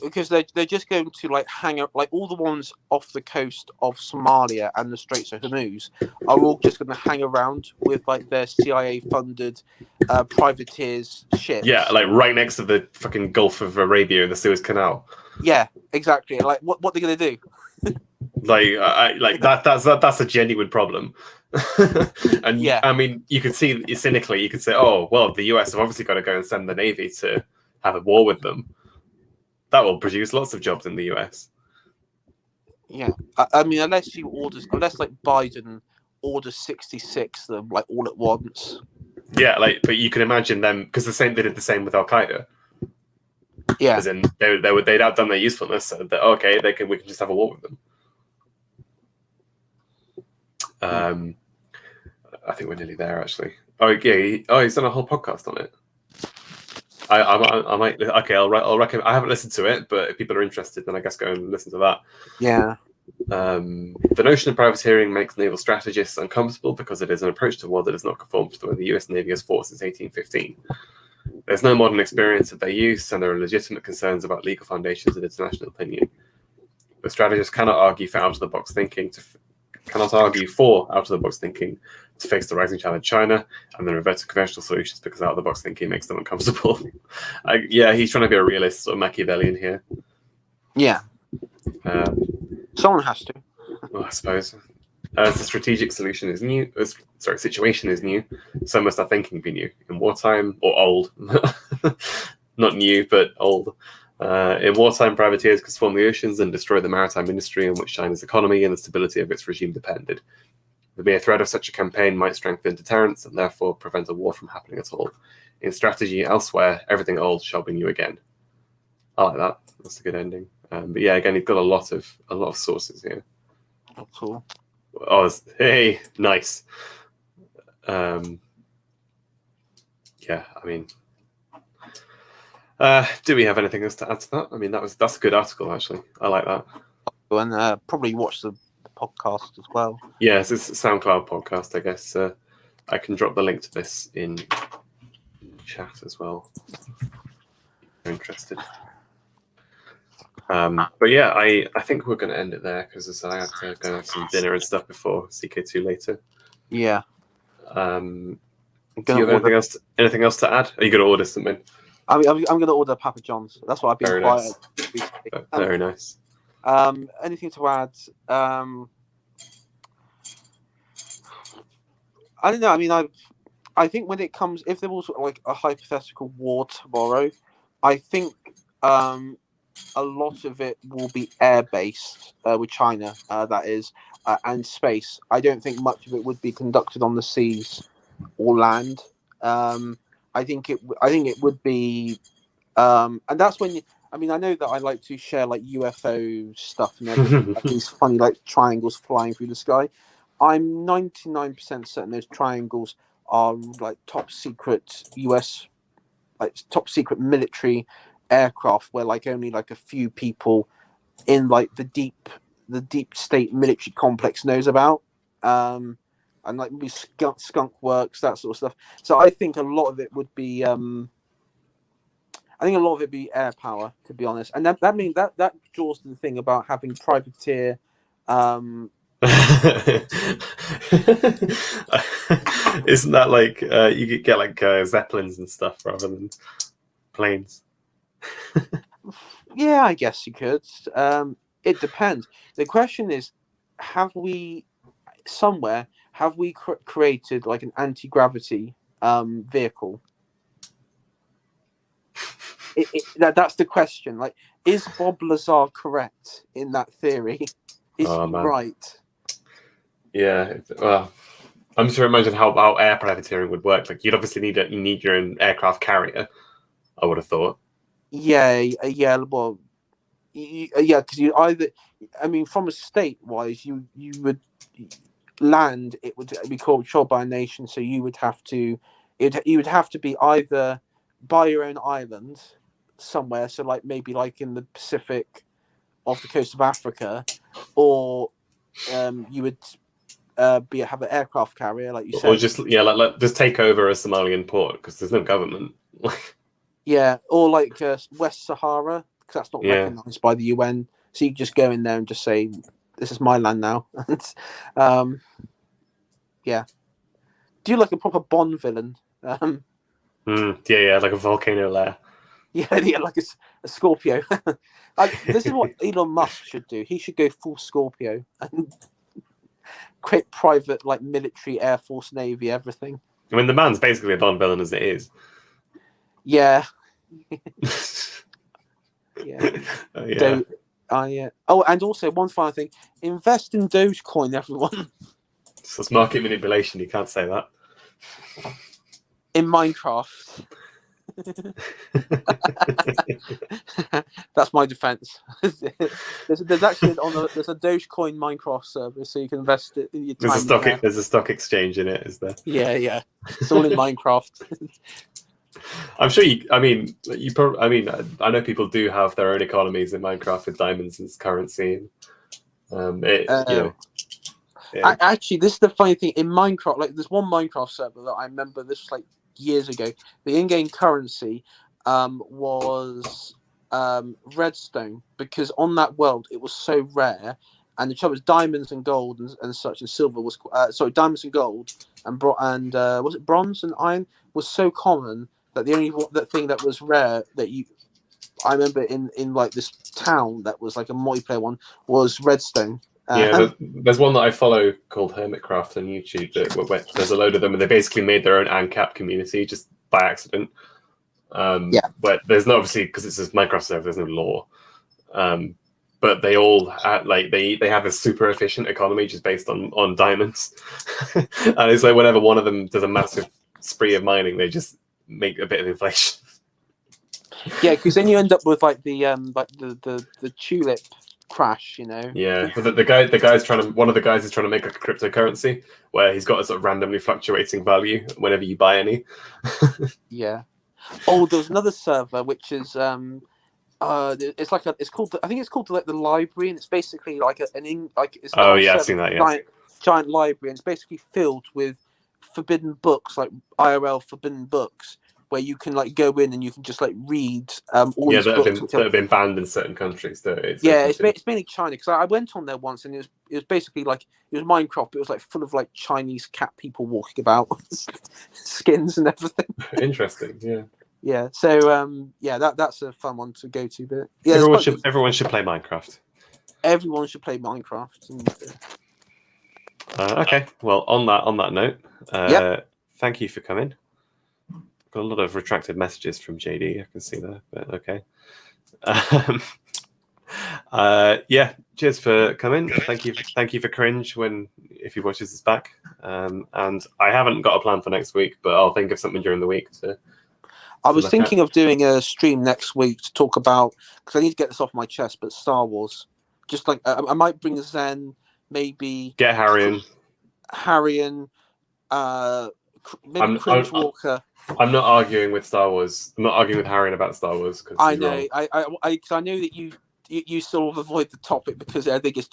Because they're just going to like hang out, like all the ones off the coast of Somalia and the Straits of Hormuz are all just going to hang around with like their CIA-funded privateers ships. Yeah, like right next to the fucking Gulf of Arabia and the Suez Canal. Yeah, exactly. Like what are they going to do? That's a genuine problem. And yeah, I mean, you could see cynically, you could say, oh well, the US have obviously got to go and send the Navy to have a war with them. That will produce lots of jobs in the US. Yeah, I mean, unless like Biden orders 66 them like all at once. Yeah, but you can imagine them, because they did the same with Al Qaeda. Yeah, as in they'd outdone their usefulness, so that okay, we can just have a war with them. I think we're nearly there actually. Oh yeah, he's done a whole podcast on it. I might. Okay, I'll recommend. I haven't listened to it, but if people are interested, then I guess go and listen to that. Yeah. The notion of privateering makes naval strategists uncomfortable because it is an approach to war that does not conform to the way the US Navy has fought since 1815. There's no modern experience of their use, and there are legitimate concerns about legal foundations and international opinion. The strategists cannot argue for out-of-the-box thinking to face the rising challenge China, and then revert to conventional solutions because out-of-the-box thinking makes them uncomfortable. He's trying to be a realist, sort of Machiavellian here. Yeah. Someone has to. Well, I suppose. As the strategic situation is new, so must our thinking be new. In wartime, or old. Not new, but old. In wartime, privateers could swarm the oceans and destroy the maritime industry on which China's economy and the stability of its regime depended. The mere threat of such a campaign might strengthen deterrence and therefore prevent a war from happening at all. In strategy elsewhere, everything old shall be new again. I like that. That's a good ending. But yeah, again, he's got a lot of sources here. Oh, cool. Oh, hey, nice. Yeah, I mean, do we have anything else to add to that? I mean, that's a good article actually. I like that. And probably watch the podcast as well. Yes, it's a SoundCloud podcast, I guess. I can drop the link to this in chat as well if you're interested. But yeah, I think we're going to end it there because I have to go have some dinner and stuff before CK2 later. Yeah. Do you have anything else to add? Are you going to order something? I'm going to order Papa John's. That's what I've been quiet. Nice. Very nice. Anything to add? I don't know. I mean, I think when it comes, if there was like a hypothetical war tomorrow, I think a lot of it will be air-based with China, that is, and space. I don't think much of it would be conducted on the seas or land. I think it would be, and that's when I know that I like to share like UFO stuff and everything, like these funny like triangles flying through the sky. I'm 99% certain those triangles are like top secret US, like top secret military aircraft where like only like a few people in like the deep state military complex knows about. And like maybe skunk works, that sort of stuff. So I think a lot of it would be I think a lot of it be air power, to be honest, and that draws to the thing about having privateer. Isn't that like you could get like zeppelins and stuff rather than planes? Yeah, I guess you could. It depends. The question is, have we created like an anti-gravity vehicle? That's the question. Like, is Bob Lazar correct in that theory? Is he right? Yeah. Well, I'm just imagine how air privateering would work. Like, you'd obviously need your own aircraft carrier. I would have thought. Yeah. Well, yeah, because you either, I mean, from a state-wise, you would land. It would be controlled by a nation, so you would have to be either by your own island somewhere, so like maybe like in the Pacific, off the coast of Africa, or you would have an aircraft carrier, like you said, or just just take over a Somalian port because there's no government. Yeah, or like West Sahara, because that's not recognized by the UN. So you just go in there and just say, "This is my land now." Yeah. Do you like a proper Bond villain? Yeah, like a volcano lair. Yeah, like a Scorpio. This is what Elon Musk should do. He should go full Scorpio and create private, like military, Air Force, Navy, everything. I mean, the man's basically a Bond villain as it is. Yeah. Yeah. Oh, and also one final thing: invest in Dogecoin, everyone. So it's market manipulation. You can't say that. In Minecraft. That's my defense. There's actually there's a Dogecoin Minecraft server, so you can invest it in your time. There's a stock exchange in it, is there? Yeah. It's all in Minecraft. I'm sure I know people do have their own economies in Minecraft with diamonds as currency. Actually, this is the funny thing in Minecraft. Like, there's one Minecraft server that I remember. This was like years ago. The in-game currency was redstone, because on that world it was so rare, and the trouble was diamonds and gold and such, and silver was diamonds and gold and was it bronze and iron was so common that the only thing that was rare I remember in like this town that was like a multiplayer one was redstone. There's one that I follow called Hermitcraft on YouTube. There's a load of them, and they basically made their own ANCAP community just by accident. But there's no, obviously, because it's a Minecraft server, there's no law. But they all they have a super efficient economy just based on diamonds. And it's like whenever one of them does a massive spree of mining, they just make a bit of inflation. Yeah, because then you end up with like the tulip crash, you know. Yeah, but one of the guys is trying to make a cryptocurrency where he's got a sort of randomly fluctuating value whenever you buy any. Yeah. Oh, there's another server which is it's called I think it's called like the library, and it's basically like I've seen that. Yeah. Giant library, and it's basically filled with forbidden books, like IRL forbidden books, where you can like go in and you can just like read all these books that have been banned in certain countries. It's mainly China, because I went on there once, and it was basically like it was Minecraft, but it was like full of like Chinese cat people walking about, skins and everything. Interesting, yeah. Yeah, so that's a fun one to go to. But yeah, everyone should play Minecraft. Everyone should play Minecraft. Okay, well, on that note, thank you for coming. Got a lot of retracted messages from JD. I can see that, but okay. Cheers for coming. Thank you for Cringe if he watches this back. And I haven't got a plan for next week, but I'll think of something during the week I was thinking of doing a stream next week to talk about, because I need to get this off my chest, but Star Wars. Just like I might bring Zen, maybe get Harrion, maybe Cringewalker. I'm not arguing with Star Wars. I'm not arguing with Harrion about Star Wars. I know. I know that you sort of avoid the topic because I think it's a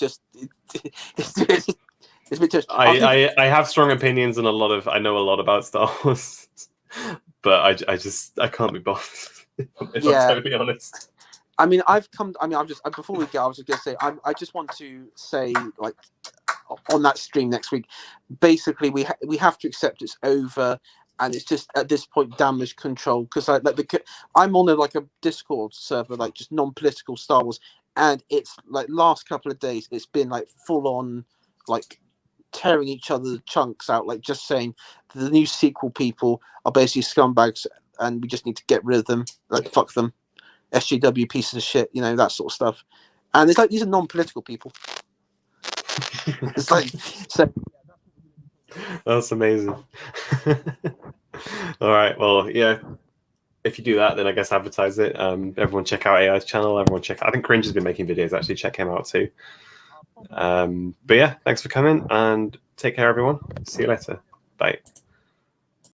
bit just. I have strong opinions and I know a lot about Star Wars, but I can't be bothered. if Yeah. I'm totally honest. I mean, I've just before we go, I was just gonna say, I just want to say, like, on that stream next week, basically we have to accept it's over, and it's just at this point damage control, because I'm on a Discord server, like just non-political Star Wars, and it's like last couple of days it's been like full on like tearing each other chunks out, like just saying the new sequel people are basically scumbags and we just need to get rid of them, like fuck them, SJW pieces of shit, that sort of stuff. And it's like these are non-political people. It's like, so That's amazing. All right, well, yeah, if you do that, then I guess advertise it. Everyone check out AI's channel. Everyone check. I think Cringe has been making videos. Actually, check him out too. But yeah, thanks for coming and take care, everyone. See you later. Bye.